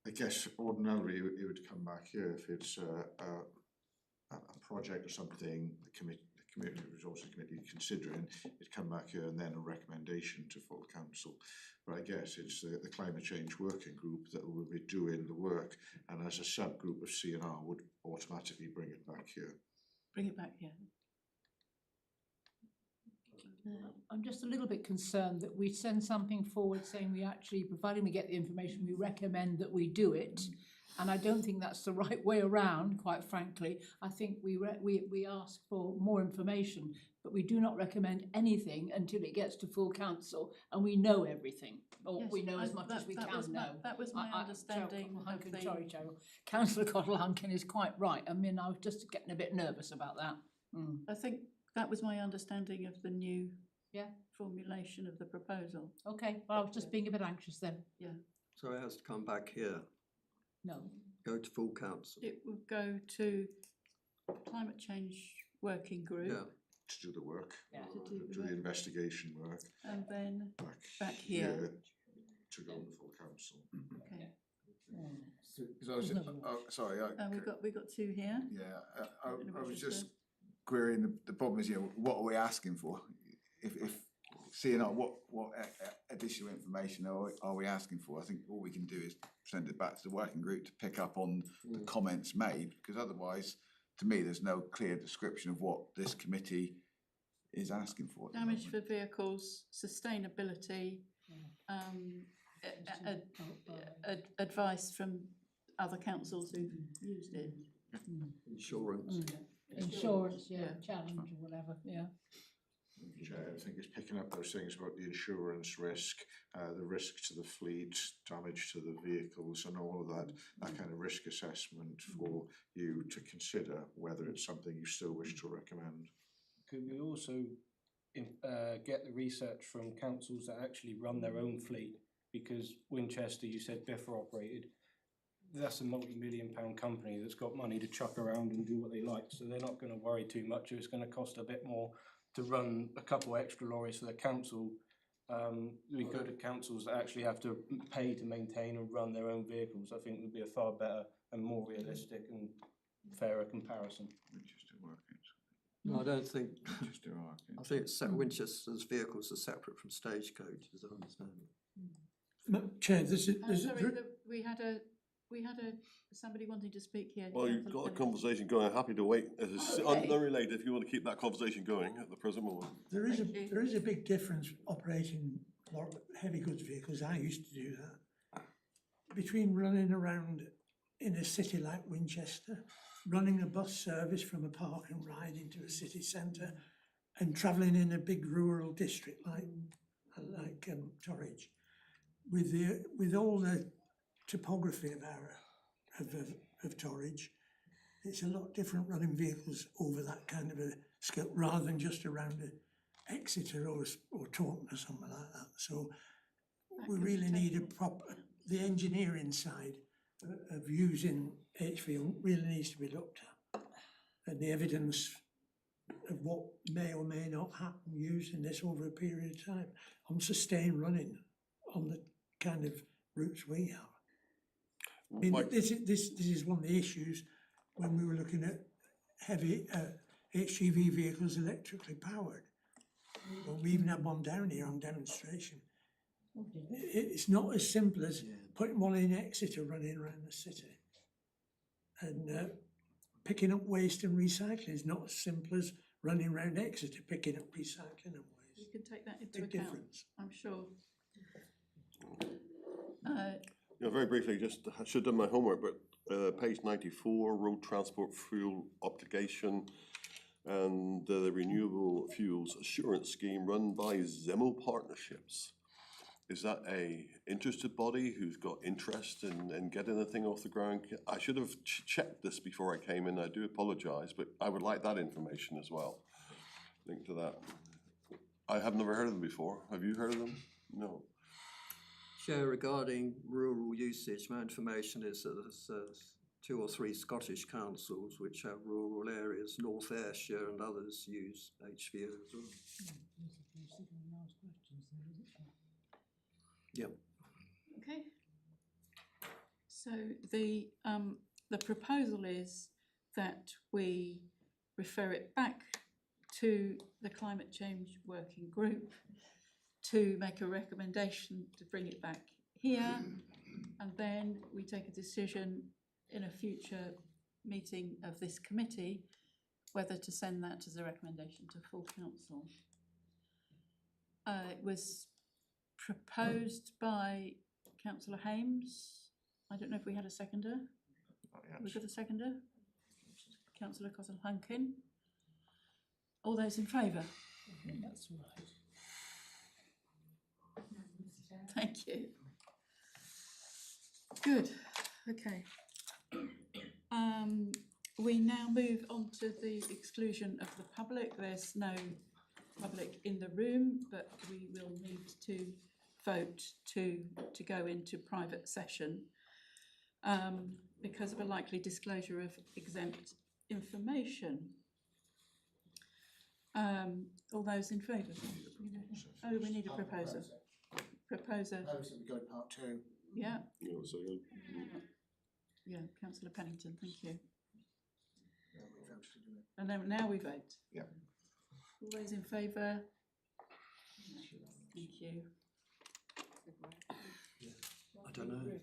I guess ordinarily it would come back here if it's a project or something the Community Resources Committee considering, it'd come back here and then a recommendation to full council. But I guess it's the climate change working group that will be doing the work, and as a subgroup of CNR would automatically bring it back here. Bring it back, yeah. I'm just a little bit concerned that we send something forward saying we actually, providing we get the information, we recommend that we do it. And I don't think that's the right way around, quite frankly. I think we ask for more information, but we do not recommend anything until it gets to full council and we know everything, or we know as much as we can know. That was my understanding of the. Sorry, Cheryl. Councillor Cottle-Hunkin is quite right. I mean, I was just getting a bit nervous about that. I think that was my understanding of the new formulation of the proposal. Okay, well, I was just being a bit anxious then. Yeah. So it has to come back here, No. go to full council. It will go to climate change working group. Yeah. To do the work, To do the do the work. investigation work, And then back here. to go to full council. Okay. So I was, sorry, We got two here. yeah, I was Individuals just there. querying the problem is, what are we asking for? If seeing what additional information are we asking for? I think all we can do is send it back to the working group to pick up on the comments made, because otherwise, to me, there's no clear description of what this committee is asking for. at the Damage moment. for vehicles, sustainability, advice from other councils who've used it. Insurance. Insurance, challenge or whatever, Chair, I think it's picking up those things about the insurance risk, the risk to the fleet, damage to the vehicles and all of that kind of risk assessment for you to consider whether it's something you still wish to recommend. Could we also get the research from councils that actually run their own fleet because Winchester, you said Biffa operated, that's a multi-million-pound company that's got money to chuck around and do what they like, so they're not going to worry too much if it's going to cost a bit more to run a couple extra lorries for the council. We go to councils that actually have to pay to maintain and run their own vehicles. I think would be a far better and more realistic and fairer comparison. Winchester Workings. No, I don't think, Winchester Workings. I think Winchester's vehicles are separate from Stagecoach, as I understand it. Chair, Sorry, we had somebody wanting to speak here. Well, you've got a conversation going, I'm happy to wait, it's unrelated, if you want to keep that conversation going at the present moment. There is a big difference operating heavy goods vehicles, I used to do that, between running around in a city like Winchester, running a bus service from a park and ride into a city centre, and travelling in a big rural district like Torridge, with all the topography of Torridge. It's a lot different running vehicles over that kind of a scale rather than just around Exeter or Taunton or something like that. So we really need the engineering side of using HV really needs to be looked at, and the evidence of what may or may not happen using this over a period of time on sustained running on the kind of routes we have. I mean, this is one of the issues when we were looking at heavy HGV vehicles electrically powered. Well, we even had one down here on demonstration. It's not as simple as putting one in Exeter running around the city. And picking up waste and recycling is not as simple as running around Exeter picking up recycling and waste. You can take that into Big account, difference. I'm sure. Yeah, very briefly, just I should have done my homework, but page 94, road transport fuel obligation and the renewable fuels assurance scheme run by Zemo Partnerships. Is that a interested body who's got interest in getting the thing off the ground? I should have checked this before I came in, I do apologise, but I would like that information as well. Link to that. I have never heard of them before. Have you heard of them? No. Chair, regarding rural usage, my information is that there's 2 or 3 Scottish councils which have rural areas, North Ayrshire and others use HVO as well. Yeah. Okay. So the proposal is that we refer it back to the Climate Change Working Group to make a recommendation to bring it back here, and then we take a decision in a future meeting of this committee whether to send that as a recommendation to full council. It was proposed by Councillor Hames. I don't know if we had a seconder. We got a seconder? Councillor Cottle-Hunkin. All those in favour? That's right. Thank you. Good, okay. We now move on to the exclusion of the public. There's no public in the room, but we will need to vote to go into private session because of a likely disclosure of exempt information. All those in favour? Oh, we need a proposer. Proposer. Propose that we go to part 2. Yeah. Yeah, so Yeah, Councillor Pennington, thank you. Yeah, we voted to do it. And then now we vote. Yeah. All those in favour? Thank you. I don't know.